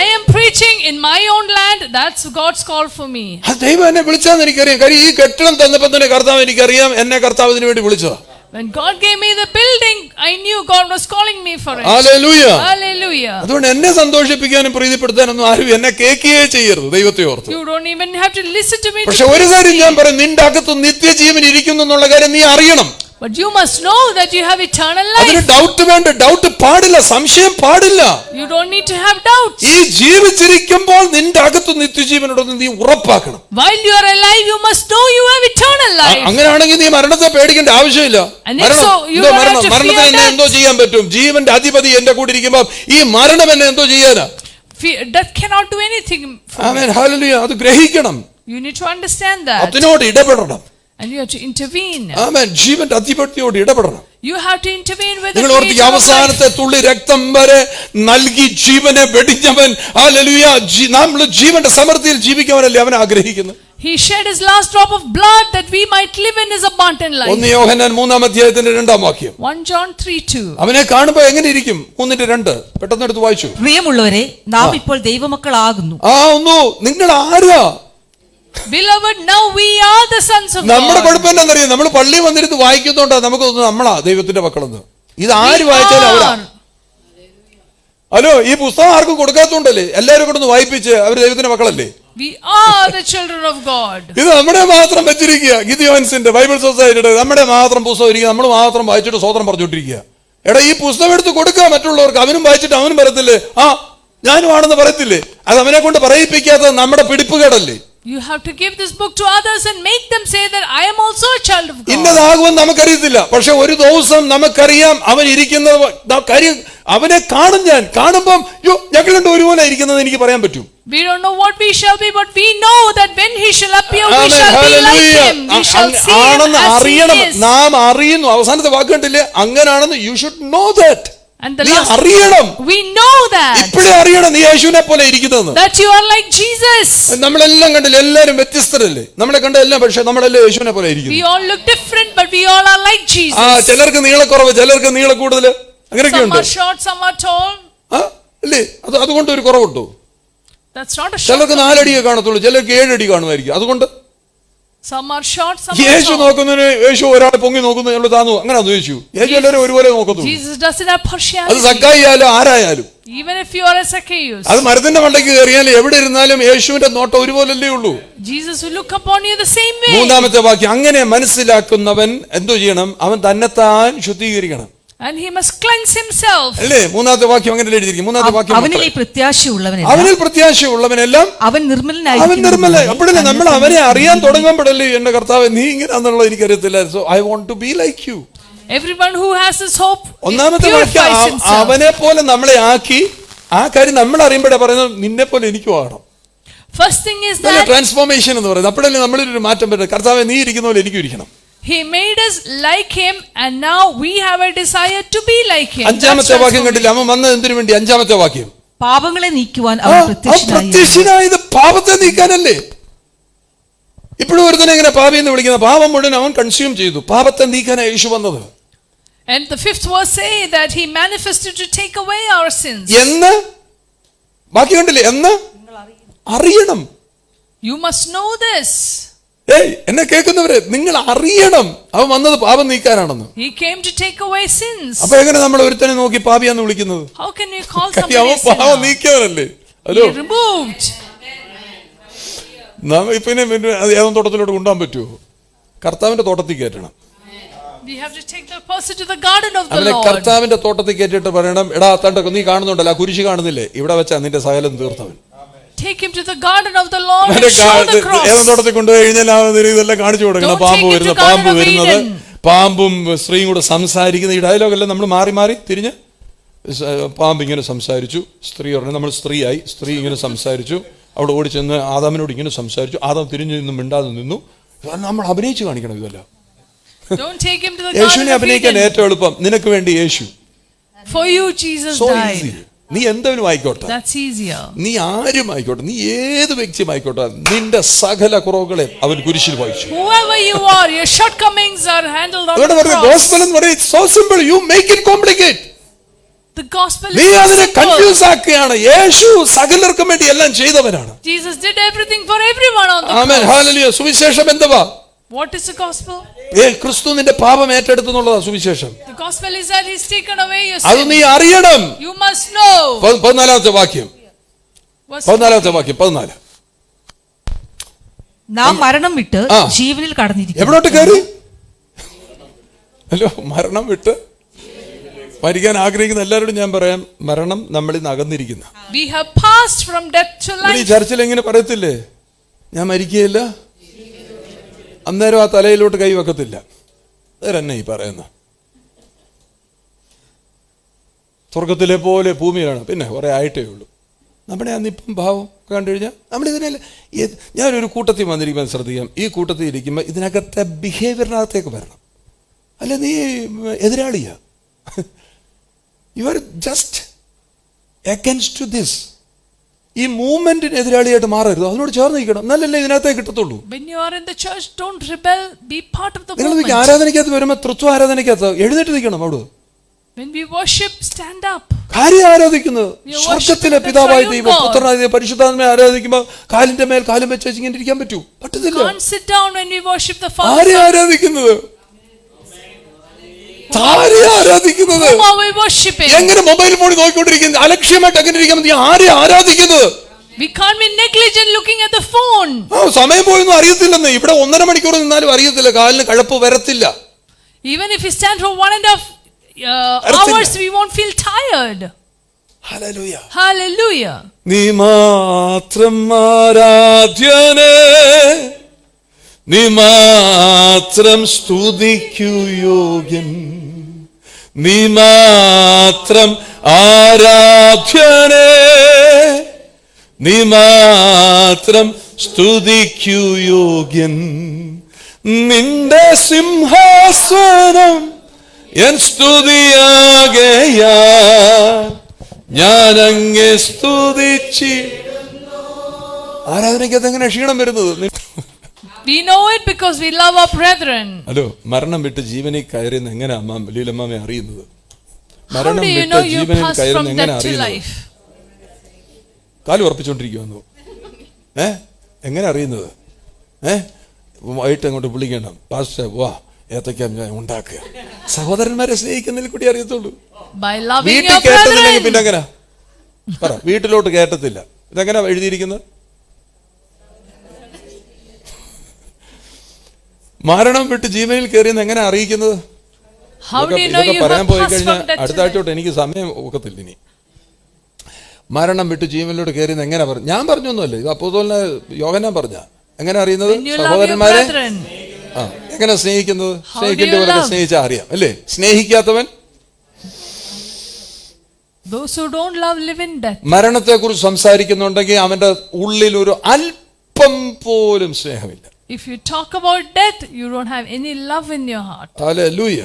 I am preaching in my own land. That's God's call for me. ദൈവം എന്നെ വിളിച്ചാന്ന് എനിക്കറിയാം. കാര്യം ഈ കെട്ടിടം തന്നപ്പോൾ തന്നെ കർത്താവ് എനിക്കറിയാം എന്നെ കർത്താവ് ഇതിനു വേണ്ടി വിളിച്ചതാ. When God gave me the building, I knew God was calling me for it. Hallelujah. Hallelujah. അതുകൊണ്ട് എന്നെ സന്തോഷിപ്പിക്കാനും പ്രീതിപ്പെടുത്താനൊന്നും ആരും എന്നെ കേൾക്കുകയേ ചെയ്യരുത്. ദൈവത്തെ ഓർത്ത്. You don't even have to listen to me. പക്ഷെ ഒരു കാര്യം ഞാൻ പറയും, നിന്റെ അകത്ത് നിത്യജീവൻ ഇരിക്കുന്നു എന്നുള്ള കാര്യം നീ അറിയണം. But you must know that you have eternal അതിന് life. ഡൗട്ട് വേണ്ട, ഡൗട്ട് പാടില്ല, സംശയം പാടില്ല. You don't need to have doubts. ഈ ജീവിച്ചിരിക്കുമ്പോൾ നിന്റെ അകത്ത് നിത്യജീവനുണ്ടെന്ന് നീ ഉറപ്പാക്കണം. While you are alive, you must know you have eternal life. അങ്ങനെയാണെങ്കിൽ നീ മരണത്തെ പേടിക്കേണ്ട ആവശ്യമില്ല. മരണത്തിന് എന്നെ എന്തോ ചെയ്യാൻ പറ്റും? ജീവന്റെ അധിപതി എന്റെ കൂടെ ഇരിക്കുമ്പോൾ ഈ മരണം എന്നെ എന്തോ ചെയ്യാനാ? Death cannot do anything. Amen, hallelujah. അത് ഗ്രഹിക്കണം. You need to understand that. അതിനോട് ഇടപെടണം. And you have to intervene. ആമേൻ, ജീവന്റെ അധിപതിയോട് ഇടപെടണം. You have to intervene with the നിങ്ങൾ ഓർത്ത് creator of അവസാനത്തെ life. തുള്ളി രക്തം വരെ നൽകി ജീവനെ വെടിഞ്ഞവൻ, ഹല്ലേലൂയ, നമ്മൾ ജീവന്റെ സമൃദ്ധിയിൽ ജീവിക്കാനല്ലേ അവൻ ആഗ്രഹിക്കുന്നത്. He shed his last drop of blood that we might live in his abundant life. 1 Yohannan 3:2 1 John 3:2. അവനെ കാണുമ്പോ എങ്ങനെ ഇരിക്കും? 3:2 പെട്ടെന്ന് എടുത്ത് വായിച്ചു. പ്രിയമുള്ളവരെ, നാം ഇപ്പോൾ ദൈവമക്കളാകുന്നു. നിങ്ങൾ ആരാ? Beloved, now we are the sons of നമ്മുടെ God. കുഴപ്പം എന്താണെന്നറിയാം, നമ്മൾ പള്ളി വന്നിരുന്ന് വായിക്കുന്നോണ്ടാ നമുക്ക് തോന്നുന്നു നമ്മളാ ദൈവത്തിന്റെ മക്കളെന്ന്. ഇത് ആര് വായിച്ചാലും അവരാ. ഹലോ, ഈ പുസ്തകം ആർക്കും കൊടുക്കാത്തോണ്ടല്ലേ എല്ലാവരും കൂടെ ഒന്ന് വായിപ്പിച്ച് അവർ ദൈവത്തിന്റെ മക്കളല്ലേ? We are the children of God. ഇത് നമ്മുടെ മാത്രം വെച്ചിരിക്കുക. ഗിദിയോൻസിന്റെ ബൈബിൾ സൊസൈറ്റിയുടെ നമ്മുടെ മാത്രം പുസ്തകം ഇരിക്കുക, നമ്മൾ മാത്രം വായിച്ചിട്ട് സ്വതന്ത്രം പറഞ്ഞുകൊണ്ടിരിക്കുക. എടാ, ഈ പുസ്തകം എടുത്ത് കൊടുക്കുക മറ്റുള്ളവർക്ക്. അവനും വായിച്ചിട്ട് അവനും പറയത്തില്ലേ, ഞാനും ആണെന്ന് പറയത്തില്ലേ? അത് അവനെ കൊണ്ട് പറയിപ്പിക്കാത്തത് നമ്മുടെ പിടിപ്പുകേടല്ലേ? You have to give this book to others and make them say that I am also a child of God. ഇന്നതാകുമെന്ന് നമുക്കറിയത്തില്ല. പക്ഷെ ഒരു ദിവസം നമുക്കറിയാം അവൻ ഇരിക്കുന്ന കാര്യം. അവനെ കാണുമ്പം ഞങ്ങൾ രണ്ട് ഒരുപോലെ ഇരിക്കുന്നത് എനിക്ക് പറയാൻ പറ്റും. We don't know what we shall be, but we know that when he shall appear, we shall be like him. We shall see him as he is. നാം അറിയുന്നു. അവസാനത്തെ വാക്ക് കണ്ടില്ലേ? അങ്ങനാണെന്ന്. You should know that. And the നീ last, അറിയണം. we know that. ഇപ്പോഴേ അറിയണം നീ യേശുവിനെ പോലെ ഇരിക്കുന്നതെന്ന്. That you are like Jesus. നമ്മളെല്ലാം കണ്ടില്ല, എല്ലാവരും വ്യത്യസ്തരല്ലേ? നമ്മളെ കണ്ട എല്ലാം, പക്ഷെ നമ്മളെല്ലാം യേശുവിനെ പോലെ ഇരിക്കുന്നു. We all look different, but we all are like Jesus. ചിലർക്ക് നീളക്കുറവ്, ചിലർക്ക് നീള കൂടുതൽ, അങ്ങനെയൊക്കെ ഉണ്ട്. Some are short, some are tall. അല്ലേ? അതുകൊണ്ട് ഒരു കുറവുണ്ടോ? That's not a short. ചിലർക്ക് 4 അടിയെ കാണത്തുള്ളൂ, ചിലർക്ക് 7 അടി കാണുമായിരിക്കും. അതുകൊണ്ട് some are short, some are Yeshu tall. നോക്കുന്നതിന് യേശു ഒരാളെ പൊങ്ങി നോക്കുന്നു, ഞങ്ങൾ താന്നു, അങ്ങനെ ചോദിച്ചു. യേശു എല്ലാവരും ഒരുപോലെ നോക്കത്തുള്ളൂ. Jesus doesn't have അത് partiality. സക്കായിയാലും ആരായാലും. Even if you are a Zacchaeus, അത് മരത്തിന്റെ മണ്ടയ്ക്ക് കയറിയാൽ എവിടെ ഇരുന്നാലും യേശുവിന്റെ നോട്ടം ഒരുപോലല്ലേ ഉള്ളൂ. Jesus will look upon you the same way. മൂന്നാമത്തെ വാക്യം, അങ്ങനെ മനസ്സിലാക്കുന്നവൻ എന്തോ ചെയ്യണം? അവൻ തന്നെത്താൻ ശുദ്ധീകരിക്കണം. And he must cleanse himself. അല്ലേ? മൂന്നാമത്തെ വാക്യം അങ്ങനെ എഴുതിയിരിക്കും. മൂന്നാമത്തെ വാക്യം, അവനിൽ പ്രത്യാശയുള്ളവനെല്ലാം അവനിൽ പ്രത്യാശയുള്ളവനെല്ലാം അവൻ അവൻ നിർമ്മലനായിരിക്കും. നിർമ്മല. അപ്പോഴല്ലേ നമ്മൾ അവനെ അറിയാൻ തുടങ്ങുമ്പോഴല്ലേ എന്റെ കർത്താവ് നീ ഇങ്ങനെയാണെന്നുള്ളത് എനിക്കറിയത്തില്ല. So I want to be like you. Everyone who has this hope ഒന്നാമത്തെ വാക്യം, purifies himself. അവനെ പോലെ നമ്മളെ ആക്കി. ആ കാര്യം നമ്മൾ അറിയുമ്പോഴേ പറയുന്നത് നിന്നെ പോലെ എനിക്കും ആകണം. First thing is that transformation എന്ന് പറയുന്നത്. അപ്പോഴല്ലേ നമ്മളൊരു മാറ്റം വരുന്നത്. കർത്താവെ നീ ഇരിക്കുന്ന പോലെ എനിക്കും ഇരിക്കണം. he made us like him and now we have a desire to be like him. അഞ്ചാമത്തെ വാക്യം കണ്ടില്ല? അവൻ വന്നത് എന്തിനു വേണ്ടി? അഞ്ചാമത്തെ വാക്യം, പാപങ്ങളെ നീക്കുവാൻ അവൻ പ്രത്യക്ഷനായത് പാപത്തെ നീക്കാനല്ലേ. ഇപ്പോഴും ഒരുത്തനെ എങ്ങനെ പാപി എന്ന് വിളിക്കുന്നത്? പാപം മുഴുവൻ അവൻ കൺസ്യൂം ചെയ്തു. പാപത്തെ നീക്കാനാണ് യേശു വന്നത്. And the fifth verse say that he manifested to take away our sins. എന്ന് ബാക്കി കണ്ടില്ലേ? എന്ന് അറിയണം. You must know this. എന്നെ കേൾക്കുന്നവരെ, നിങ്ങൾ അറിയണം അവൻ വന്നത് പാപം നീക്കാനാണെന്ന്. He came to take away sins. അപ്പൊ എങ്ങനെ നമ്മൾ ഒരുത്തനെ നോക്കി പാപിയാന്ന് വിളിക്കുന്നത്? How can we call somebody അവൻ a sinner? പാപം നീക്കിയവനല്ലേ. Hello, He removed. പിന്നെ ഏതൊന്നും തോട്ടത്തിലോട്ട് കൊണ്ടുപോകാൻ പറ്റുമോ? കർത്താവിന്റെ തോട്ടത്തിൽ കയറ്റണം. We have to take the person to the garden of the അവനെ Lord. കർത്താവിന്റെ തോട്ടത്തിൽ കയറ്റിട്ട് പറയണം, എടാ തണ്ടൊക്കെ നീ കാണുന്നുണ്ടല്ലോ, ആ കുരിശ് കാണുന്നില്ലേ, ഇവിടെ വെച്ചാ നിന്റെ സകലം തീർത്തവൻ. Take him to the garden of the Lord and show the cross. ഏതൊന്നും തോട്ടത്തിൽ കൊണ്ടുപോയി കഴിഞ്ഞാൽ ഇതെല്ലാം കാണിച്ചു കൊടുക്കണം. പാമ്പ് വരുന്നത്, പാമ്പും സ്ത്രീയും കൂടെ സംസാരിക്കുന്ന ഈ ഡയലോഗെല്ലാം നമ്മൾ മാറി മാറി തിരിഞ്ഞ്, പാമ്പ് ഇങ്ങനെ സംസാരിച്ചു, സ്ത്രീ പറഞ്ഞു, നമ്മൾ സ്ത്രീയായി, സ്ത്രീ ഇങ്ങനെ സംസാരിച്ചു, അവിടെ ഓടി ചെന്ന് ആദാമിനോട് ഇങ്ങനെ സംസാരിച്ചു, ആദാം തിരിഞ്ഞു നിന്നും മിണ്ടാതെ നിന്നു. നമ്മൾ അഭിനയിച്ച് കാണിക്കണം ഇതെല്ലാം. Don't take him to the യേശുവിനെ garden of അഭിനയിക്കാൻ Eden. ഏറ്റവും എളുപ്പം. നിനക്ക് വേണ്ടി യേശു. For you Jesus So died. easy. നീ എന്തെങ്കിലും ആയിക്കോട്ടെ, That's easier. നീ ആരും ആയിക്കോട്ടെ, നീ ഏത് വ്യക്തിയും ആയിക്കോട്ടെ, നിന്റെ സകല കുറവുകളെ അവൻ കുരിശിൽ വഹിച്ചു. Whoever you are, your shortcomings are handled on അതുകൊണ്ട് the പറഞ്ഞു, cross. ഗോസ്പൽ എന്ന് പറയുന്നത് so simple, you make it complicated. The gospel നീ is so അതിനെ simple. കൺഫ്യൂസ് ആക്കുകയാണ്. യേശു സകലർക്കും വേണ്ടി എല്ലാം ചെയ്തവനാണ്. Jesus did everything for everyone on the amen, cross. Hallelujah. സുവിശേഷം എന്തുവാ? What is the gospel? ക്രിസ്തു നിന്റെ പാപം ഏറ്റെടുത്തു എന്നുള്ളതാ സുവിശേഷം. The gospel is that he's taken away your അത് sin. നീ അറിയണം. You must know. 14 വാക്യം, 14 വാക്യം, 14. നാം മരണം വിട്ട് ആ. ജീവനിൽ കടന്നിരിക്കുന്നു. എവിടോട്ട് കയറി? ഹലോ, മരണം വിട്ട് മരിക്കാൻ ആഗ്രഹിക്കുന്ന എല്ലാവരോടും ഞാൻ പറയാം, മരണം നമ്മളിൽ നിന്ന് അകന്നിരിക്കുന്ന. We have passed from death to ഈ life. ചർച്ചിൽ എങ്ങനെ പറയത്തില്ലേ, ഞാൻ മരിക്കുകയില്ല, അന്നേരം ആ തലയിലോട്ട് കൈ വെക്കത്തില്ല. അതെന്നെ ഈ പറയുന്ന സ്വർഗത്തിലെ പോലെ ഭൂമിയിലാണ്, പിന്നെ കുറെ ആയിട്ടേ ഉള്ളൂ. നമ്മുടെ അന്നിപ്പം ഭാവം കണ്ടു കഴിഞ്ഞാൽ നമ്മളിതിനല്ല. ഞാനൊരു കൂട്ടത്തിൽ വന്നിരിക്കുമ്പോൾ ശ്രദ്ധിക്കാം, ഈ കൂട്ടത്തിൽ ഇരിക്കുമ്പോൾ ഇതിനകത്തെ ബിഹേവിയറിനകത്തേക്ക് വരണം. അല്ല, നീ എതിരാളിയാ, you are just against to this. ഈ മൂവ്മെന്റിന് എതിരാളിയായിട്ട് മാറരുത്, അതിനോട് ചേർന്ന് നിൽക്കണം, നല്ലല്ലേ ഇതിനകത്തേ കിട്ടത്തുള്ളൂ. When you are in the church, don't rebel, be part of the നിങ്ങൾ movement. ആരാധനയ്ക്കകത്ത് വരുമ്പോൾ തൃത്വ ആരാധനയ്ക്കകത്ത് എഴുന്നേറ്റ് നിൽക്കണം. അവിടെ When we worship, stand up. കാര്യം ആരാധിക്കുന്നത് സ്വർഗത്തിലെ പിതാവായ ദൈവം, പുത്രനായ ദൈവം, പരിശുദ്ധാത്മയെ ആരാധിക്കുമ്പോൾ കാലിന്റെ മേൽ കാലം വെച്ച് ഇങ്ങനെ ഇരിക്കാൻ പറ്റൂ? പറ്റത്തില്ല. Can't sit down when we worship the Father. ആരെ ആരാധിക്കുന്നത്? ആരാധിക്കുന്നത്? Whom are we worshiping? എങ്ങനെ മൊബൈൽ ഫോണിൽ നോക്കിക്കൊണ്ടിരിക്കുന്നത്? അലക്ഷ്യമായിട്ട് അങ്ങനെ ഇരിക്കുമ്പോൾ നീ ആരെ ആരാധിക്കുന്നത്? We can't be negligent looking at the phone. സമയം പോയൊന്നും അറിയത്തില്ലെന്ന്. ഇവിടെ 1.5 മണിക്കൂർ നിന്നാലും അറിയത്തില്ല, കാലിന് കഴപ്പ് വരത്തില്ല. Even if we stand for 1.5 hours, we won't feel tired. Hallelujah. Hallelujah. നീ മാത്രം ആരാധ്യനേ, നീ മാത്രം സ്തുതിക്കു യോഗ്യൻ, നീ മാത്രം ആരാധ്യനേ, നീ മാത്രം സ്തുതിക്കു യോഗ്യൻ. നിന്റെ സിംഹാസനം എൻ സ്തുതിയാകയാ, ഞാൻ അങ്ങേ സ്തുതിച്ച്. ആരാധനയ്ക്കകത്ത് എങ്ങനെ ക്ഷീണം വരുന്നത്? We know it because we love our brethren. Hello, മരണം വിട്ട് ജീവനിൽ കയറിയെന്ന് എങ്ങനെ ലീലമ്മയെ അറിയുന്നത്? How മരണം do you വിട്ട് know you ജീവനിൽ passed കയറുന്ന from എങ്ങനെ death to അറിയുന്നത്? life? കാല് ഉറപ്പിച്ചോണ്ടിരിക്കുവോ? എങ്ങനെ അറിയുന്നത്? വൈകിട്ട് അങ്ങോട്ട് വിളിക്കണം, പാസ്റ്റർ വാ ഏത്തക്ക ഉണ്ടാക്കുക. സഹോദരന്മാരെ സ്നേഹിക്കുന്നതിൽ കൂടി അറിയത്തുള്ളൂ. By loving വീട്ടിൽ your കേട്ടതില്ലെങ്കിൽ brethren. പിന്നെ എങ്ങനെ? പറ, വീട്ടിലോട്ട് കയറ്റത്തില്ല. ഇതെങ്ങനെ എഴുതിയിരിക്കുന്നത്? മരണം വിട്ട് ജീവനിൽ കയറിയെന്ന് എങ്ങനെ അറിയിക്കുന്നത്? ഇതൊക്കെ പറയാൻ പോയി കഴിഞ്ഞാൽ അടുത്ത ആഴ്ചയോട്ട് എനിക്ക് സമയം ഒക്കത്തില്ല. ഇനി മരണം വിട്ട് ജീവനിലോട്ട് കയറിയെന്ന് എങ്ങനെ പറഞ്ഞു? ഞാൻ പറഞ്ഞൊന്നുമല്ലേ, ഇത് അപ്പോസ്തലനായ യോഹന്നാൻ പറഞ്ഞ. എങ്ങനെ അറിയുന്നത്? സഹോദരന്മാരെ, എങ്ങനെ സ്നേഹിക്കുന്നത്? സ്നേഹിക്കേണ്ട പോലെ സ്നേഹിച്ചാൽ അറിയാം അല്ലേ? സ്നേഹിക്കാത്തവൻ മരണത്തെ കുറിച്ച് സംസാരിക്കുന്നുണ്ടെങ്കിൽ അവന്റെ ഉള്ളിൽ ഒരു അല്പം പോലും സ്നേഹമില്ല. If you talk about death, you don't have any love in your heart. Hallelujah.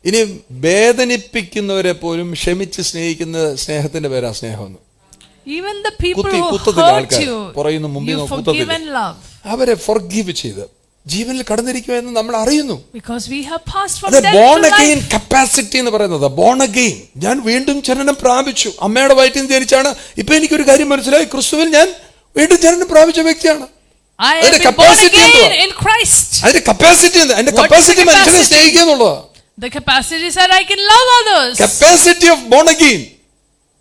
ഇനി വേദനിപ്പിക്കുന്നവരെ പോലും ക്ഷമിച്ച് സ്നേഹിക്കുന്ന സ്നേഹത്തിന്റെ പേരാ സ്നേഹം. Even the people who hurt you, you forgive and love. അവരെ forgive ചെയ്ത് ജീവനിൽ കടന്നിരിക്കുക എന്ന് നമ്മൾ അറിയുന്നു. Because we have passed from death to born again life. capacity എന്ന് പറയുന്നത് born again. ഞാൻ വീണ്ടും ജനനം പ്രാപിച്ചു. അമ്മയുടെ വയറ്റിൽ ജനിച്ചാണ്. ഇപ്പൊ എനിക്കൊരു കാര്യം മനസ്സിലായി, ക്രിസ്തുവിൽ ഞാൻ വീണ്ടും ജനനം പ്രാപിച്ച വ്യക്തിയാണ്. I have been born again in Christ. അതിന്റെ കപ്പാസിറ്റി എന്താ? അതിന്റെ കപ്പാസിറ്റി മനുഷ്യനെ സ്നേഹിക്കുക എന്നുള്ളതാ. The capacity is that I can love others. Capacity of born again.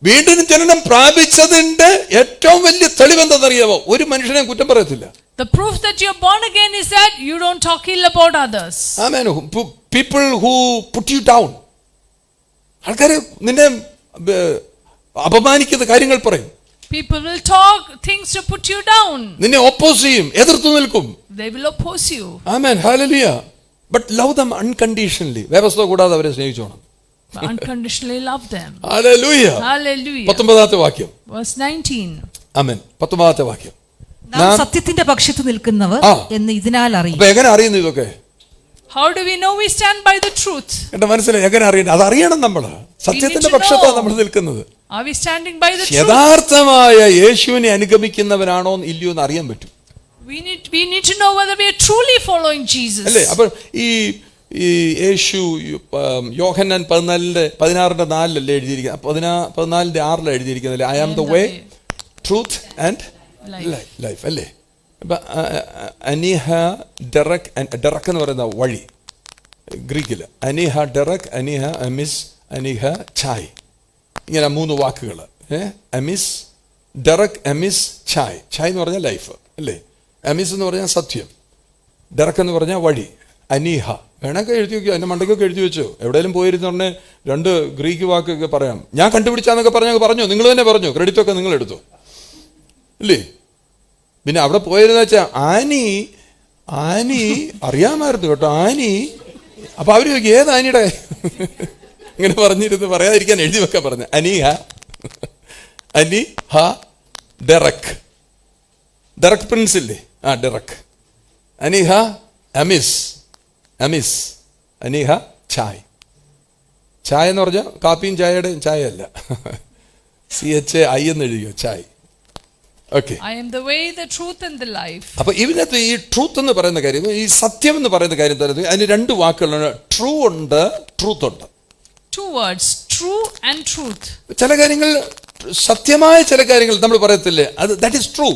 വീണ്ടും ജനനം പ്രാപിച്ചതിന്റെ ഏറ്റവും വലിയ തെളിവെന്താണെന്നറിയാമോ? ഒരു മനുഷ്യനെ കുറ്റം പറയത്തില്ല. The proof that you're born again is that you don't talk ill about others. Amen. People who put you down. ആൾക്കാര് നിന്നെ അപമാനിക്കുന്ന കാര്യങ്ങൾ പറയും. People will talk things to put you down. നിന്നെ ഓപ്പോസ് ചെയ്യും, എതിർത്തു നിൽക്കും. They will oppose you. Amen. Hallelujah. But love them unconditionally. വ്യവസ്ഥ കൂടാതെ അവരെ സ്നേഹിച്ചോണം. Unconditionally love them. Hallelujah. Hallelujah. 19ാമത്തെ വാക്യം. Verse 19. Amen. 19ാമത്തെ വാക്യം. നാം സത്യത്തിന്റെ പക്ഷത്ത് നിൽക്കുന്നവർ എന്ന് ഇതിനാൽ അറിയും. അപ്പൊ എങ്ങനെ അറിയുന്നു ഇതൊക്കെ? How do we know we stand by the truth? എന്റെ മനസ്സിലായി. എങ്ങനെ അറിയണം? അത് അറിയണം. നമ്മൾ സത്യത്തിന്റെ പക്ഷത്താണ് നമ്മൾ നിൽക്കുന്നത്. Are we standing by the truth? യഥാർത്ഥമായ യേശുവിനെ അനുഗമിക്കുന്നവനാണോ ഇല്ലയോ എന്ന് അറിയാൻ പറ്റും. We need to know whether we are truly following Jesus. അല്ലേ? അപ്പോൾ ഈ യേശു യോഹന്നാൻ 16:4 എഴുതിയിരിക്കുന്നത്, 14:6 എഴുതിയിരിക്കുന്നത്, I am the way, truth and life അല്ലേ? അപ്പൊ അനിഹ ഡെറക്, ഡെറക് എന്ന് പറയുന്ന വഴി ഗ്രീക്കില്. അനിഹ ഡെറക്, അനിഹ അമിസ്, അനിഹ ഛായ്, ഇങ്ങനെ 3 വാക്കുകൾ. അമിസ്, ഡെറക്, അമിസ്, ഛായ്. ഛായ് എന്ന് പറഞ്ഞാൽ ലൈഫ് അല്ലേ? അമിസ് എന്ന് പറഞ്ഞാൽ സത്യം, ഡെറക് എന്ന് പറഞ്ഞാൽ വഴി, അനീഹ. വേണമെങ്കിൽ എഴുതി വെക്കുക, എൻ്റെ മണ്ടയ്ക്കൊക്കെ എഴുതി വെച്ചോ. എവിടെയെങ്കിലും പോയിരുന്നു പറഞ്ഞാൽ 2 ഗ്രീക്ക് വാക്കൊക്കെ പറയാം. ഞാൻ കണ്ടുപിടിച്ചാന്നൊക്കെ പറഞ്ഞു, നിങ്ങൾ തന്നെ പറഞ്ഞു, ക്രെഡിറ്റൊക്കെ നിങ്ങൾ എടുത്തു ഇല്ലേ? പിന്നെ അവിടെ പോയിരുന്ന വെച്ചാൽ ആനി അറിയാമായിരുന്നു കേട്ടോ, ആനി. അപ്പൊ അവര് ചോദിക്കും ഏത് ആനിയുടെ ഇങ്ങനെ പറഞ്ഞിരുന്ന് പറയാതിരിക്കാൻ എഴുതി വെക്കാൻ പറഞ്ഞു. അനിഹ, അനിഹ ഡെറക്, ഡെറക് പ്രിൻസ് ഇല്ലേ? ഡെറക്. അനിഹ അമിസ്, അമിസ്, അനിഹ ഛായ്. ഛായ എന്ന് പറഞ്ഞാൽ കാപ്പിയും ചായയുടെയും ചായ അല്ല, CHAI എന്ന് എഴുതിയോ ഛായ്. Okay. I am the way, the truth and the life. അപ്പൊ ഇതിനകത്ത് ഈ ട്രൂത്ത് എന്ന് പറയുന്ന കാര്യം, ഈ സത്യം എന്ന് പറയുന്ന കാര്യം തരുന്നത്, അതിന് 2 വാക്കുകളാണ്. ട്രൂ ഉണ്ട്, ട്രൂത്ത് ഉണ്ട്. 2 words, true and truth. ചില കാര്യങ്ങൾ സത്യമായ ചില കാര്യങ്ങൾ നമ്മൾ പറയത്തില്ലേ, അത് that is true.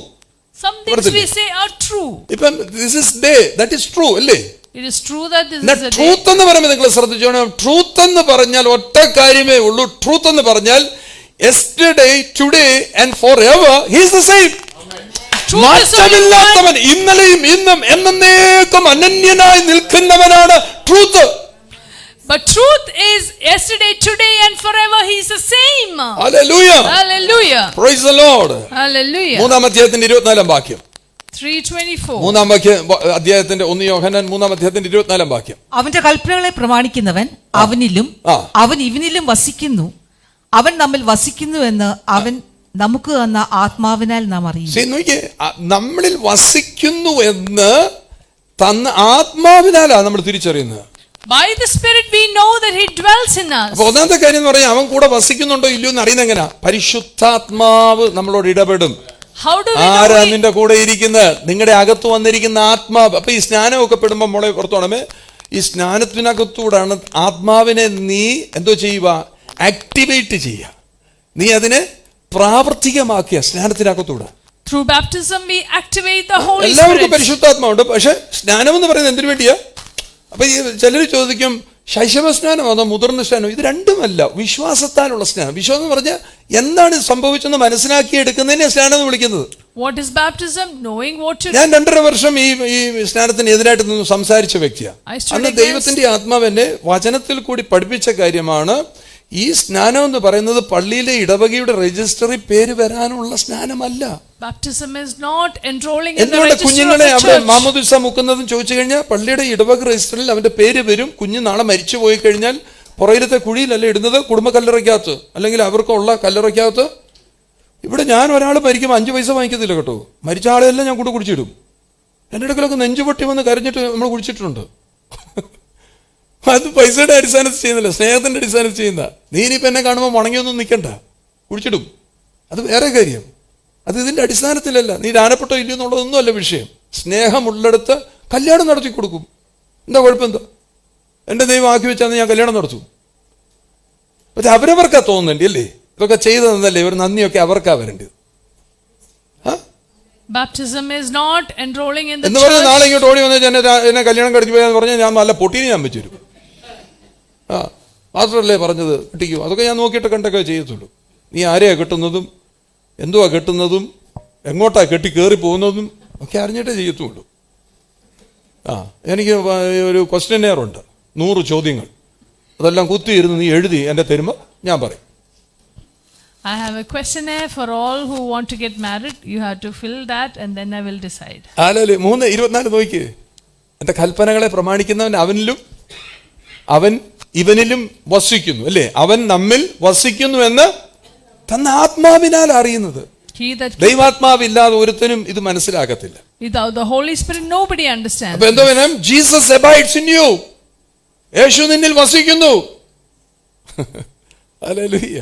Some things we say are true. ഇപ്പം this is day, that is true അല്ലേ? It is true that this is a day. Truth എന്ന് പറയുമ്പോൾ നിങ്ങൾ ശ്രദ്ധിച്ചോണം. ട്രൂത്ത് എന്ന് പറഞ്ഞാൽ ഒറ്റ കാര്യമേ ഉള്ളൂ. ട്രൂത്ത് എന്ന് പറഞ്ഞാൽ yesterday, today and forever he is the same. മാറ്റമില്ലാത്തവൻ, ഇന്നലെയും ഇന്നും എന്നേക്കും അനന്യനായി നിൽക്കുന്നവനാണ് truth. But truth is yesterday, today and forever he is the same. Hallelujah. Hallelujah. Praise the Lord. Hallelujah. 3-ാം അധ്യായത്തിന്റെ 24-ാം വാക്യം. 3:24. 3-ാം അധ്യായത്തിന്റെ 1 യോഹന്നാൻ 3-ാം അധ്യായത്തിന്റെ 24-ാം വാക്യം. അവന്റെ കൽപ്പനകളെ പ്രമാണിക്കുന്നവൻ അവനിലും അവൻ ഇവനിലും വസിക്കുന്നു, അവൻ നമ്മിൽ വസിക്കുന്നു എന്ന് അവൻ നമുക്ക് തന്ന ആത്മാവിനാൽ നാം അറിയുന്നു. നമ്മളിൽ വസിക്കുന്നു എന്ന് തന്ന ആത്മാവിനാലാണ് നമ്മൾ തിരിച്ചറിയുന്നത്. By the Spirit we know that he dwells in us. അപ്പോൾ ഒന്നാമത്തെ കാര്യം എന്ന് പറയാം, അവൻ കൂടെ വസിക്കുന്നുണ്ടോ ഇല്ലയോ എന്ന് അറിയുന്നത് എങ്ങനെയാ? പരിശുദ്ധാത്മാവ് നമ്മളോട് ഇടപെടും. ആരാ നിന്റെ കൂടെ ഇരിക്കുന്നത്? നിങ്ങളുടെ അകത്ത് വന്നിരിക്കുന്ന ആത്മാവ്. അപ്പൊ ഈ സ്നാനമൊക്കെ പെടുമ്പോൾ മോളെ പുറത്തോണമേ, ഈ സ്നാനത്തിനകത്തൂടാണ് ആത്മാവിനെ നീ എന്തോ ചെയ്യുക? ആക്ടിവേറ്റ് ചെയ്യുക. നീ അതിനെ പ്രാവർത്തികമാക്കിയ സ്നാനത്തിനകത്തൂടെ. Through baptism we activate the Holy Spirit. എല്ലാവർക്കും പരിശുദ്ധാത്മാവുണ്ട്, പക്ഷെ സ്നാനം എന്ന് പറയുന്നത് എന്തിനു വേണ്ടിയാ? അപ്പൊ ഈ ചിലർ ചോദിക്കും, ശൈശവ സ്നാനം അതോ മുതിർന്ന സ്നാനം? ഇത് രണ്ടുമല്ല. വിശ്വാസത്താലുള്ള സ്നാനം. വിശ്വാസം എന്ന് പറഞ്ഞാൽ എന്താണ് സംഭവിച്ചെന്ന് മനസ്സിലാക്കിയെടുക്കുന്നതിനെ സ്നാനം എന്ന് വിളിക്കുന്നത്. What is baptism? Knowing what to do. ഞാൻ 2.5 വർഷം ഈ സ്നാനത്തിന് എതിരായിട്ട് നിന്ന് സംസാരിച്ച വ്യക്തിയാണ്. അന്ന് ദൈവത്തിന്റെ ആത്മാവ് എന്നെ വചനത്തിൽ കൂടി പഠിപ്പിച്ച കാര്യമാണ്, ഈ സ്നാനം എന്ന് പറയുന്നത് പള്ളിയിലെ ഇടവകയുടെ രജിസ്റ്ററിൽ പേര് വരാനുള്ള സ്നാനമല്ല. Baptism is not enrolling in the എന്തുകൊണ്ട് register of കുഞ്ഞുങ്ങളെ the അവിടെ church. മാമോദിസ മുക്കുന്നതും ചോദിച്ചു കഴിഞ്ഞാൽ പള്ളിയുടെ ഇടവക രജിസ്റ്ററിൽ അവന്റെ പേര് വരും. കുഞ്ഞ് നാളെ മരിച്ചു പോയി കഴിഞ്ഞാൽ പുറയിലത്തെ കുഴിയിലല്ല ഇടുന്നത്, കുടുംബ കല്ലറയ്ക്കകത്ത് അല്ലെങ്കിൽ അവർക്കുള്ള കല്ലറയ്ക്കകത്ത്. ഇവിടെ ഞാൻ ഒരാൾ മരിക്കുമ്പോൾ 5 പൈസ വാങ്ങിക്കത്തില്ല കേട്ടോ. മരിച്ച ആളെല്ലാം ഞാൻ കൊണ്ട് കുടിച്ചിടും. എൻ്റെ ഇടയ്ക്കിലൊക്കെ നെഞ്ചുപൊട്ടി വന്ന് കരഞ്ഞിട്ട് നമ്മൾ കുടിച്ചിട്ടുണ്ട്. അത് പൈസയുടെ അടിസ്ഥാനത്തിൽ ചെയ്യുന്നില്ല, സ്നേഹത്തിന്റെ അടിസ്ഥാനത്തിൽ ചെയ്യുന്ന. നീ ഇനിയിപ്പോൾ എന്നെ കാണുമ്പോൾ മുണങ്ങിയൊന്നും നിൽക്കണ്ട, കുടിച്ചിടും. അത് വേറെ കാര്യം. അത് ഇതിന്റെ അടിസ്ഥാനത്തിലല്ല. നീ ദാനപ്പെട്ടോ ഇല്ലയോ എന്നുള്ളതൊന്നും അല്ല വിഷയം. സ്നേഹമുള്ളിടത്ത് കല്യാണം നടത്തി കൊടുക്കും. എന്താ കുഴപ്പം? എന്താ എൻ്റെ ദൈവം ആക്കി വെച്ചാൽ ഞാൻ കല്യാണം നടത്തും. പക്ഷെ അവരവർക്കാ തോന്നുന്നുണ്ട് അല്ലേ, ഇതൊക്കെ ചെയ്തതെന്നല്ലേ, ഇവർ നന്ദിയൊക്കെ അവർക്കാ വരേണ്ടത്. Baptism is not enrolling in the എന്ന് പറഞ്ഞാൽ നാളെ church. ഇങ്ങോട്ട് ഓടി വന്ന് എന്നെ കല്യാണം കഴിച്ചു പോയാന്ന് പറഞ്ഞാൽ ഞാൻ നല്ല പൊട്ടീനെ ഞാൻ വെച്ചു തരും. മാത്രമല്ലേ പറഞ്ഞത് കിട്ടിക്കും. അതൊക്കെ ഞാൻ നോക്കിയിട്ട് കണ്ടൊക്കെ ചെയ്യത്തുള്ളൂ. നീ ആരെയാ കെട്ടുന്നതും എന്തുവാ കെട്ടുന്നതും എങ്ങോട്ടാ കെട്ടി കയറി പോകുന്നതും ഒക്കെ അറിഞ്ഞിട്ടേ ചെയ്യത്തുള്ളൂ. എനിക്ക് ഒരു ക്വസ്റ്റ്യനെയർ ഉണ്ട്, 100 ചോദ്യങ്ങൾ. അതെല്ലാം കുത്തിയിരുന്ന് നീ എഴുതി എൻ്റെ തരുമ്പോൾ ഞാൻ പറയും. I have a questionnaire for all who want to get married. You have to fill that and then I will decide. 3:24 നോക്കി. എൻ്റെ കൽപ്പനകളെ പ്രമാണിക്കുന്നവൻ അവനിലും അവൻ ഇവനിലും വസിക്കുന്നു അല്ലേ. അവൻ നമ്മിൽ വസിക്കുന്നു എന്ന് തന്ന ആത്മാവിനാൽ അറിയുന്നത്. ദൈവാത്മാവില്ലാതെ ഒരുത്തനും ഇത് മനസ്സിലാകത്തില്ല. Without the Holy Spirit nobody understands. അപ്പൊ എന്തോ വേണം? Jesus abides in you. യേശു നിന്നിൽ വസിക്കുന്നു. ഹല്ലേലൂയ.